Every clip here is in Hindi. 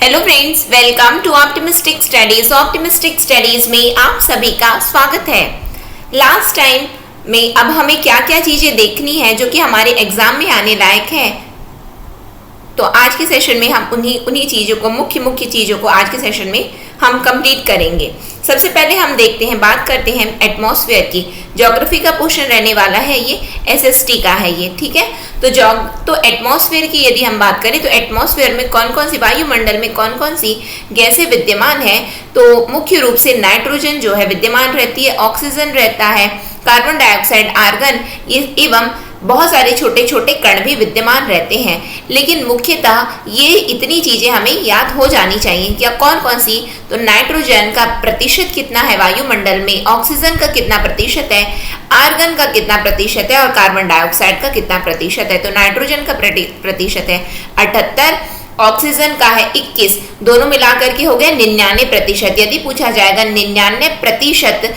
Hello friends, welcome to optimistic studies. Optimistic studies में आप सभी का स्वागत है। लास्ट टाइम में अब हमें क्या क्या चीजें देखनी है जो कि हमारे एग्जाम में आने लायक है, तो आज के सेशन में हम उन्हीं चीज़ों को मुख्य चीज़ों को आज के सेशन में हम कंप्लीट करेंगे। सबसे पहले हम देखते हैं, बात करते हैं एटमॉस्फेयर की। ज्योग्राफी का पोर्शन रहने वाला है, ये एसएसटी का है ये, ठीक है। तो एटमॉस्फेयर की यदि हम बात करें तो एटमॉस्फेयर में कौन कौन सी, वायुमंडल में कौन कौन सी गैसें विद्यमान है, तो मुख्य रूप से नाइट्रोजन जो है विद्यमान रहती है, ऑक्सीजन रहता है, कार्बन डाइऑक्साइड, आर्गन एवं बहुत सारे छोटे छोटे कण भी विद्यमान रहते हैं। लेकिन मुख्यतः ये इतनी चीजें हमें याद हो जानी चाहिए। क्या कौन कौन सी, तो नाइट्रोजन का प्रतिशत कितना है वायुमंडल में, ऑक्सीजन का कितना प्रतिशत है, आर्गन का कितना प्रतिशत है और कार्बन डाइऑक्साइड का कितना प्रतिशत है। तो नाइट्रोजन का प्रतिशत है 78, ऑक्सीजन का है 21, दोनों मिलाकर के हो गए 99%। यदि पूछा जाएगा 99%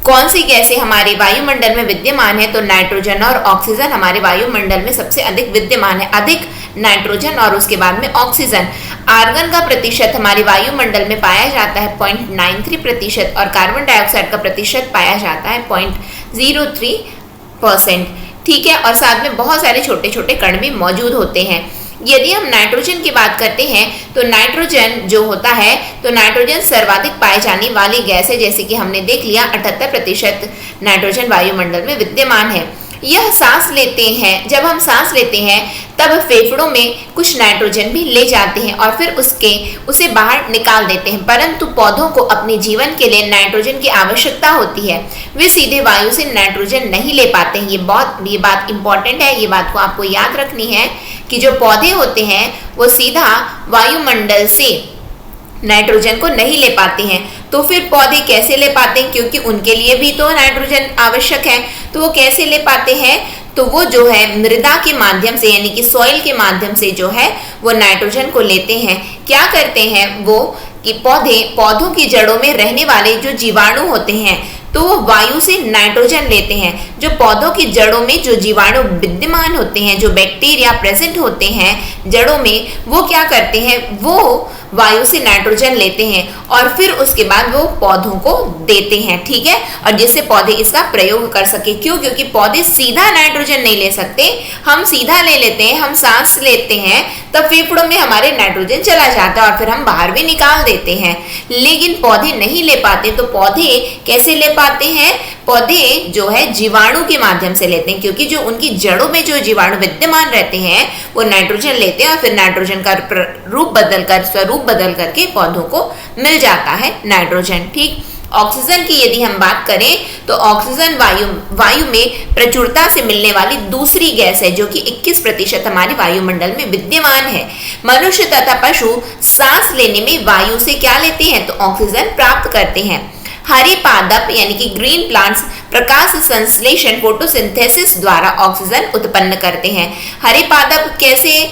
कौन सी गैसें हमारे वायुमंडल में विद्यमान है, तो नाइट्रोजन और ऑक्सीजन हमारे वायुमंडल में सबसे अधिक विद्यमान है, अधिक नाइट्रोजन और उसके बाद में ऑक्सीजन। आर्गन का प्रतिशत हमारे वायुमंडल में पाया जाता है 0.93% और कार्बन डाइऑक्साइड का प्रतिशत पाया जाता है 0.03%, ठीक है। और साथ में बहुत सारे छोटे छोटे कण भी मौजूद होते हैं। यदि हम नाइट्रोजन की बात करते हैं तो नाइट्रोजन जो होता है, तो नाइट्रोजन सर्वाधिक पाए जाने वाली गैस है, जैसे कि हमने देख लिया 78% नाइट्रोजन वायुमंडल में विद्यमान है। यह सांस लेते हैं, जब हम सांस लेते हैं तब फेफड़ों में कुछ नाइट्रोजन भी ले जाते हैं और फिर उसे बाहर निकाल देते हैं। परंतु पौधों को अपने जीवन के लिए नाइट्रोजन की आवश्यकता होती है, वे सीधे वायु से नाइट्रोजन नहीं ले पाते हैं। ये बात इंपॉर्टेंट है, ये बात को आपको याद रखनी है कि जो पौधे होते हैं वो सीधा वायुमंडल से नाइट्रोजन को नहीं ले पाते हैं। तो फिर पौधे कैसे ले पाते हैं, क्योंकि उनके लिए भी तो नाइट्रोजन आवश्यक है। तो वो कैसे ले पाते हैं, तो वो जो है मृदा के माध्यम से, यानी कि सॉइल के माध्यम से जो है वो नाइट्रोजन को लेते हैं। क्या करते हैं वो कि पौधों की जड़ों में रहने वाले जो जीवाणु होते हैं तो वो वायु से नाइट्रोजन लेते हैं। जो पौधों की जड़ों में जो जीवाणु विद्यमान होते हैं, जो बैक्टीरिया प्रेजेंट होते हैं जड़ों में, वो क्या करते हैं, वो वायु से नाइट्रोजन लेते हैं और फिर उसके बाद वो पौधों को देते हैं, ठीक है। और जिससे पौधे इसका प्रयोग कर सके। क्यों? क्योंकि पौधे सीधा नाइट्रोजन नहीं ले सकते, हम सीधा ले लेते हैं, हम सांस लेते हैं तब फेफड़ों में हमारे नाइट्रोजन चला जाता है और फिर हम बाहर भी निकाल देते हैं। लेकिन पौधे नहीं ले पाते। तो पौधे कैसे ले पाते हैं, पौधे जो है जीवाणु के माध्यम से लेते हैं, क्योंकि जो उनकी जड़ों में जो जीवाणु विद्यमान रहते हैं वो नाइट्रोजन लेते हैं और फिर नाइट्रोजन का स्वरूप बदल करके पौधों को मिल जाता है नाइट्रोजन, ठीक। ऑक्सीजन की यदि हम बात करें तो ऑक्सीजन वायु में प्रचुरता से मिलने वाली दूसरी गैस है, जो कि 21% हमारे वायुमंडल में विद्यमान है। मनुष्य तथा पशु सांस लेने में वायु से क्या लेते हैं, तो ऑक्सीजन प्राप्त करते हैं। हरे पादप यानी कि ग्रीन प्लांट्स प्रकाश संश्लेषण फोटोसिंथेसिस द्वारा ऑक्सीजन उत्पन्न करते हैं। हरे पादप कैसे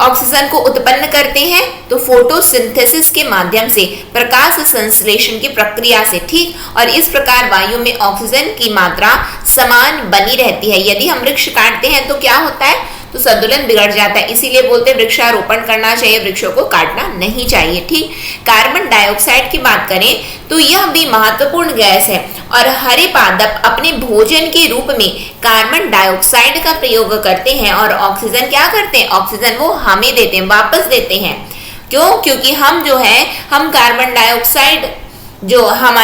ऑक्सीजन को उत्पन्न करते हैं, तो फोटोसिंथेसिस के माध्यम से, प्रकाश संश्लेषण की प्रक्रिया से, ठीक। और इस प्रकार वायु में ऑक्सीजन की मात्रा समान बनी रहती है। यदि हम वृक्ष काटते हैं तो क्या होता है, तो संतुलन बिगड़ जाता है। इसीलिए बोलते हैं वृक्षारोपण करना चाहिए, वृक्षों को काटना नहीं चाहिए, ठीक। कार्बन डाइऑक्साइड की बात करें तो यह भी महत्वपूर्ण गैस है और हरे पादप अपने भोजन के रूप में कार्बन डाइऑक्साइड का प्रयोग करते हैं और ऑक्सीजन क्या करते हैं, ऑक्सीजन वो हमें देते हैं, वापस देते हैं। क्यों? क्योंकि हम कार्बन डाइऑक्साइड जो हम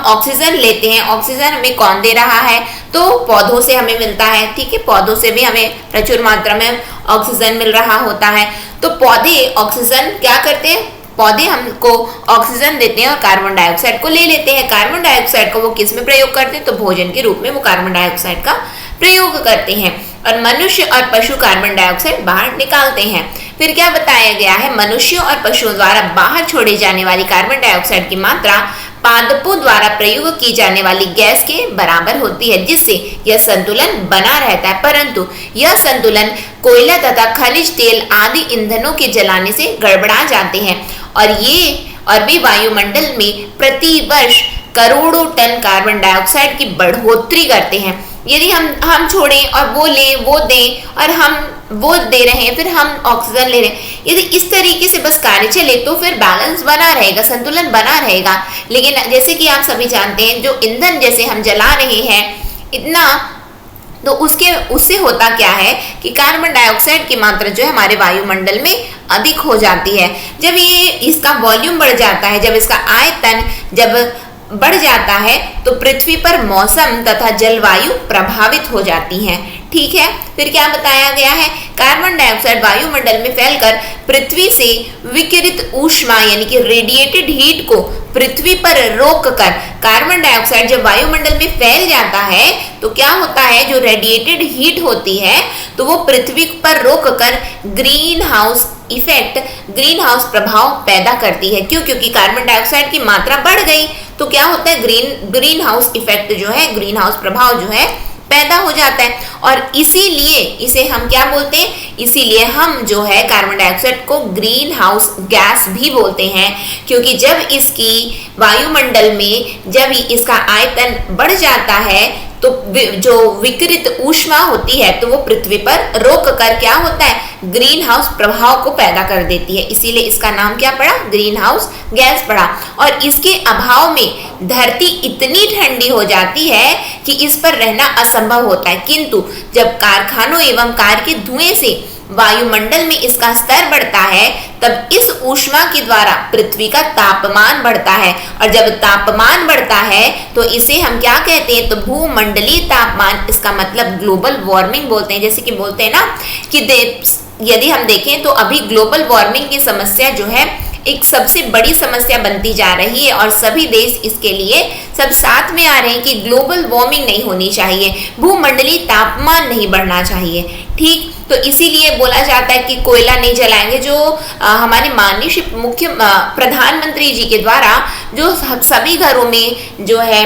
ऑक्सीजन लेते हैं, ऑक्सीजन हमें कौन दे रहा है, तो पौधों से हमें मिलता है, ठीक है। पौधों से भी हमें प्रचुर मात्रा में ऑक्सीजन मिल रहा होता है। तो पौधे ऑक्सीजन क्या करते हैं, पौधे हमको ऑक्सीजन देते हैं और कार्बन डाइऑक्साइड को ले लेते हैं। कार्बन डाइऑक्साइड को वो किस में प्रयोग करते हैं, तो भोजन के रूप में वो कार्बन डाइऑक्साइड का प्रयोग करते हैं और मनुष्य और पशु कार्बन डाइऑक्साइड बाहर निकालते हैं। फिर क्या बताया गया है, मनुष्यों और पशुओं द्वारा बाहर छोड़े जाने वाली कार्बन डाइऑक्साइड की मात्रा पादपों द्वारा प्रयोग की जाने वाली गैस के बराबर होती है, जिससे यह संतुलन बना रहता है। परंतु यह संतुलन कोयला तथा खनिज तेल आदि ईंधनों के जलाने से गड़बड़ा जाते हैं और भी वायुमंडल में प्रति वर्ष करोड़ों टन कार्बन डाइऑक्साइड की बढ़ोतरी करते हैं। यदि हम छोड़ें और वो लें वो दें, और हम वो दे रहे हैं फिर हम ऑक्सीजन ले रहे हैं, यदि इस तरीके से बस कार्य चले तो फिर बैलेंस बना रहेगा, संतुलन बना रहेगा। लेकिन जैसे कि आप सभी जानते हैं, जो ईंधन जैसे हम जला रहे हैं इतना, तो उससे होता क्या है कि कार्बन डाइऑक्साइड की मात्रा जो है हमारे वायुमंडल में अधिक हो जाती है। जब ये इसका वॉल्यूम बढ़ जाता है, जब इसका आयतन जब बढ़ जाता है, तो पृथ्वी पर मौसम तथा जलवायु प्रभावित हो जाती हैं। ठीक है, फिर क्या बताया गया है, कार्बन डाइऑक्साइड वायुमंडल में फैलकर पृथ्वी से विकिरित ऊष्मा यानी कि रेडिएटेड हीट को पृथ्वी पर रोककर, कार्बन डाइऑक्साइड जब वायुमंडल में फैल जाता है तो क्या होता है, जो रेडिएटेड हीट होती है तो वो पृथ्वी पर रोककर green house effect, green house प्रभाव पैदा करती है। क्यों? क्योंकि कार्बन डाइऑक्साइड की मात्रा बढ़ गई तो क्या होता है, ग्रीन हाउस इफेक्ट जो है, ग्रीन हाउस प्रभाव जो है पैदा हो जाता है। और इसीलिए इसे हम क्या बोलते हैं, इसीलिए हम जो है कार्बन डाइऑक्साइड को ग्रीन हाउस गैस भी बोलते हैं, क्योंकि जब इसकी वायुमंडल में जब इसका आयतन बढ़ जाता है तो जो विकिरित ऊष्मा होती है तो वो पृथ्वी पर रोक कर क्या होता है, ग्रीन हाउस प्रभाव को पैदा कर देती है। इसीलिए इसका नाम क्या पड़ा, ग्रीन हाउस गैस पड़ा। और इसके अभाव में धरती इतनी ठंडी हो जाती है कि इस पर रहना असंभव होता है। किंतु जब कारखानों एवं कार के धुएं से वायुमंडल में इसका स्तर बढ़ता है तब इस ऊष्मा के द्वारा पृथ्वी का तापमान बढ़ता है, और जब तापमान बढ़ता है तो इसे हम क्या कहते हैं, तो भूमंडलीय तापमान, इसका मतलब ग्लोबल वार्मिंग बोलते हैं। जैसे कि बोलते हैं ना कि यदि हम देखें तो अभी ग्लोबल वार्मिंग की समस्या जो है एक सबसे बड़ी समस्या बनती जा रही है, और सभी देश इसके लिए सब साथ में आ रहे हैं कि ग्लोबल वार्मिंग नहीं होनी चाहिए, भूमंडलीय तापमान नहीं बढ़ना चाहिए। ठीक, तो इसीलिए बोला जाता है कि कोयला नहीं जलाएंगे, जो हमारे माननीय मुख्य प्रधानमंत्री जी के द्वारा जो सभी घरों में जो है,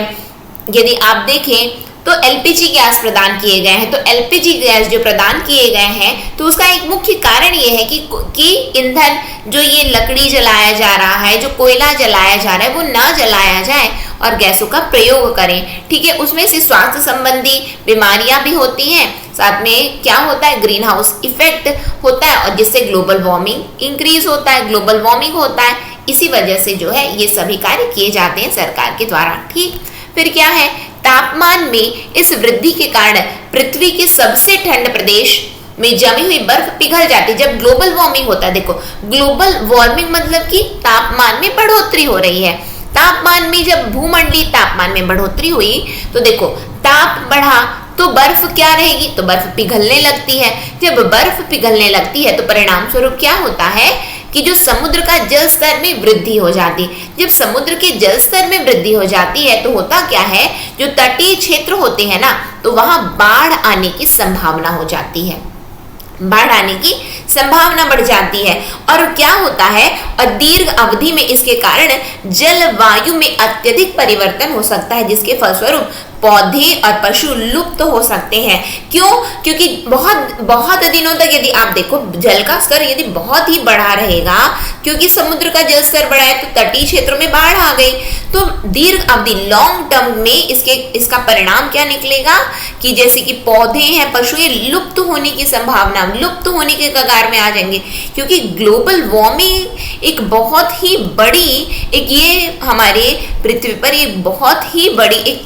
यदि आप देखें तो एलपीजी गैस प्रदान किए गए हैं। तो एलपीजी गैस जो प्रदान किए गए हैं तो उसका एक मुख्य कारण ये है कि ईंधन जो ये लकड़ी जलाया जा रहा है, जो कोयला जलाया जा रहा है, वो ना जलाया जाए और गैसों का प्रयोग करें। ठीक है, उसमें से स्वास्थ्य संबंधी बीमारियां भी होती हैं, साथ में क्या होता है, ग्रीन हाउस इफेक्ट होता है, और जिससे ग्लोबल वार्मिंग इंक्रीज होता है, ग्लोबल वार्मिंग होता है। इसी वजह से जो है ये सभी कार्य किए जाते हैं सरकार के द्वारा। ठीक, फिर क्या है, तापमान में इस वृद्धि के कारण पृथ्वी के सबसे ठंड प्रदेश में जमी हुई बर्फ पिघल जाती है। जब ग्लोबल वार्मिंग होता है, देखो ग्लोबल वार्मिंग मतलब कि तापमान में बढ़ोतरी हो रही है। तापमान में जब भूमंडलीय तापमान में बढ़ोतरी हुई तो देखो ताप बढ़ा तो बर्फ क्या रहेगी, तो बर्फ पिघलने लगती है। जब बर्फ पिघलने लगती है तो परिणाम स्वरूप क्या होता है कि जो समुद्र का जल स्तर में वृद्धि हो जाती है। जब समुद्र के जल स्तर में वृद्धि हो जाती है तो होता क्या है, जो तटीय क्षेत्र होते हैं ना, तो वहां बाढ़ आने की संभावना हो जाती है, बाढ़ आने की संभावना बढ़ जाती है। और क्या होता है, और दीर्घ अवधि में इसके कारण जलवायु में अत्यधिक परिवर्तन हो सकता है, जिसके फलस्वरूप पौधे और पशु लुप्त हो सकते हैं। क्यों? क्योंकि बहुत दिनों तक यदि आप देखो जल का स्तर यदि बहुत ही बढ़ा रहेगा, क्योंकि समुद्र का जल स्तर बढ़ा है तो तटीय क्षेत्रों में बाढ़ आ गई, तो दीर्घ अवधि लॉन्ग टर्म में इसका परिणाम क्या निकलेगा कि जैसे कि पौधे हैं, पशु लुप्त होने की संभावना, लुप्त होने के कगार में आ जाएंगे। क्योंकि ग्लोबल वार्मिंग एक बहुत ही बड़ी, एक ये हमारे पृथ्वी पर एक बहुत ही बड़ी एक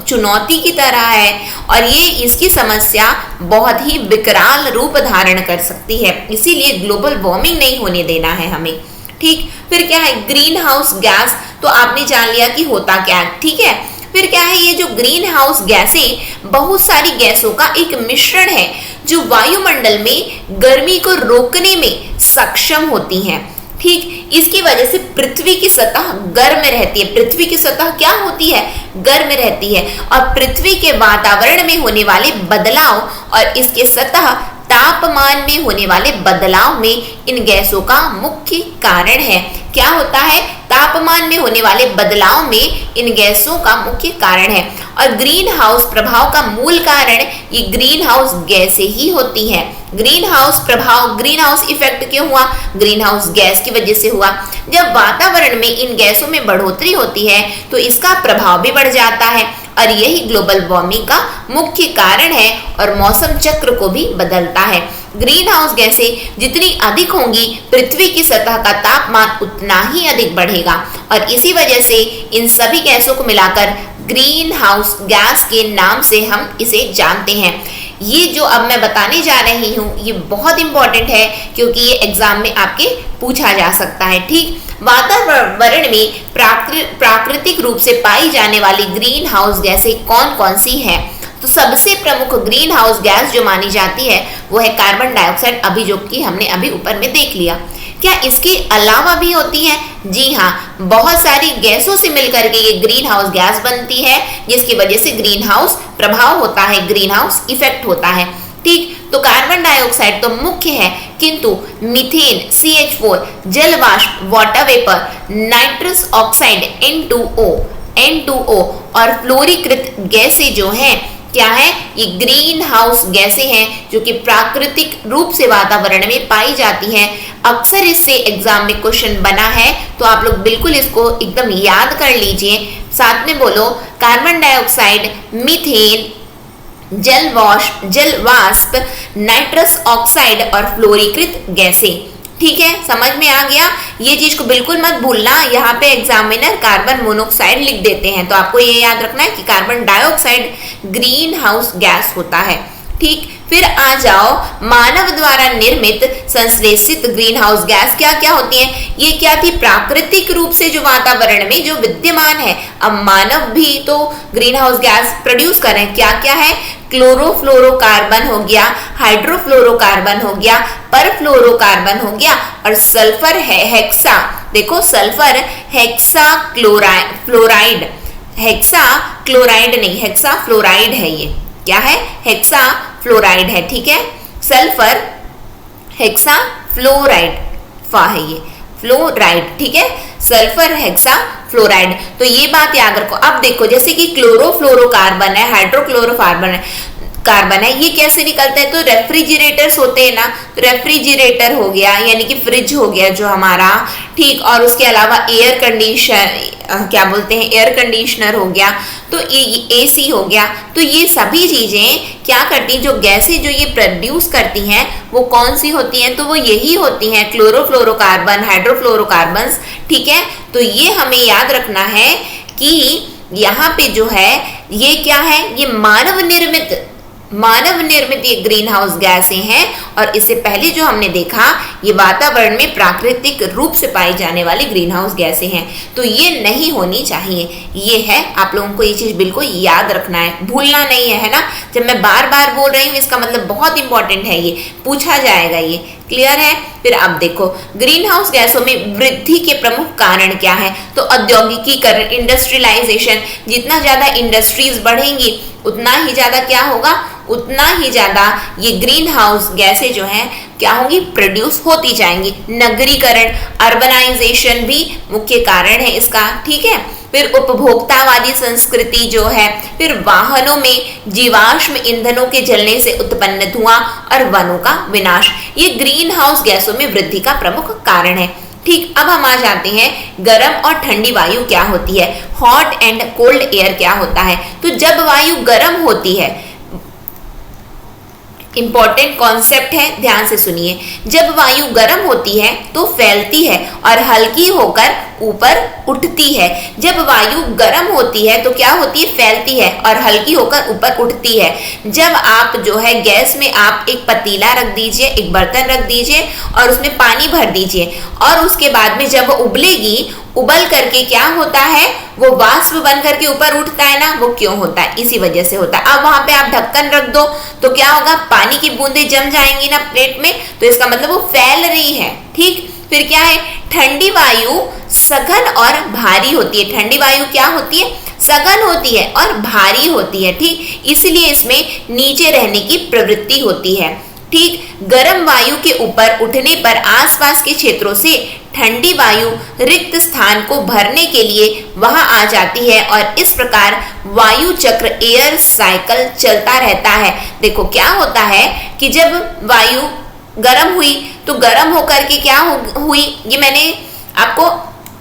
चुनौती की तरह है, और ये इसकी समस्या बहुत ही विकराल रूप धारण कर सकती है। इसीलिए ग्लोबल वार्मिंग नहीं होने देना है हमें। ठीक, फिर क्या है, ग्रीन हाउस गैस तो आपने जान लिया कि होता क्या है। ठीक है, फिर क्या है, ये जो ग्रीन हाउस गैसें बहुत सारी गैसों का एक मिश्रण है जो वायुमंडल में गर्मी को रोकने में सक्षम होती हैं। ठीक, इसकी वजह से पृथ्वी की सतह गर्म रहती है। पृथ्वी की सतह क्या होती है, गर्म रहती है, और पृथ्वी के वातावरण में होने वाले बदलाव और इसके सतह तापमान में होने वाले बदलाव में इन गैसों का मुख्य कारण है। क्या होता है, तापमान में होने वाले बदलाव में इन गैसों का मुख्य कारण है। और ग्रीन हाउस प्रभाव का मूल कारण ये ग्रीन हाउस गैसें ही होती हैं। ग्रीन हाउस प्रभाव, ग्रीन हाउस इफेक्ट क्यों हुआ, ग्रीन हाउस गैस की वजह से हुआ। जब वातावरण में इन गैसों में बढ़ोतरी होती है तो इसका प्रभाव भी बढ़ जाता है, और यही ग्लोबल वार्मिंग का मुख्य कारण है और मौसम चक्र को भी बदलता है। ग्रीन हाउस गैसें जितनी अधिक होंगी, पृथ्वी की सतह का तापमान उतना ही अधिक बढ़ेगा और इसी वजह से इन सभी गैसों को मिलाकर ग्रीन हाउस गैस के नाम से हम इसे जानते हैं। ये जो अब मैं बताने जा रही हूँ ये बहुत इंपॉर्टेंट है क्योंकि ये एग्जाम में आपके पूछा जा सकता है। ठीक, वातावरण में प्राकृतिक रूप से पाई जाने वाली ग्रीन हाउस गैसें कौन कौन सी है? तो सबसे प्रमुख ग्रीन हाउस गैस जो मानी जाती है वो है कार्बन डाइऑक्साइड, अभी जो कि हमने अभी ऊपर में देख लिया। क्या इसके अलावा भी होती है? जी हाँ, बहुत सारी गैसों से मिलकर के ये ग्रीन हाउस गैस बनती है जिसकी वजह से ग्रीन हाउस प्रभाव होता है, ग्रीन हाउस इफेक्ट होता है। ठीक, तो कार्बन डाइऑक्साइड तो मुख्य है किंतु मीथेन CH4, जल वाष्प water vapour, nitrous oxide N2O और फ्लोरीकृत गैसें जो हैं क्या है? ये ग्रीन हाउस गैसें हैं जो कि प्राकृतिक रूप से वातावरण में पाई जाती हैं। अक्सर इससे एग्जाम में क्वेश्चन बना है तो आप लोग बिल्कुल इसको एकदम याद कर लीजिए। साथ में बोलो कार्बन डाइऑक्साइड, मीथेन, जल वाष्प, नाइट्रस ऑक्साइड और फ्लोरीकृत गैसें। ठीक है, समझ में आ गया? ये चीज को बिल्कुल मत भूलना। यहाँ पे एग्जामिनर कार्बन मोनोऑक्साइड लिख देते हैं तो आपको ये याद रखना है कि carbon dioxide green house gas होता है। ठीक, फिर आ जाओ मानव द्वारा निर्मित संश्लेषित ग्रीन हाउस गैस क्या क्या होती है? ये क्या थी? प्राकृतिक रूप से जो वातावरण में जो विद्यमान है। अब मानव भी तो ग्रीन हाउस गैस प्रोड्यूस कर रहे हैं। क्या क्या है? क्लोरोफ्लोरोकार्बन हो गया, हाइड्रोफ्लोरोकार्बन हो गया, परफ्लोरोकार्बन हो गया और सल्फर है हेक्सा। देखो sulphur hexa fluoride, hexa chloride नहीं, हेक्सा फ्लोराइड है। ये क्या है? हेक्सा फ्लोराइड है। ठीक है, सल्फर हेक्सा फ्लोराइड है, ये फ्लोराइड। ठीक है, सल्फर हेक्सा फ्लोराइड। तो ये बात याद रखो। अब देखो जैसे कि क्लोरोफ्लोरोकार्बन है, कार्बन है, ये कैसे निकलता है? तो रेफ्रिजरेटर्स होते हैं ना, तो रेफ्रिजरेटर हो गया यानी कि फ्रिज हो गया जो हमारा। ठीक, और उसके अलावा एयर कंडीशनर हो गया, तो AC हो गया। तो ये सभी चीजें क्या करती हैं? जो गैसें जो ये प्रोड्यूस करती हैं वो कौन सी होती हैं? तो वो यही होती हैं क्लोरोफ्लोरोकार्बन, हाइड्रोफ्लोरोकार्बन। ठीक है, तो ये हमें याद रखना है कि यहाँ पे जो है ये क्या है? ये मानव निर्मित ये ग्रीन हाउस गैसें हैं और इससे पहले जो हमने देखा ये वातावरण में प्राकृतिक रूप से पाई जाने वाली ग्रीन हाउस गैसें हैं। तो ये नहीं होनी चाहिए। ये है, आप लोगों को ये चीज बिल्कुल याद रखना है, भूलना नहीं है ना। जब मैं बार बार बोल रही हूँ इसका मतलब बहुत इंपॉर्टेंट है, ये पूछा जाएगा। ये क्लियर है? फिर अब देखो ग्रीन हाउस गैसों में वृद्धि के प्रमुख कारण क्या है? तो औद्योगिकीकरण, इंडस्ट्रियलाइजेशन। जितना ज्यादा इंडस्ट्रीज बढ़ेंगी उतना ही ज्यादा क्या होगा? उतना ही ज्यादा ये ग्रीन हाउस गैसें जो हैं क्या होंगी? प्रोड्यूस होती जाएंगी। नगरीकरण, अर्बनाइजेशन भी मुख्य कारण है इसका। ठीक है, फिर उपभोक्तावादी संस्कृति जो है, फिर वाहनों में जीवाश्म ईंधनों के जलने से उत्पन्न धुआं और वनों का विनाश, ये ग्रीन हाउस गैसों में वृद्धि का प्रमुख कारण है। ठीक, अब हम आ जाते हैं गर्म और ठंडी वायु क्या होती है, हॉट एंड कोल्ड एयर क्या होता है। तो जब वायु गर्म होती है, इंपॉर्टेंट कॉन्सेप्ट है, ध्यान से सुनिए। जब वायु गर्म होती है तो फैलती है और हल्की होकर ऊपर उठती है। जब वायु गर्म होती है तो क्या होती है? फैलती है और हल्की होकर ऊपर उठती है। जब आप जो है गैस में आप एक पतीला रख दीजिए, एक बर्तन रख दीजिए और उसमें पानी भर दीजिए और उसके बाद में जब उबलेगी, उबल करके क्या होता है? वो वाष्प बन करके ऊपर उठता है ना। वो क्यों होता है? इसी वजह से होता है। अब वहां पे आप ढक्कन रख दो तो क्या होगा? पानी की बूंदें जम जाएंगी ना प्लेट में, तो इसका मतलब वो फैल रही है। ठीक, फिर क्या है? ठंडी वायु सघन और भारी होती है। ठंडी वायु क्या होती है? सघन होती है और भारी होती है। ठीक, इसलिए इसमें नीचे रहने की प्रवृत्ति होती है। ठीक, गर्म वायु के ऊपर उठने पर आसपास के क्षेत्रों से ठंडी वायु रिक्त स्थान को भरने के लिए वहां आ जाती है और इस प्रकार वायु चक्र, एयर साइकिल चलता रहता है। देखो क्या होता है कि जब वायु गर्म हुई तो गर्म होकर के क्या हुई, ये मैंने आपको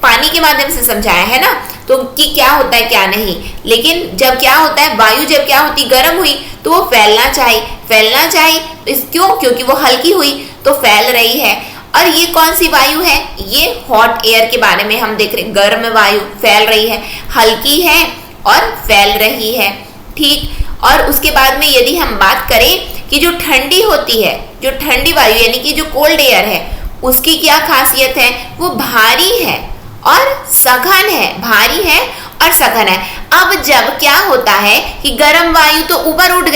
पानी के माध्यम से समझाया है ना। तो कि क्या होता है क्या नहीं, लेकिन जब क्या होता है, वायु जब क्या होती, गर्म हुई तो वो फैलना चाहिए क्यों, क्योंकि वो हल्की हुई तो फैल रही है। और ये कौन सी वायु है, ये हॉट एयर के बारे में हम देख रहे हैं, गर्म वायु फैल रही है, हल्की है और फैल रही है, ठीक। और उसके बाद में यदि हम बात करें कि जो ठंडी होती है, जो ठंडी वायु यानी कि जो कोल्ड एयर है, उसकी क्या खासियत है, वो भारी है और सघन है, भारी है और सघन है। अब जब क्या होता है कि गर्म वायु तो ऊपर उठ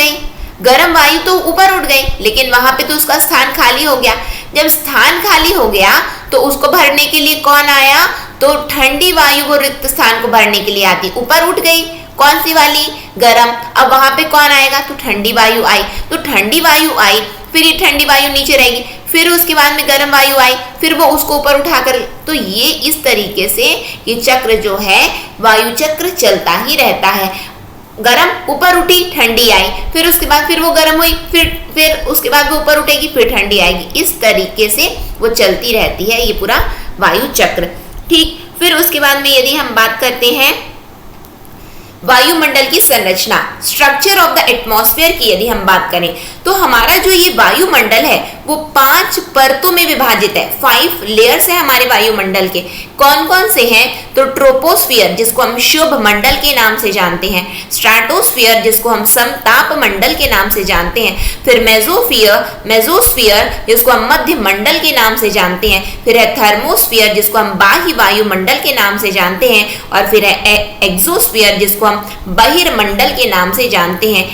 गई, लेकिन वहां पे तो उसका स्थान खाली हो गया। जब स्थान खाली हो गया तो उसको भरने के लिए कौन आया, तो ठंडी वायु वो रिक्त स्थान को भरने के लिए आती, ऊपर उठ गई, कौन सी वाली, गर्म। अब वहां पे कौन आएगा, तो ठंडी वायु आई, फिर ये ठंडी वायु नीचे रहेगी, फिर उसके बाद में गर्म वायु आई, फिर वो उसको ऊपर उठाकर, तो ये इस तरीके से ये चक्र जो है वायु चक्र चलता ही रहता है। गरम ऊपर उठी, ठंडी आई, फिर उसके बाद फिर वो गर्म हुई, फिर उसके बाद वो ऊपर उठेगी, फिर ठंडी आएगी, इस तरीके से वो चलती रहती है ये पूरा वायु चक्र, ठीक। फिर उसके बाद में यदि हम बात करते हैं वायुमंडल की संरचना, स्ट्रक्चर ऑफ द एटमॉस्फेयर की यदि हम बात करें, तो हमारा जो ये वायुमंडल है वो 5 परतों में विभाजित है, 5 लेयर्स है हमारे वायुमंडल के। कौन कौन से हैं, तो ट्रोपोस्फियर जिसको हम शुभ मंडल के नाम से जानते हैं, स्ट्रेटोस्फियर जिसको हम समताप मंडल के नाम से जानते हैं, फिर मेसोस्फियर जिसको हम मध्य मंडल के नाम से जानते हैं, फिर है थर्मोस्फियर जिसको हम बाह्य वायुमंडल के नाम से जानते हैं, और फिर है एक्सोस्फियर जिसको हम बहिर्मंडल के नाम से जानते हैं।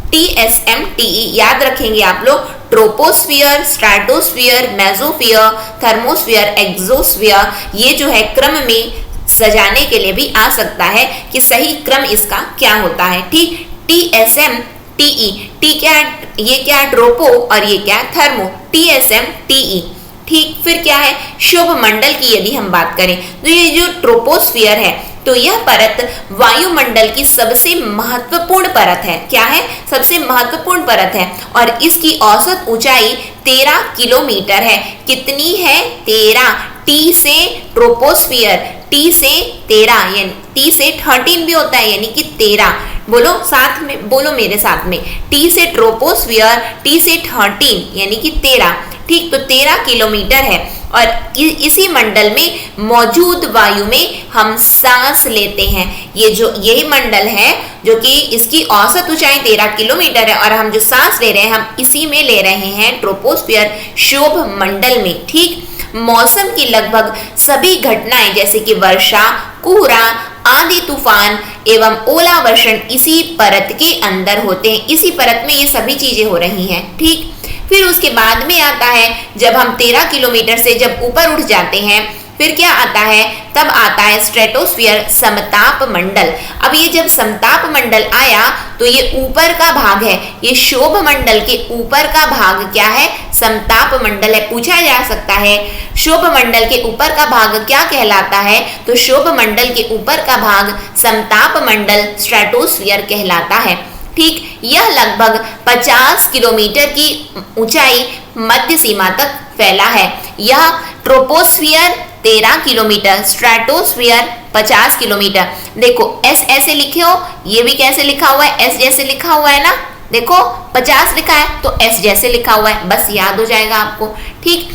TSMTE याद रखेंगे आप लोग, troposphere, stratosphere, mesosphere, thermosphere, exosphere, ये जो है क्रम में सजाने के लिए भी आ सकता है कि सही क्रम इसका क्या होता है, ठीक। TSMTE, टी क्या, ये क्या ट्रोपो और ये क्या थर्मो, TSMTE, ठीक। फिर क्या है, शुभ मंडल की यदि हम बात करें तो ये जो ट्रोपोस्फियर है, तो यह परत वायुमंडल की सबसे महत्वपूर्ण परत है। क्या है, सबसे महत्वपूर्ण परत है, और इसकी औसत ऊंचाई 13 किलोमीटर है। कितनी है, 13। टी से ट्रोपोस्फियर, टी से 13, यानी टी से 13 भी होता है, यानी कि 13। बोलो साथ में, बोलो मेरे साथ में, टी से ट्रोपोस्फियर, टी से 13 यानी कि 13, ठीक। तो 13 किलोमीटर है, और इसी मंडल में मौजूद वायु में हम सांस लेते हैं। यही मंडल है जो कि इसकी औसत ऊंचाई 13 किलोमीटर है, और हम जो सांस ले रहे हैं हम इसी में ले रहे हैं, ट्रोपोस्फियर शुभ मंडल में, ठीक। मौसम की लगभग सभी घटनाएं जैसे कि वर्षा, कोहरा, आंधी तूफान एवं ओलावर्षण इसी परत के अंदर होते हैं, इसी परत में ये सभी चीजें हो रही हैं, ठीक। फिर उसके बाद में आता है, जब हम 13 किलोमीटर से जब ऊपर उठ जाते हैं, फिर क्या आता है, तब आता है स्ट्रेटोस्फियर, समताप मंडल। अब ये जब समताप मंडल आया तो ये ऊपर का भाग है, ये शोभ मंडल के ऊपर का भाग क्या है, समताप मंडल है। पूछा जा सकता है शोभ मंडल के ऊपर का भाग क्या कहलाता है, तो शोभ मंडल के ऊपर का भाग समताप मंडल, स्ट्रेटोस्फियर कहलाता है, ठीक। यह लगभग 50 किलोमीटर की ऊंचाई मध्य सीमा तक फैला है। यह ट्रोपोस्फियर 13 किलोमीटर, स्ट्रेटोस्फियर 50 किलोमीटर। देखो एस ऐसे लिखे हो, ये भी कैसे लिखा हुआ है, एस जैसे लिखा हुआ है ना, देखो 50 लिखा है तो एस जैसे लिखा हुआ है, बस याद हो जाएगा आपको, ठीक।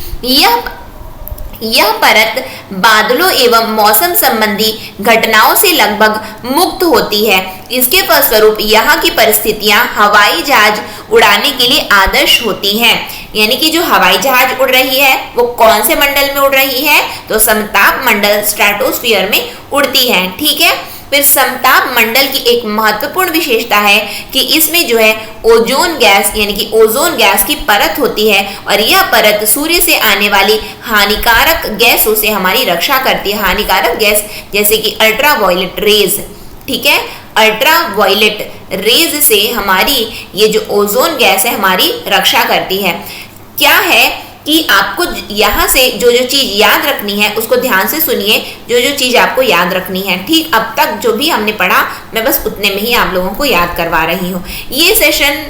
यह परत बादलों एवं मौसम संबंधी घटनाओं से लगभग मुक्त होती है। इसके फलस्वरूप यहाँ की परिस्थितियां हवाई जहाज उड़ाने के लिए आदर्श होती हैं। यानी कि जो हवाई जहाज उड़ रही है वो कौन से मंडल में उड़ रही है, तो समताप मंडल, स्ट्रेटोस्फियर में उड़ती है, ठीक है। फिर समताप मंडल की एक महत्वपूर्ण विशेषता है कि इसमें जो है ओजोन गैस यानी कि ओजोन गैस की परत होती है, और यह परत सूर्य से आने वाली हानिकारक गैसों से हमारी रक्षा करती है। हानिकारक गैस जैसे कि अल्ट्रावायलेट रेज, ठीक है, अल्ट्रावायलेट रेज से हमारी ये जो ओजोन गैस है हमारी रक्षा करती है। क्या है कि आपको यहाँ से जो जो चीज याद रखनी है उसको ध्यान से सुनिए, जो जो चीज आपको याद रखनी है, ठीक। अब तक जो भी हमने पढ़ा मैं बस उतने में ही आप लोगों को याद करवा रही हूँ। ये सेशन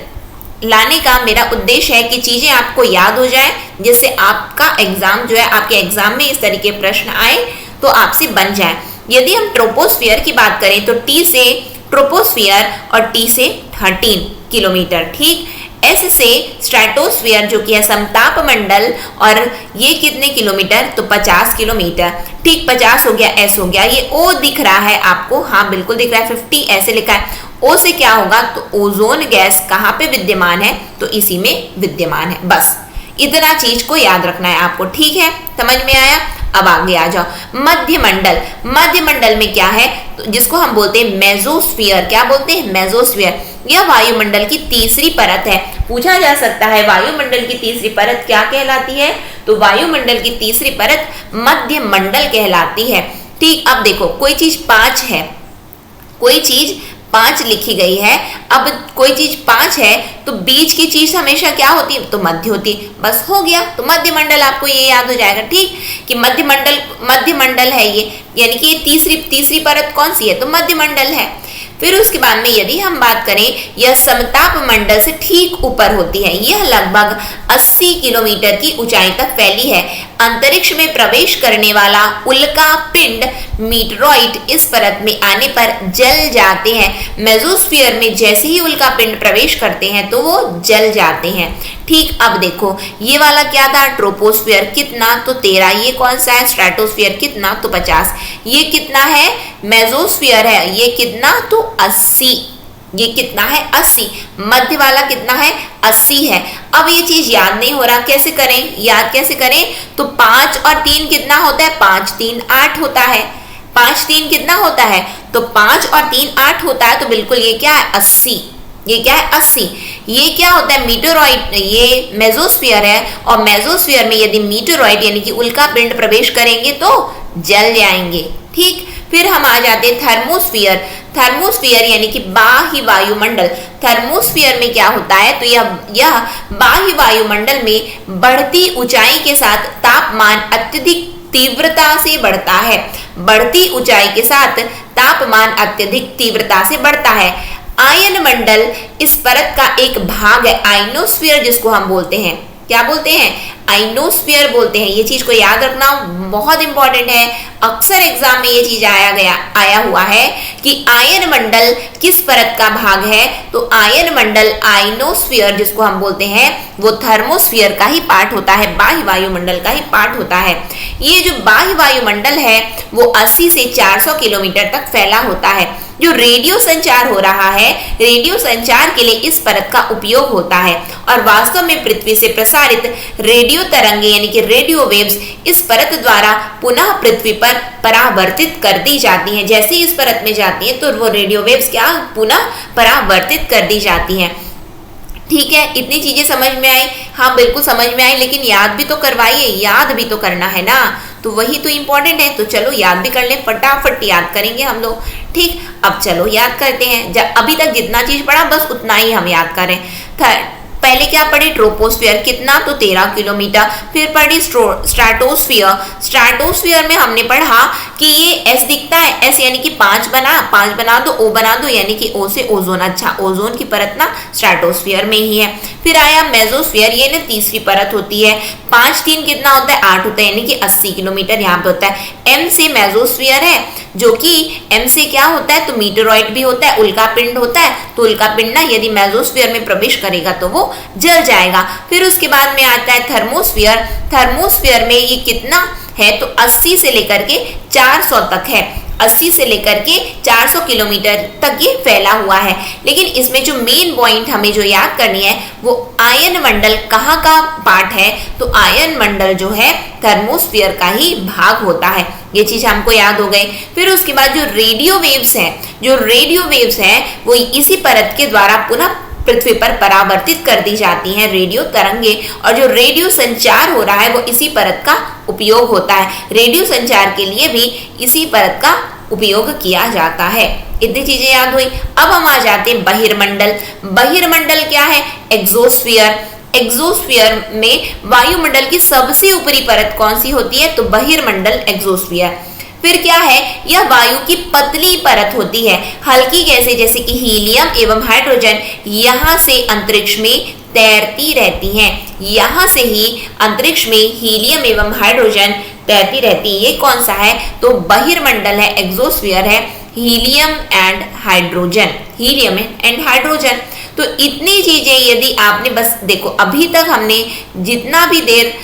लाने का मेरा उद्देश्य है कि चीजें आपको याद हो जाए, जिससे आपका एग्जाम जो है, आपके एग्जाम में इस तरीके प्रश्न आए तो आपसे बन जाए। यदि हम ट्रोपोस्फियर की बात करें तो T से ट्रोपोस्फियर और T से 13 किलोमीटर, ठीक। S से स्ट्रेटोस्फियर जो कि है समताप मंडल, और ये कितने किलोमीटर, तो 50 किलोमीटर, ठीक। 50 हो गया, S हो गया। ये O दिख रहा है आपको, हाँ बिल्कुल दिख रहा है, 50 ऐसे लिखा है। O से क्या होगा, तो ओजोन गैस कहाँ पे विद्यमान है, तो इसी में विद्यमान है। बस इतना चीज को याद रखना है आपको, ठीक है, समझ में आया। अब आगे आ जाओ, मध्यमंडल। मध्यमंडल में क्या है, तो जिसको हम बोलते हैं मेसोस्फीयर। क्या बोलते हैं, मेसोस्फीयर। यह वायुमंडल की तीसरी परत है। पूछा जा सकता है वायुमंडल की तीसरी परत क्या कहलाती है, तो वायुमंडल की तीसरी परत मध्यमंडल कहलाती है, ठीक। अब देखो कोई चीज 5 है, कोई चीज 5 लिखी गई है, अब कोई चीज 5 है तो बीच की चीज हमेशा क्या होती है, तो मध्य होती है। बस हो गया, तो मध्यमंडल आपको ये याद हो जाएगा, ठीक, कि मध्यमंडल है ये, यानी कि ये तीसरी परत कौन सी है, तो मध्यमंडल है। फिर उसके बाद में यदि हम बात करें, यह समताप मंडल से ठीक ऊपर होती है। यह लगभग 80 किलोमीटर की ऊंचाई तक फैली है। अंतरिक्ष में प्रवेश करने वाला उल्का पिंड मीटरॉइड इस परत में आने पर जल जाते हैं। मेसोस्फीयर में जैसे ही उल्का पिंड प्रवेश करते हैं तो वो जल जाते हैं, ठीक। अब देखो ये वाला क्या था, ट्रोपोस्फीयर कितना, तो 13। ये कौन सा है, स्ट्रेटोस्फीयर कितना, तो 50। ये कितना है, मेसोस्फीयर है, ये कितना, तो 80। ये कितना है, 80। मध्य वाला कितना है, 80 है। अब ये चीज याद नहीं हो रहा, कैसे करें, याद कैसे करें, तो 5 और 3 कितना होता है, 5 3 8 होता है। 5 3 कितना होता है, तो 5 और 3 8 होता है, तो बिल्कुल ये क्या है, 80। ये क्या है, 80। ये क्या होता है, मीटरॉइड, ये मेसोस्फीयर है, और मेसोस्फीयर में यदि मीटरॉइड यानी कि उल्का पिंड प्रवेश करेंगे तो जल जाएंगे, ठीक। फिर हम आ जाते हैं थर्मोस्फीयर। थर्मोस्फीयर यानी कि बाह्य वायुमंडल। थर्मोस्फीयर में क्या होता है, तो यह बाह्य वायुमंडल में बढ़ती ऊंचाई के साथ तापमान अत्यधिक तीव्रता से बढ़ता है। बढ़ती ऊंचाई के साथ तापमान अत्यधिक तीव्रता से बढ़ता है। आयन मंडल इस परत का एक भाग है। आइनोस्फीयर जिसको हम बोलते हैं, क्या बोलते हैं, आइनोस्फीयर बोलते हैं। ये चीज को याद रखना बहुत इंपॉर्टेंट है, अक्सर एग्जाम में ये चीज आया हुआ है कि आयन मंडल किस परत का भाग है, तो आयन मंडल आइनोस्फीयर जिसको हम बोलते हैं वो थर्मोस्फीयर का ही पार्ट होता है, बाह्य वायुमंडल का ही पार्ट होता है। ये जो बाह्य वायुमंडल है वो 80 से 400 किलोमीटर तक फैला होता है। जो रेडियो संचार हो रहा है, रेडियो संचार के लिए इस परत का उपयोग होता है, और वास्तव में पृथ्वी से प्रसारित रेडियो तरंगे यानी कि रेडियो वेव्स इस परत द्वारा पुनः पृथ्वी पर परावर्तित कर दी जाती हैं। जैसे ही इस परत में जाती हैं तो वो रेडियो वेव्स क्या पुनः परावर्तित कर दी जाती हैं, ठीक है। इतनी चीजें समझ में आई, हाँ बिल्कुल समझ में आई, लेकिन याद भी तो करवाइए, याद भी तो करना है ना, तो वही तो इम्पोर्टेंट है। तो चलो याद भी कर लें, फटाफट याद करेंगे हम लोग, ठीक। अब चलो याद करते हैं, अभी तक जितना चीज पढ़ा बस उतना ही हम याद करें। पहले क्या पढ़े, ट्रोपोस्फीयर कितना, तो 13 किलोमीटर। फिर पढ़ी स्ट्रेटोस्फीयर। स्ट्रेटोस्फीयर में हमने पढ़ा कि ये एस दिखता है, एस यानी कि 5 बना दो, ओ बना दो, यानी कि ओ से ओजोन। अच्छा, ओजोन की परत ना स्ट्रेटोस्फीयर में ही है। फिर आया मेसोस्फीयर, ये ना तीसरी परत होती है। 5 3 कितना होता है, 8 होता है, यानी कि 80 किलोमीटर यहाँ पे होता है। एम से मेसोस्फीयर है, जो कि एम से क्या होता है, तो मीटरॉइड भी होता है, उल्का पिंड होता है। तो उल्का पिंड ना यदि मेसोस्फीयर में प्रवेश करेगा तो वो जल जाएगा। फिर उसके बाद में आता है थर्मोस्फीयर। थर्मोस्फीयर में ये कितना है, तो 80 से लेकर के 400 तक है। 80 से लेकर के 400 किलोमीटर तक ये फैला हुआ है। लेकिन इसमें जो मेन पॉइंट हमें जो याद करनी है वो आयन मंडल कहाँ का पार्ट है, तो आयन मंडल जो है थर्मोस्फीयर का ही भाग होता है। ये चीज हमको याद हो गई। फिर उसके बाद जो रेडियो वेव्स हैं वो इसी परत के द्वारा पुनः पृथ्वी पर परावर्तित कर दी जाती हैं, रेडियो तरंगे। और जो रेडियो संचार हो रहा है वो इसी परत का उपयोग होता है। रेडियो संचार के लिए भी इसी परत का उपयोग किया जाता है। इतनी चीजें याद हुई। अब हम आ जाते हैं बहिर्मंडल। बहिर्मंडल क्या है, एग्जोस्फीयर। एग्जोस्फीयर में वायुमंडल की सबसे ऊपरी परत कौन सी होती है, तो बहिर्मंडल एग्जोस्फीयर। फिर क्या है, यह वायु की पतली परत होती है। हल्की गैसें जैसे कि हीलियम एवं हाइड्रोजन यहाँ से अंतरिक्ष में तैरती रहती हैं। यहाँ से ही अंतरिक्ष में हीलियम एवं हाइड्रोजन तैरती रहती है। ये कौन सा है? तो बहिर्मंडल है, एक्सोस्फीयर है, helium and hydrogen, helium and hydrogen. तो इतनी चीजें यदि आपने बस देखो, अभी तक हमने जितना भी देर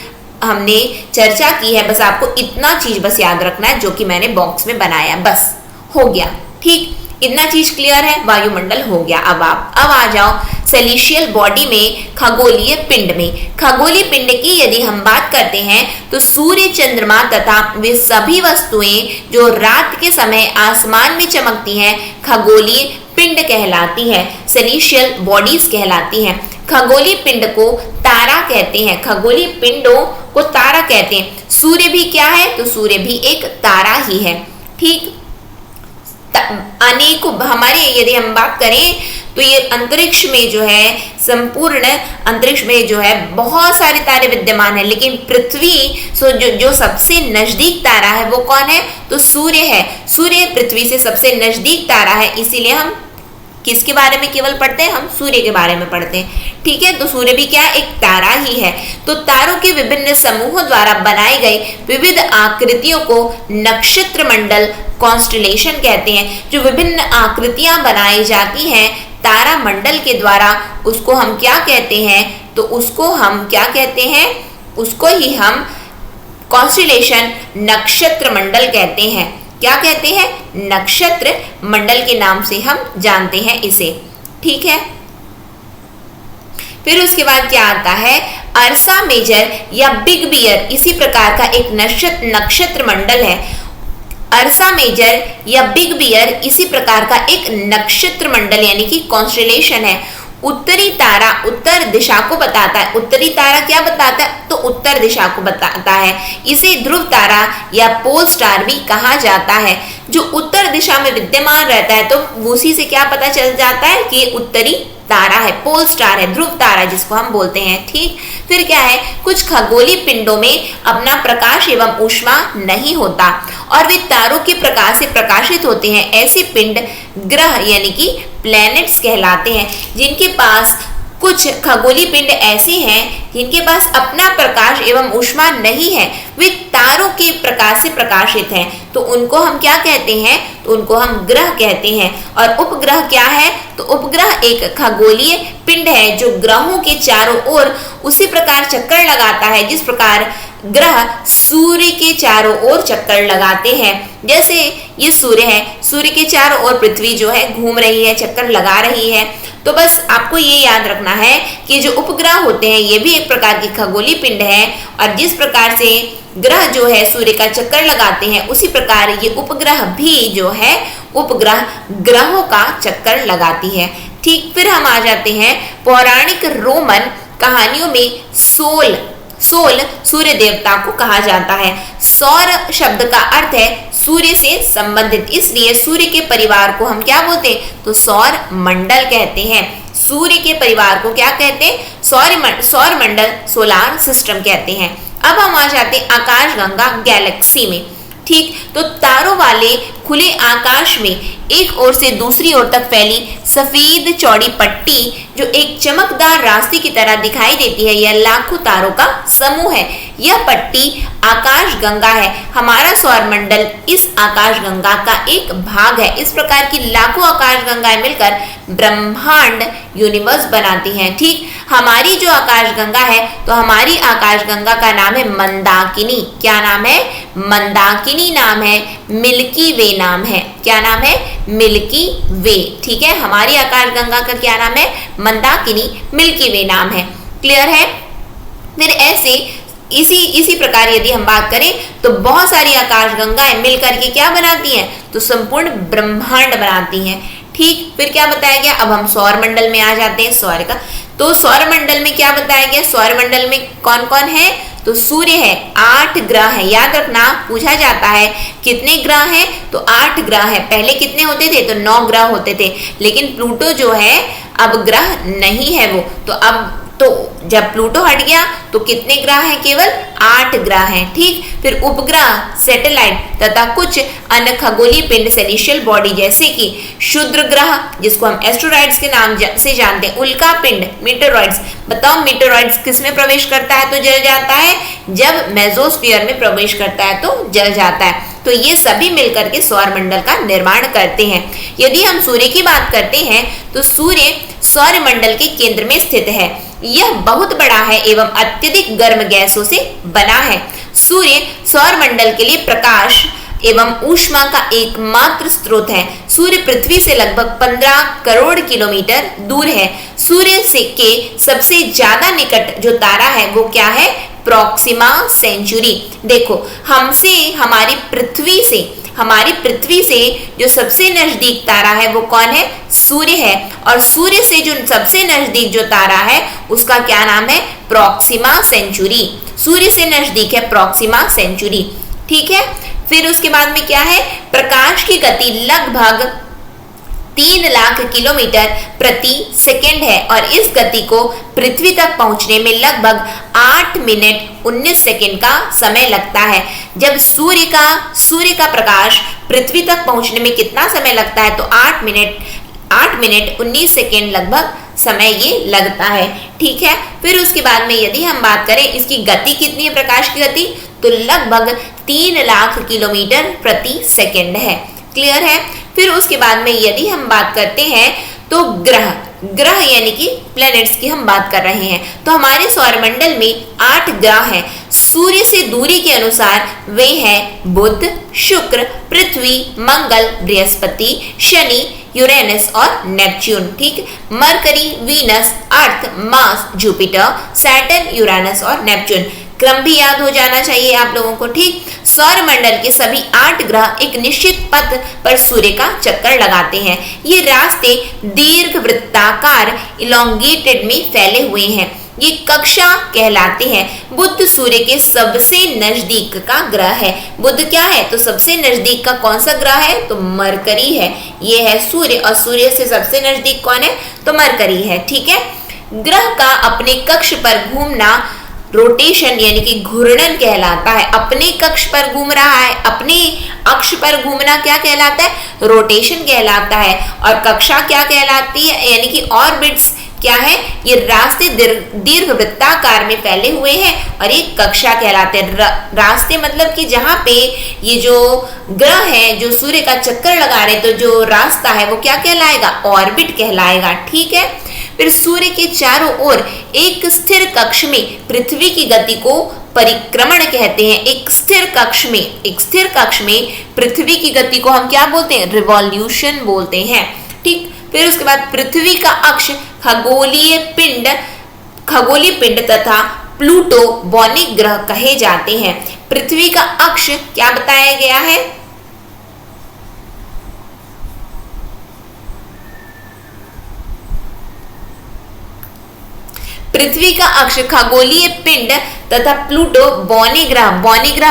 हमने चर्चा की है, बस आपको इतना चीज बस याद रखना है जो कि मैंने बॉक्स में बनाया, बस हो गया। ठीक, इतना चीज क्लियर है, वायुमंडल हो गया। अब आ जाओ सेलेशियल बॉडी में, खगोलीय पिंड में। खगोलीय पिंड की यदि हम बात करते हैं तो सूर्य, चंद्रमा तथा वे सभी वस्तुएं जो रात के समय आसमान में चमकती हैं खगोलीय पिंड कहलाती है, सेलेशियल बॉडीज कहलाती हैं। खगोलीय पिंड को तारा कहते हैं, खगोलीय पिंडों को तारा कहते हैं। सूर्य भी क्या है? तो सूर्य भी एक तारा ही है। ठीक, अनेकों हमारे यदि हम बात करें तो ये अंतरिक्ष में जो है, संपूर्ण अंतरिक्ष में जो है बहुत सारे तारे विद्यमान है, लेकिन पृथ्वी जो सबसे नजदीक तारा है वो कौन है? तो सूर्य है। सूर्य पृथ्वी से सबसे नजदीक तारा है, इसीलिए हम किसके बारे में केवल पढ़ते हैं? हम सूर्य के बारे में पढ़ते हैं। ठीक है, तो सूर्य भी क्या? एक तारा ही है। तो तारों के विभिन्न समूहों द्वारा बनाई गई विविध आकृतियों को नक्षत्र मंडल, कॉन्स्टेलेशन कहते हैं। जो विभिन्न आकृतियां बनाई जाती हैं तारा मंडल के द्वारा, उसको हम क्या कहते हैं? तो उसको हम क्या कहते हैं? उसको ही हम कॉन्स्टेलेशन, नक्षत्र मंडल कहते हैं। क्या कहते हैं? नक्षत्र मंडल के नाम से हम जानते हैं इसे। ठीक है, फिर उसके बाद क्या आता है? अर्सा मेजर या बिग बियर इसी प्रकार का एक नक्षत्र मंडल है। अर्सा मेजर या बिग बियर इसी प्रकार का एक नक्षत्र मंडल यानी कि कॉन्स्टेलेशन है। उत्तरी तारा उत्तर दिशा को बताता है। उत्तरी तारा क्या बताता है? तो उत्तर दिशा को बताता है। इसे ध्रुव तारा या पोल स्टार भी कहा जाता है। जो उत्तर दिशा में विद्यमान रहता है तो उसी से क्या पता चल जाता है कि ये उत्तरी तारा है, पोल स्टार है, ध्रुव तारा जिसको हम बोलते हैं। ठीक, फिर क्या है? कुछ खगोलीय पिंडों में अपना प्रकाश एवं ऊष्मा नहीं होता और वे तारों के प्रकाश से प्रकाशित होते हैं। ऐसे पिंड ग्रह यानी कि प्लैनेट्स कहलाते हैं। जिनके पास कुछ खगोलीय पिंड ऐसे हैं जिनके पास अपना प्रकाश एवं ऊष्मा नहीं है, वे तारों के प्रकाश से प्रकाशित हैं, तो उनको हम क्या कहते हैं? तो उनको हम ग्रह कहते हैं। और उपग्रह क्या है? तो उपग्रह एक खगोलीय पिंड है जो ग्रहों के चारों ओर उसी प्रकार चक्कर लगाता है जिस प्रकार ग्रह सूर्य के चारों ओर चक्कर लगाते हैं। जैसे ये सूर्य है, सूर्य के चारों ओर पृथ्वी जो है घूम रही है, चक्कर लगा रही है। तो बस आपको ये याद रखना है कि जो उपग्रह होते हैं ये भी एक प्रकार की खगोलीय पिंड है, और जिस प्रकार से ग्रह जो है सूर्य का चक्कर लगाते हैं उसी प्रकार ये उपग्रह भी जो है उपग्रह ग्रहों का चक्कर लगाती है। ठीक, फिर हम आ जाते हैं पौराणिक रोमन कहानियों में सोल सूर्य देवता को कहा जाता है। सौर शब्द का अर्थ है सूर्य से संबंधित, इसलिए सूर्य के परिवार को हम क्या बोलते हैं? तो सौर मंडल कहते हैं। सूर्य के परिवार को क्या कहते हैं? सौर मंडल, सोलार सिस्टम कहते हैं। अब हम आ जाते हैं आकाशगंगा गैलेक्सी में। ठीक, तो तारों वाले खुले आकाश में एक ओर से दूसरी ओर तक फैली सफेद चौड़ी पट्टी जो एक चमकदार रास्ते की तरह दिखाई देती है, यह लाखों तारों का समूह है। यह पट्टी आकाशगंगा है। हमारा सौरमंडल इस आकाशगंगा का एक भाग है। इस प्रकार की लाखों आकाशगंगाएं मिलकर ब्रह्मांड यूनिवर्स बनाती हैं। ठीक, हमारी जो आकाशगंगा है तो हमारी आकाशगंगा का नाम है मंदाकिनी। क्या नाम है? मंदाकिनी नाम है, मिल्की वे नाम है। क्या नाम है? मिल्की वे। ठीक है, हमारी आकाशगंगा का क्या नाम है? मंदाकिनी, मिल्की वे नाम है। क्लियर है? फिर ऐसे इसी प्रकार यदि हम बात करें तो बहुत सारी आकाशगंगाएं मिलकर के क्या बनाती हैं? तो संपूर्ण ब्रह्मांड बनाती हैं। ठीक, फिर क्या बताया गया? अब हम सौर मंडल में आ जाते हैं। सौर का तो सौर मंडल में क्या बताया गया? सौर मंडल में कौन कौन है? तो सूर्य है, 8 ग्रह है। याद रखना, पूछा जाता है कितने ग्रह हैं? तो 8 ग्रह है। पहले कितने होते थे? तो 9 ग्रह होते थे, लेकिन प्लूटो जो है अब ग्रह नहीं है वो, तो अब तो जब प्लूटो हट गया तो कितने ग्रह हैं? केवल 8 ग्रह हैं। ठीक, फिर उपग्रह, सैटेलाइट तथा कुछ अन्य खगोलीय पिंड सेलेस्टियल बॉडी जैसे कि क्षुद्र ग्रह जिसको हम एस्ट्रॉइड्स के नाम से जानते हैं, उल्का पिंड, मीटेरॉइड्स। बताओ मीटेरॉइड्स किसमें प्रवेश करता है तो जल जाता है? जब मेसोस्फीयर में प्रवेश करता है तो जल जाता है। तो ये सभी मिलकर के सौरमंडल का निर्माण करते हैं। यदि हम सूर्य की बात करते हैं तो सूर्य सौरमंडल के केंद्र में स्थित है। यह बहुत बड़ा है एवं अत्यधिक गर्म गैसों से बना है। सूर्य सौरमंडल के लिए प्रकाश एवं ऊष्मा का एकमात्र स्रोत है। सूर्य पृथ्वी से लगभग 15 करोड़ किलोमीटर दूर है। सूर्य से के सबसे ज्यादा निकट जो तारा है वो क्या है? Proxima Centauri. देखो, हमसे हमारी पृथ्वी से जो सबसे नजदीक तारा है वो कौन है? सूर्य है। और सूर्य से जो सबसे नजदीक जो तारा है उसका क्या नाम है? Proxima Centauri. सूर्य से नजदीक है प्रॉक्सिमा सेंचुरी। ठीक है, फिर उसके बाद में क्या है? प्रकाश की गति लगभग 3 लाख किलोमीटर प्रति सेकेंड है और इस गति को पृथ्वी तक पहुंचने में लगभग 8 मिनट 19 सेकेंड का समय लगता है। जब सूर्य का प्रकाश पृथ्वी तक पहुंचने में कितना समय लगता है? तो 8 मिनट 19 सेकेंड लगभग समय ये लगता है। ठीक है, फिर उसके बाद में यदि हम बात करें इसकी गति कितनी है, प्रकाश की गति, तो लगभग 3 लाख किलोमीटर प्रति सेकेंड है। क्लियर है? फिर उसके बाद में यदि हम बात करते हैं तो ग्रह यानी कि प्लैनेट्स की हम बात कर रहे हैं। तो हमारे सौरमंडल में 8 ग्रह हैं। सूर्य से दूरी के अनुसार वे हैं बुध, शुक्र, पृथ्वी, मंगल, बृहस्पति, शनि, यूरेनस और नेपच्यून। ठीक, मरकरी, वीनस, अर्थ, मार्स, जुपिटर, सैटर्न, यूरेनस और नेपच्यून। क्रम भी याद हो जाना चाहिए आप लोगों को। ठीक, सौरमंडल के सभी 8 ग्रह एक निश्चित पथ पर सूर्य का चक्कर लगाते हैं। ये रास्ते दीर्घवृत्ताकार इलोंगेटेड में फैले हुए हैं। ये कक्षा कहलाते हैं। बुध सूर्य के सबसे नजदीक का ग्रह है। बुध क्या है? तो सबसे नजदीक का कौन सा ग्रह है? तो मरकरी है। ये है सूर्य और सूर्य से सबसे नजदीक कौन है? तो मरकरी है। ठीक है, ग्रह का अपने कक्ष पर घूमना रोटेशन यानी कि घूर्णन कहलाता है। अपने कक्ष पर घूम रहा है, अपने अक्ष पर घूमना क्या कहलाता है? रोटेशन कहलाता है। और कक्षा क्या कहलाती है? यानी कि ऑर्बिट्स क्या है? ये रास्ते दीर्घवृत्ताकार में फैले हुए हैं और ये कक्षा कहलाते हैं। रास्ते मतलब कि जहां पे ये जो ग्रह है जो सूर्य का चक्कर लगा रहे, तो जो रास्ता है वो क्या कहलाएगा? ऑर्बिट कहलाएगा। ठीक है, फिर सूर्य के चारों ओर एक स्थिर कक्ष में पृथ्वी की गति को परिक्रमण कहते हैं। एक स्थिर कक्ष में पृथ्वी की गति को हम क्या बोलते हैं? रिवॉल्यूशन बोलते हैं। ठीक, फिर उसके बाद पृथ्वी का अक्ष खगोलीय पिंड तथा प्लूटो बौनिक ग्रह कहे जाते हैं। पृथ्वी का अक्ष क्या बताया गया है? पृथ्वी का अक्ष खगोलीय पिंड तथा प्लूटो बौनी ग्रह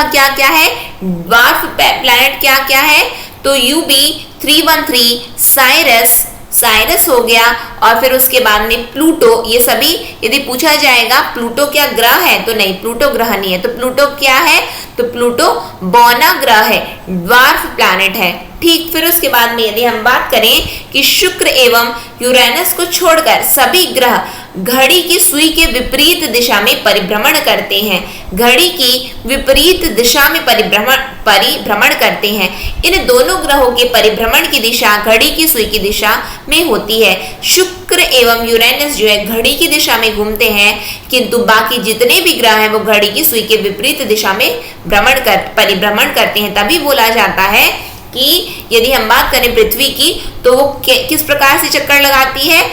क्या क्या है? ड्वार्फ प्लैनेट क्या क्या है? तो UB313 साइरस हो गया। और फिर उसके बाद में प्लूटो, ये सभी यदि पूछा जाएगा प्लूटो क्या ग्रह है? तो नहीं, प्लूटो ग्रह नहीं है। तो प्लूटो क्या है? तो प्लूटो बौना ग्रह है, ड्वार्फ प्लैनेट है। ठीक, फिर उसके बाद में यदि हम बात करें कि शुक्र एवं यूरेनस को छोड़कर सभी ग्रह घड़ी की सुई के विपरीत दिशा में परिभ्रमण करते हैं। घड़ी की विपरीत दिशा में परिभ्रमण करते हैं। इन दोनों ग्रहों के परिभ्रमण की दिशा घड़ी की सुई की दिशा में होती है। शुक्र एवं यूरेनस जो है घड़ी की दिशा में घूमते हैं, किंतु बाकी जितने भी ग्रह हैं वो घड़ी की सुई के विपरीत दिशा में परिभ्रमण करते हैं। तभी बोला जाता है कि यदि हम बात करें पृथ्वी की तो वो किस प्रकार से चक्कर लगाती है?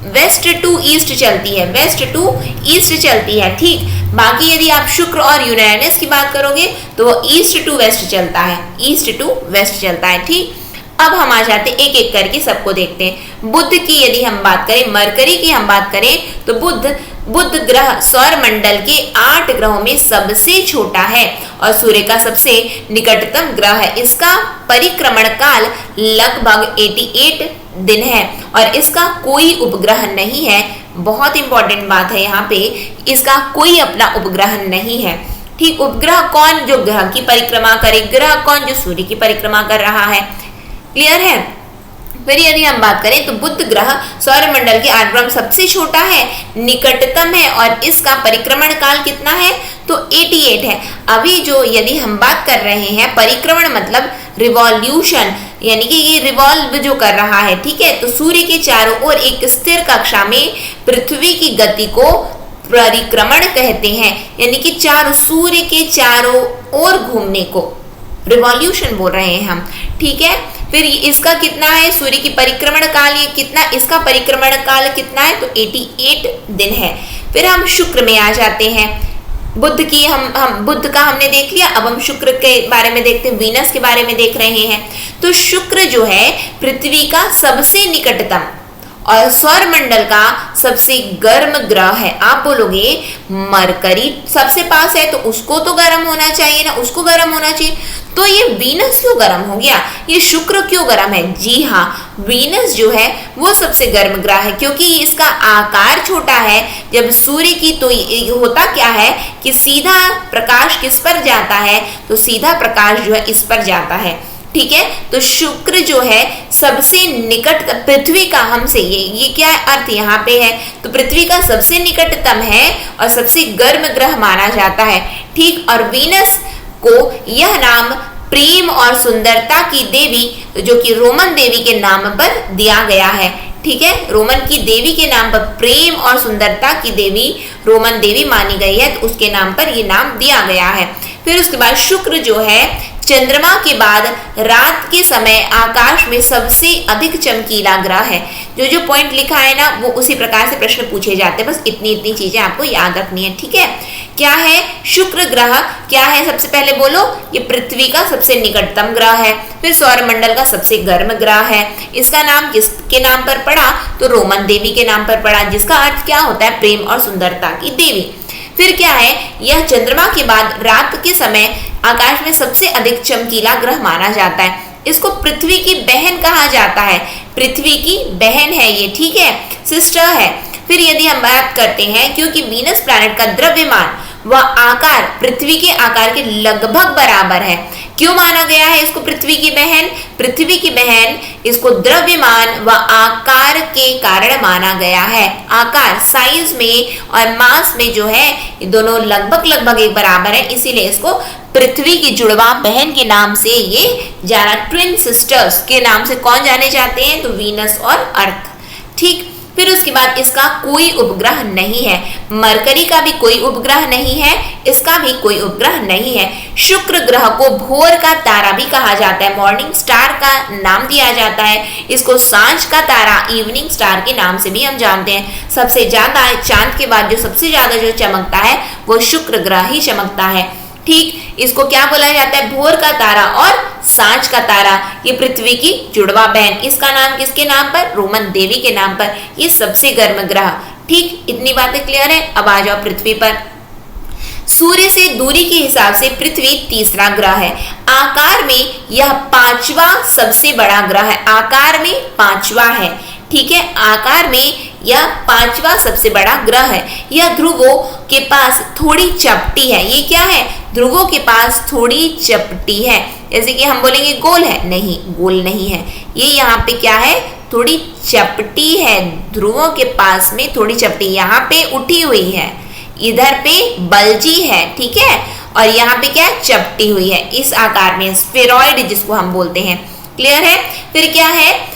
वेस्ट टू ईस्ट चलती है। ठीक, बाकी यदि आप शुक्र और यूरेनस की बात करोगे तो वो ईस्ट टू वेस्ट चलता है। ठीक, अब हम आ जाते एक एक करके सबको देखते हैं। बुध की यदि हम बात करें, मरकरी की हम बात करें तो बुध ग्रह सौरमंडल के 8 ग्रहों में सबसे छोटा है और सूर्य का सबसे निकटतम ग्रह है। इसका परिक्रमण काल लगभग 88 दिन है और इसका कोई उपग्रह नहीं है। बहुत इंपॉर्टेंट बात है यहाँ पे, इसका कोई अपना उपग्रह नहीं है। ठीक, उपग्रह कौन? जो ग्रह की परिक्रमा करे। ग्रह कौन? जो सूर्य की परिक्रमा कर रहा है। क्लियर है? फिर यदि हम बात करें तो बुध ग्रह सौरमंडल के आर्द्रम सबसे छोटा है, निकटतम है और इसका परिक्रमण काल कितना है? तो 88 है। अभी जो यदि हम बात कर रहे हैं परिक्रमण मतलब रिवॉल्यूशन, यानी कि ये रिवॉल्व जो कर रहा है, ठीक है, तो सूर्य के चारों ओर एक स्थिर कक्षा में पृथ्वी की गति को परिक्रमण कहते हैं, यानी कि सूर्य के चारों ओर घूमने को रिवॉल्यूशन बोल रहे हैं हम। ठीक है, फिर इसका कितना है? सूर्य की परिक्रमण काल ये कितना? इसका परिक्रमण काल कितना है? तो 88 दिन है। फिर हम शुक्र में आ जाते हैं। बुध की हम बुध का हमने देख लिया, अब हम शुक्र के बारे में देखते हैं, वीनस के बारे में देख रहे हैं। तो शुक्र जो है पृथ्वी का सबसे निकटतम और सौरमंडल का सबसे गर्म ग्रह है। आप बोलोगे मरकरी सबसे पास है तो उसको तो गर्म होना चाहिए ना, उसको गर्म होना चाहिए, तो ये वीनस क्यों गर्म हो गया? ये शुक्र क्यों गर्म है? जी हाँ, वीनस जो है वो सबसे गर्म ग्रह है क्योंकि इसका आकार छोटा है। जब सूर्य की तो होता क्या है कि सीधा प्रकाश किस पर जाता है? तो सीधा प्रकाश जो है इस पर जाता है। ठीक है, तो शुक्र जो है सबसे निकट पृथ्वी का हमसे, ये क्या है अर्थ यहाँ पे है, तो पृथ्वी का सबसे निकटतम है और सबसे गर्म ग्रह माना जाता है। ठीक, और वीनस को यह नाम प्रेम और सुंदरता की देवी जो कि रोमन देवी के नाम पर दिया गया है। ठीक है, रोमन की देवी के नाम पर प्रेम और सुंदरता की देवी रोमन देवी मानी गई है, तो उसके नाम पर ये नाम दिया गया है। फिर उसके बाद शुक्र जो है चंद्रमा के बाद रात के समय आकाश में सबसे अधिक चमकीला ग्रह है। जो जो पॉइंट लिखा है ना वो उसी प्रकार से प्रश्न पूछे जाते हैं, बस इतनी चीजें आपको याद रखनी है। ठीक है, क्या है शुक्र ग्रह? क्या है? सबसे पहले बोलो, ये पृथ्वी का सबसे निकटतम ग्रह है, फिर सौरमंडल का सबसे गर्म ग्रह है। इसका नाम किसके नाम पर पड़ा? तो रोमन देवी के नाम पर पड़ा, जिसका अर्थ क्या होता है? प्रेम और सुंदरता की देवी। फिर क्या है? यह चंद्रमा के बाद रात के समय आकाश में सबसे अधिक चमकीला ग्रह माना जाता है। इसको पृथ्वी की बहन कहा जाता है, पृथ्वी की बहन है ये। ठीक है, सिस्टर है। फिर यदि हम बात करते हैं, क्योंकि वीनस प्लैनेट का द्रव्यमान व आकार पृथ्वी के आकार के लगभग बराबर है। क्यों माना गया है इसको पृथ्वी की बहन? पृथ्वी की बहन इसको द्रव्यमान व आकार के कारण माना गया है। आकार साइज में और मास में जो है ये दोनों लगभग एक बराबर है, इसीलिए इसको पृथ्वी की जुड़वा बहन के नाम से ये जाना, ट्विन सिस्टर्स के नाम से कौन जाने जाते हैं? तो वीनस और अर्थ। ठीक, फिर उसके बाद इसका कोई उपग्रह नहीं है। मरकरी का भी कोई उपग्रह नहीं है, इसका भी कोई उपग्रह नहीं है। शुक्र ग्रह को भोर का तारा भी कहा जाता है, मॉर्निंग स्टार का नाम दिया जाता है। इसको सांझ का तारा, इवनिंग स्टार के नाम से भी हम जानते हैं। सबसे ज्यादा चांद के बाद जो सबसे ज्यादा जो चमकता है वो शुक्र ग्रह ही चमकता है। ठीक, इसको क्या बोला जाता है? भोर का तारा और सांझ का तारा। ये पृथ्वी की जुड़वा बहन, इसका नाम किसके नाम पर? रोमन देवी के नाम पर। ये सबसे गर्म ग्रह। ठीक, इतनी बातें क्लियर है। अब आ जाओ पृथ्वी पर। सूर्य से दूरी के हिसाब से पृथ्वी तीसरा ग्रह है। आकार में यह पांचवा सबसे बड़ा ग्रह है, आकार में पांचवा है। ठीक है, आकार में यह पांचवा सबसे बड़ा ग्रह है। यह ध्रुवों के पास थोड़ी चपटी है। ये क्या है? ध्रुवों के पास थोड़ी चपटी है। जैसे कि हम बोलेंगे गोल है, नहीं, गोल नहीं है। ये यहाँ पे क्या है? थोड़ी चपटी है। ध्रुवों के पास में थोड़ी चपटी, यहाँ पे उठी हुई है, इधर पे बलजी है। ठीक है, और यहाँ पे क्या है? चपटी हुई है, इस आकार में, स्फेरॉइड जिसको हम बोलते हैं। क्लियर है? फिर क्या है?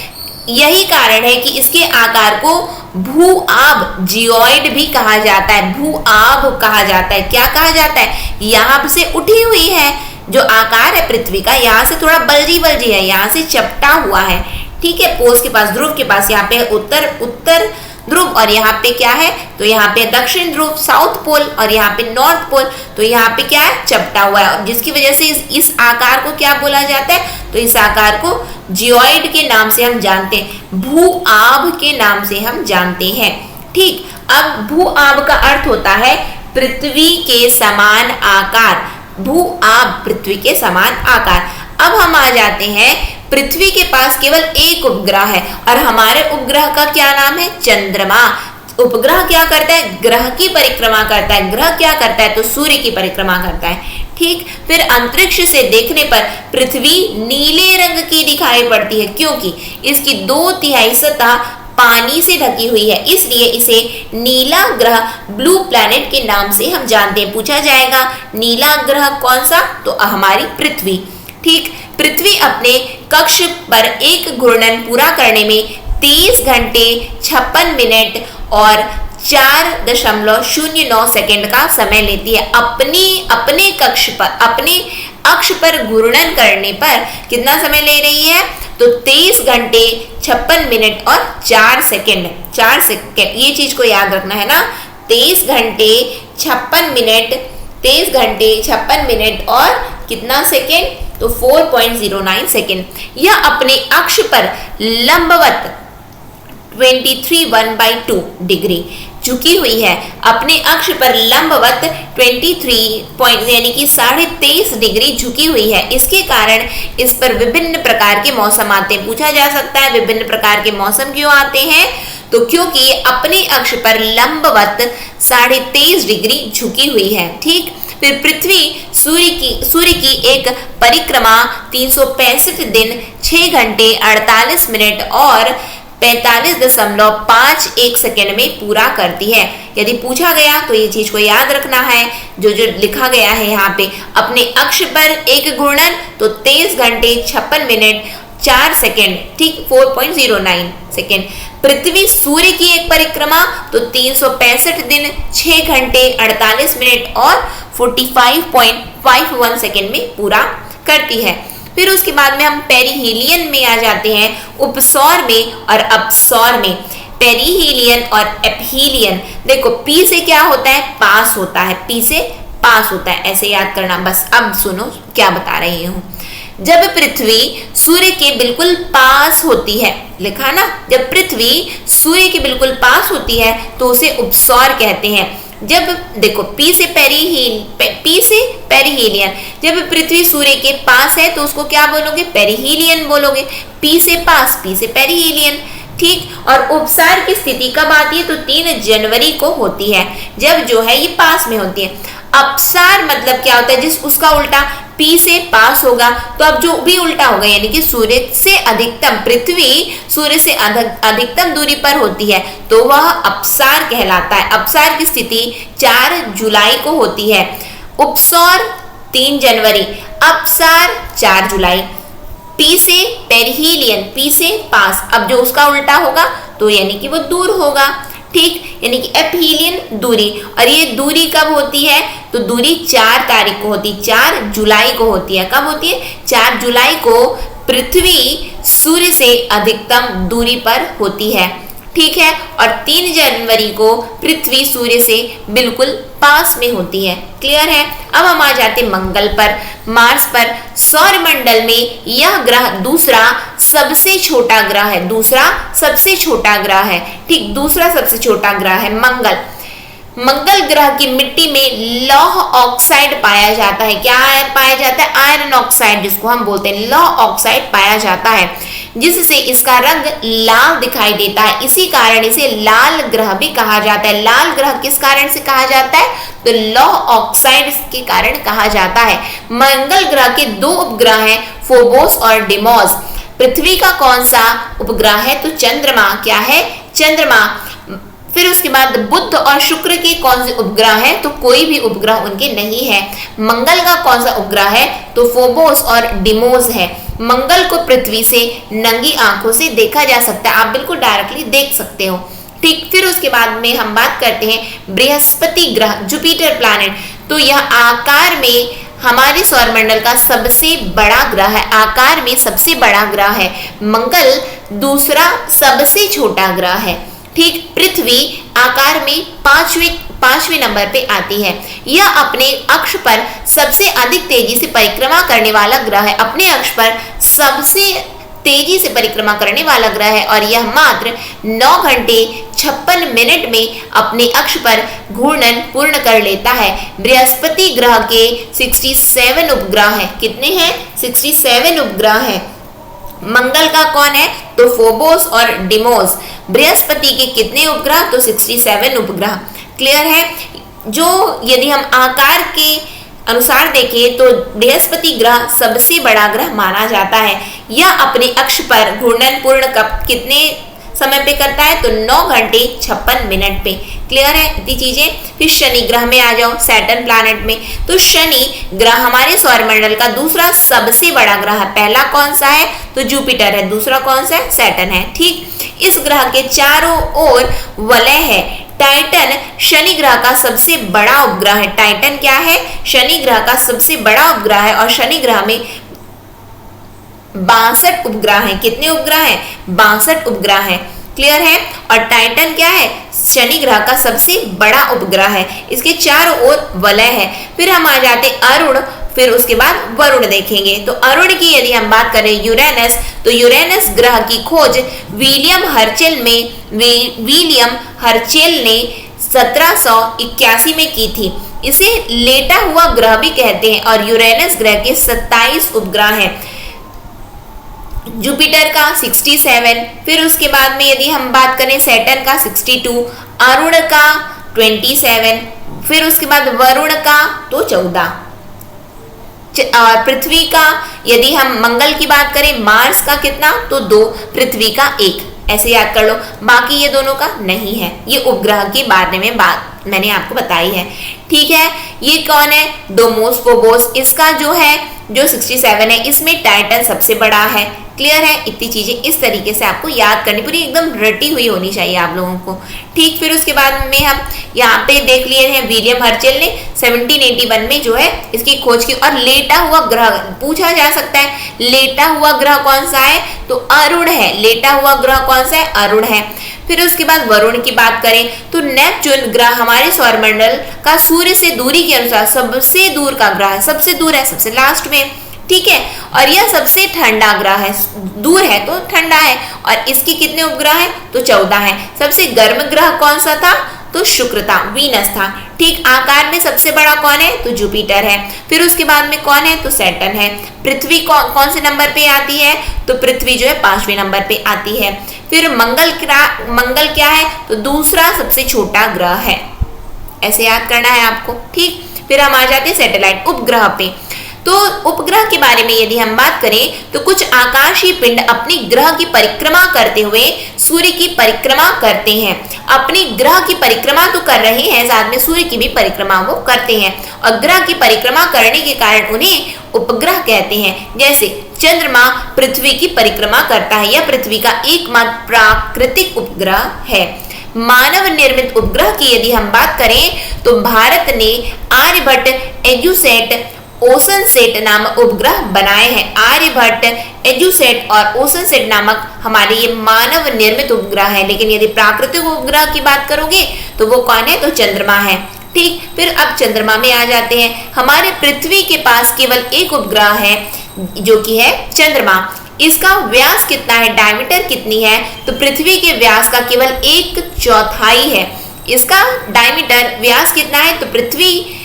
यही कारण है कि इसके आकार को भू-आभ, जियोइड भी कहा जाता है। भू-आभ कहा जाता है। क्या कहा जाता है? यहाँ से उठी हुई है, जो आकार है पृथ्वी का, यहाँ से थोड़ा बलजी है, यहाँ से चपटा हुआ है। ठीक है, पोल्स के पास, ध्रुव के पास, यहाँ पे उत्तर ध्रुव और यहाँ पे क्या है? तो यहाँ पे दक्षिण ध्रुव, साउथ पोल, और यहाँ पे नॉर्थ पोल। तो यहाँ पे क्या है? चपटा हुआ है, जिसकी वजह से इस आकार को क्या बोला जाता है? तो इस आकार को जियोइड के नाम से हम जानते हैं, भू-आभ के नाम से हम जानते हैं। ठीक, अब भू-आभ का अर्थ होता है पृथ्वी के समान आकार। भू-आभ, पृथ्वी के समान आकार। अब हम आ जाते हैं, पृथ्वी के पास केवल एक उपग्रह है और हमारे उपग्रह का क्या नाम है? चंद्रमा। उपग्रह क्या करता है, ग्रह की परिक्रमा करता है। ग्रह क्या करता है, तो सूर्य की परिक्रमा करता है। ठीक, फिर अंतरिक्ष से देखने पर पृथ्वी नीले रंग की दिखाई पड़ती है, क्योंकि इसकी 2/3 सतह पानी से ढकी हुई है, इसलिए इसे नीला ग्रह, ब्लू प्लैनेट के नाम से हम जानते हैं। पूछा जाएगा नीला ग्रह कौन सा, तो हमारी पृथ्वी। ठीक, पृथ्वी अपने कक्ष पर एक घूर्णन पूरा करने में 23 घंटे 56 मिनट और 4.09 सेकंड का समय लेती है। अपने कक्ष पर, अपने अक्ष पर घूर्णन करने पर कितना समय ले रही है, तो 23 घंटे 56 मिनट और 4 सेकंड। 4 सेकंड, ये चीज को याद रखना है ना। 23 घंटे 56 मिनट, 23 घंटे 56 मिनट और कितना सेकंड, तो 4.09 सेकंड। यह अपने अक्ष पर लंबवत 23 डिग्री झुकी हुई है। अपने अक्ष पर लंबवत 23 यानी कि 23.5 डिग्री झुकी हुई है। इसके कारण इस पर विभिन्न प्रकार के मौसम आते हैं। पूछा जा सकता है विभिन्न प्रकार के मौसम क्यों आते हैं, तो क्योंकि अपने अक्ष पर लंबवत 23.5 डिग्री झुकी हुई है। ठीक, फिर पृथ्वी सूर्य की एक परिक्रमा 365 दिन 6 घंटे 48 मिनट और 45.51 सेकंड में पूरा करती है। यदि पूछा गया तो ये चीज को याद रखना है, जो लिखा गया है यहाँ पे, अपने अक्ष पर एक घूर्णन तो 23 घंटे 56 मिनट 4 सेकंड। ठीक, 4.09 सेकंड। पृथ्वी सूर्य की एक परिक्रमा तो 365 दिन 6 घंटे 48 मिनट और 45.51 सेकंड में पूरा करती है। फिर उसके बाद में हम पेरिहीलियन में आ जाते हैं, उपसौर में और अपसौर में। पेरिहीलियन और एपहीलियन, देखो पी से क्या होता है, पास होता है, पी से पास होता है, ऐसे याद करना बस। अब सुनो क्या बता रही हूँ। जब पृथ्वी सूर्य के बिल्कुल पास होती है, लिखा ना, जब पृथ्वी सूर्य के बिल्कुल पास होती है तो उसे उपसौर कहते हैं। जब देखो पी से पेरिहीलियन, जब पृथ्वी सूर्य के पास है तो उसको क्या बोलोगे, पेरिहीलियन बोलोगे। पी से पास, पी से पेरिहीलियन। ठीक, और उपसार की स्थिति कब आती है, तो 3 जनवरी को होती है, जब जो है ये पास में होती है। अपसार मतलब क्या होता है, जिस उसका उल्टा, पी से पास होगा तो अब जो भी उल्टा होगा, यानी कि सूर्य से अधिकतम, पृथ्वी सूर्य से अधिकतम दूरी पर होती है तो वह अपसार कहलाता है। अपसार की स्थिति 4 जुलाई को होती है। उपसौर 3 जनवरी, अपसार 4 जुलाई। पी से पेरिहीलियन, पी से पास, अब जो उसका उल्टा होगा तो यानी कि वो दूर होगा। ठीक, यानी कि एपहीलियन दूरी, और ये दूरी कब होती है, तो दूरी 4 तारीख को होती है, 4 जुलाई को होती है। कब होती है, 4 जुलाई को पृथ्वी सूर्य से अधिकतम दूरी पर होती है। ठीक है, और 3 जनवरी को पृथ्वी सूर्य से बिल्कुल पास में होती है। क्लियर है। अब हम आ जाते मंगल पर, मार्स पर। सौरमंडल में यह ग्रह दूसरा सबसे छोटा ग्रह है, दूसरा सबसे छोटा ग्रह है। ठीक, दूसरा सबसे छोटा ग्रह है मंगल। मंगल ग्रह की मिट्टी में लौह ऑक्साइड पाया जाता है। क्या पाया जाता है, आयरन ऑक्साइड, जिसको हम बोलते हैं लौह ऑक्साइड पाया जाता है, जिससे इसका रंग लाल दिखाई देता है। इसी कारण इसे लाल ग्रह भी कहा जाता है। लाल ग्रह किस कारण से कहा जाता है, तो लौह ऑक्साइड के कारण कहा जाता है। मंगल ग्रह के 2 उपग्रह हैं, फोबोस और डिमोस। पृथ्वी का कौन सा उपग्रह है, तो चंद्रमा। क्या है, चंद्रमा। फिर उसके बाद बुध और शुक्र के कौन से उपग्रह हैं, तो कोई भी उपग्रह उनके नहीं है। मंगल का कौन सा उपग्रह है, तो फोबोस और डिमोस है। मंगल को पृथ्वी से नंगी आंखों से देखा जा सकता है, आप बिल्कुल डायरेक्टली देख सकते हो। ठीक, फिर उसके बाद में हम बात करते हैं बृहस्पति ग्रह, जुपिटर प्लैनेट। तो यह आकार में हमारे सौरमंडल का सबसे बड़ा ग्रह है, आकार में सबसे बड़ा ग्रह है। मंगल दूसरा सबसे छोटा ग्रह है। ठीक, पृथ्वी आकार में पांचवें नंबर पे आती है। यह अपने अक्ष पर सबसे अधिक तेजी से परिक्रमा करने वाला ग्रह है। अपने अक्ष पर सबसे तेजी से परिक्रमा करने वाला ग्रह है और यह मात्र 9 घंटे 56 मिनट में अपने अक्ष पर घूर्णन पूर्ण कर लेता है। बृहस्पति ग्रह के 67 उपग्रह हैं। कितने हैं, 67 उपग्रह हैं। मंगल का कौन है? तो फोबोस और डिमोस। बृहस्पति के कितने उपग्रह? तो 67 उपग्रह। क्लियर है? जो यदि हम आकार के अनुसार देखें तो बृहस्पति ग्रह सबसे बड़ा ग्रह माना जाता है। यह अपने अक्ष पर घूर्णन पूर्ण कब कितने समय पे करता है? तो 9 घंटे 56 मिनट पे। क्लियर है इतनी चीजें? फिर शनि ग्रह में आ जाओ, सैटर्न प्लैनेट में। तो शनि ग्रह हमारे सौरमंडल का दूसरा सबसे बड़ा ग्रह है। पहला कौन सा है? तो जुपिटर है। दूसरा कौन सा है? सैटर्न है। ठीक, इस ग्रह के चारों ओर वलय है। टाइटन शनि ग्रह का सबसे बड़ा उपग्रह है। टाइटन क्या है? शनि ग्रह का सबसे बड़ा उपग्रह है और शनि ग्रह में 62 उपग्रह हैं। कितने उपग्रह हैं? 62 उपग्रह हैं। क्लियर है? और टाइटन क्या है? शनि ग्रह का सबसे बड़ा उपग्रह है। इसके चारों ओर वलय है। फिर हम आ जाते अरुण, फिर उसके बाद वरुण देखेंगे। तो अरुण की यदि हम बात करें यूरेनस, तो यूरेनस ग्रह की खोज विलियम हर्चेल ने 1781 में की थी। इसे लेटा हुआ ग्रह भी कहते हैं और यूरेनस ग्रह के 27 उपग्रह हैं। जुपिटर का 67, फिर उसके बाद में यदि हम बात करें सैटर्न का 62, अरुण का 27, फिर उसके बाद वरुण का तो 14, और पृथ्वी का यदि हम मंगल की बात करें मार्स का कितना? तो 2, पृथ्वी का 1। ऐसे याद कर लो। बाकी ये दोनों का नहीं है। ये उपग्रह के बारे में बात मैंने आपको बताई है। ठीक है, ये कौन है? डोमोस फोबोस। इसका जो है जो 67 है, इसमें टाइटन सबसे बड़ा है। क्लियर है? इतनी चीजें इस तरीके से आपको याद करनी, पूरी एकदम रटी हुई होनी चाहिए आप लोगों को। ठीक, फिर उसके बाद में हम यहाँ पे देख लिए हैं विलियम हर्चेल ने 1781 में जो है इसकी खोज की। और लेटा हुआ ग्रह पूछा जा सकता है, लेटा हुआ ग्रह कौन सा है? तो अरुण है। लेटा हुआ ग्रह कौन सा है? अरुण है। फिर उसके बाद वरुण की बात करें तो नेपच्यून ग्रह हमारे सौरमंडल का सूर्य से दूरी के अनुसार सबसे दूर का ग्रह है। सबसे दूर है, सबसे लास्ट में। ठीक है, और यह सबसे ठंडा ग्रह है। दूर है तो ठंडा है। और इसकी कितने उपग्रह हैं? तो 14 है। सबसे गर्म ग्रह कौन सा था? तो शुक्र था, वीनस था। ठीक, आकार में सबसे बड़ा कौन है? तो जुपिटर है। फिर उसके बाद में कौन है? तो सैटर्न है। पृथ्वी कौन से नंबर पे आती है? तो पृथ्वी जो है 5वें नंबर पे आती है। फिर मंगल क्या है? तो दूसरा सबसे छोटा ग्रह है। ऐसे याद करना है आपको। ठीक, फिर हम आ जाते हैं सैटेलाइट उपग्रह पे। तो उपग्रह के बारे में यदि हम बात करें तो कुछ आकाशीय पिंड अपने ग्रह की परिक्रमा करते हुए सूर्य की परिक्रमा करते हैं। अपने ग्रह की परिक्रमा तो कर रहे हैं, साथ में सूर्य की भी परिक्रमा वो करते हैं। और ग्रह की परिक्रमा करने के कारण उन्हें उपग्रह कहते हैं। जैसे चंद्रमा पृथ्वी की परिक्रमा करता है। यह पृथ्वी का एकमात्र प्राकृतिक उपग्रह है। मानव निर्मित उपग्रह की यदि हम बात करें तो भारत ने आर्यभट्ट, एजुसेट, ओशनसेट नामक उपग्रह बनाए हैं। आर्यभट्ट, एजुसेट और ओशनसेट नामक हमारे ये मानव निर्मित उपग्रह है। लेकिन यदि प्राकृतिक उपग्रह की बात करोगे तो वो कौन है? तो चंद्रमा है। ठीक, फिर अब चंद्रमा में आ जाते हैं। हमारे पृथ्वी के पास केवल एक उपग्रह है जो कि है चंद्रमा। इसका व्यास कितना है? डायमीटर कितनी है? तो पृथ्वी के व्यास का केवल 1/4 है। इसका डायमीटर व्यास कितना है? तो पृथ्वी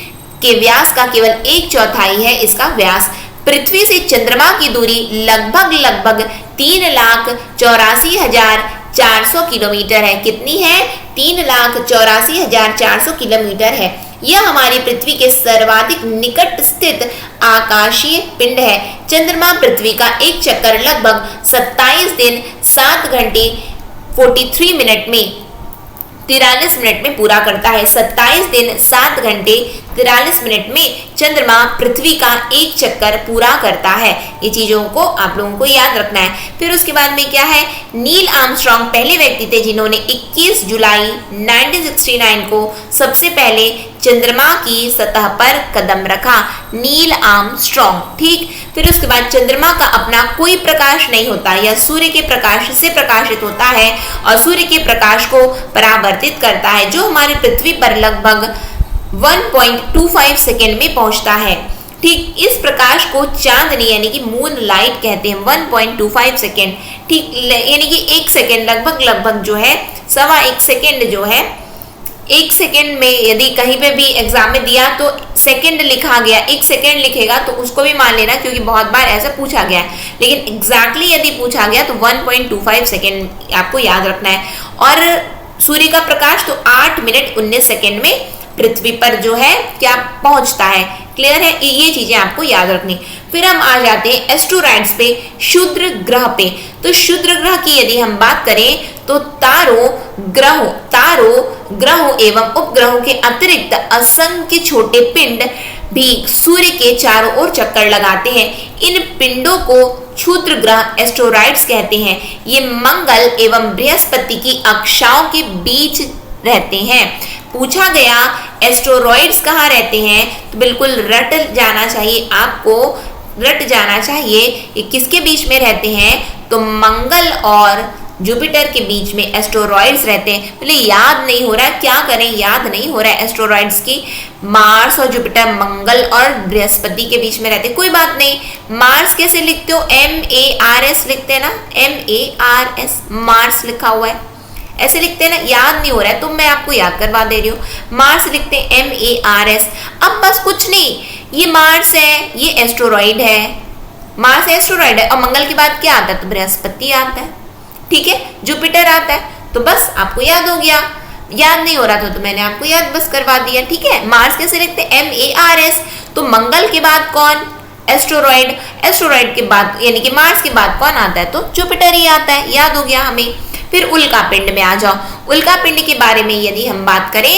के व्यास का केवल 1/4 है इसका व्यास। पृथ्वी से चंद्रमा की दूरी लगभग 3,84,400 किलोमीटर है। कितनी है? 3,84,400 किलोमीटर है। यह हमारी पृथ्वी के सर्वाधिक निकट स्थित आकाशीय पिंड है। चंद्रमा पृथ्वी का एक चक्कर लगभग 27 दिन 7 घंटे 43 मिनट में 43 मिनट में पूरा करता है। 27 दिन 7 घंटे 43 मिनट में चंद्रमा पृथ्वी का एक चक्कर पूरा करता है। ये चीजों को आप लोगों को याद रखना है। फिर उसके बाद में क्या है? नील आर्मस्ट्रांग पहले व्यक्ति थे जिन्होंने 21 जुलाई 1969 को सबसे पहले चंद्रमा की सतह पर कदम रखा। Neil Armstrong. ठीक, फिर उसके बाद चंद्रमा का अपना कोई प्रकाश नहीं होता। यह सूर्य के प्रकाश से प्रकाशित होता है और सूर्य के प्रकाश को परावर्तित करता है, जो हमारी पृथ्वी पर लगभग 1.25 सेकेंड में पहुंचता है। ठीक, इस प्रकाश को चांदनी यानी कि मून लाइट कहते हैं। 1.25 सेकेंड। ठीक, यानी कि 1 सेकेंड लगभग जो है 1.25 सेकेंड जो है 1 सेकेंड में यदि कहीं पे भी एग्जाम में दिया तो सेकेंड लिखा गया, 1 सेकेंड लिखेगा तो उसको भी मान लेना, क्योंकि बहुत बार ऐसा पूछा गया है। लेकिन एग्जैक्टली यदि पूछा गया तो 1.25 सेकेंड आपको याद रखना है। और सूर्य का प्रकाश तो 8 मिनट 19 सेकेंड में पृथ्वी पर जो है क्या पहुंचता है। क्लियर है, ये चीजें आपको याद रखनी। फिर हम आ जाते हैं एस्टेरॉइड्स पे, क्षुद्र ग्रह पे। तो क्षुद्र ग्रह की यदि हम बात करें तो तारों, ग्रहों एवं उपग्रहों के अतिरिक्त असंख्य छोटे पिंड भी सूर्य के चारों ओर चक्कर लगाते हैं। इन पिंडों को क्षुद्र ग्रह एस्टेरॉइड्स कहते हैं। ये मंगल एवं बृहस्पति की कक्षाओं के बीच रहते हैं। पूछा गया एस्टेरॉइड्स कहाँ रहते हैं, तो बिल्कुल रट जाना चाहिए, आपको रट जाना चाहिए ये किसके बीच में रहते हैं, तो मंगल और जुपिटर के बीच में एस्टेरॉइड्स रहते हैं। बोले याद नहीं हो रहा है, क्या करें, याद नहीं हो रहा है एस्टेरॉइड्स की। मार्स और जुपिटर मंगल और बृहस्पति के बीच में रहते हैं। कोई बात नहीं, मार्स कैसे लिखते हो, MARS लिखते हैं ना, MARS, मार्स लिखा हुआ है, ऐसे लिखते हैं ना, याद नहीं हो रहा है तो मैं आपको याद करवा दे रही हूँ। मार्स लिखते हैं MARS। अब बस कुछ नहीं, ये मार्स है, ये एस्टेरॉइड है, मार्स एस्टेरॉइड है, और मंगल के बाद क्या आता है, तो बृहस्पति आता है, ठीक है, जुपिटर आता है, तो बस आपको याद हो गया। याद नहीं हो रहा था तो मैंने आपको याद बस करवा दिया, ठीक है। मार्स कैसे लिखते हैं, MARS। तो मंगल के बाद कौन, एस्टेरॉइड, एस्टेरॉइड के बाद यानी कि मार्स के बाद कौन आता है, तो जुपिटर ही आता है, याद हो गया हमें। फिर उल्का पिंड में आ जाओ। उल्का पिंड के बारे में यदि हम बात करें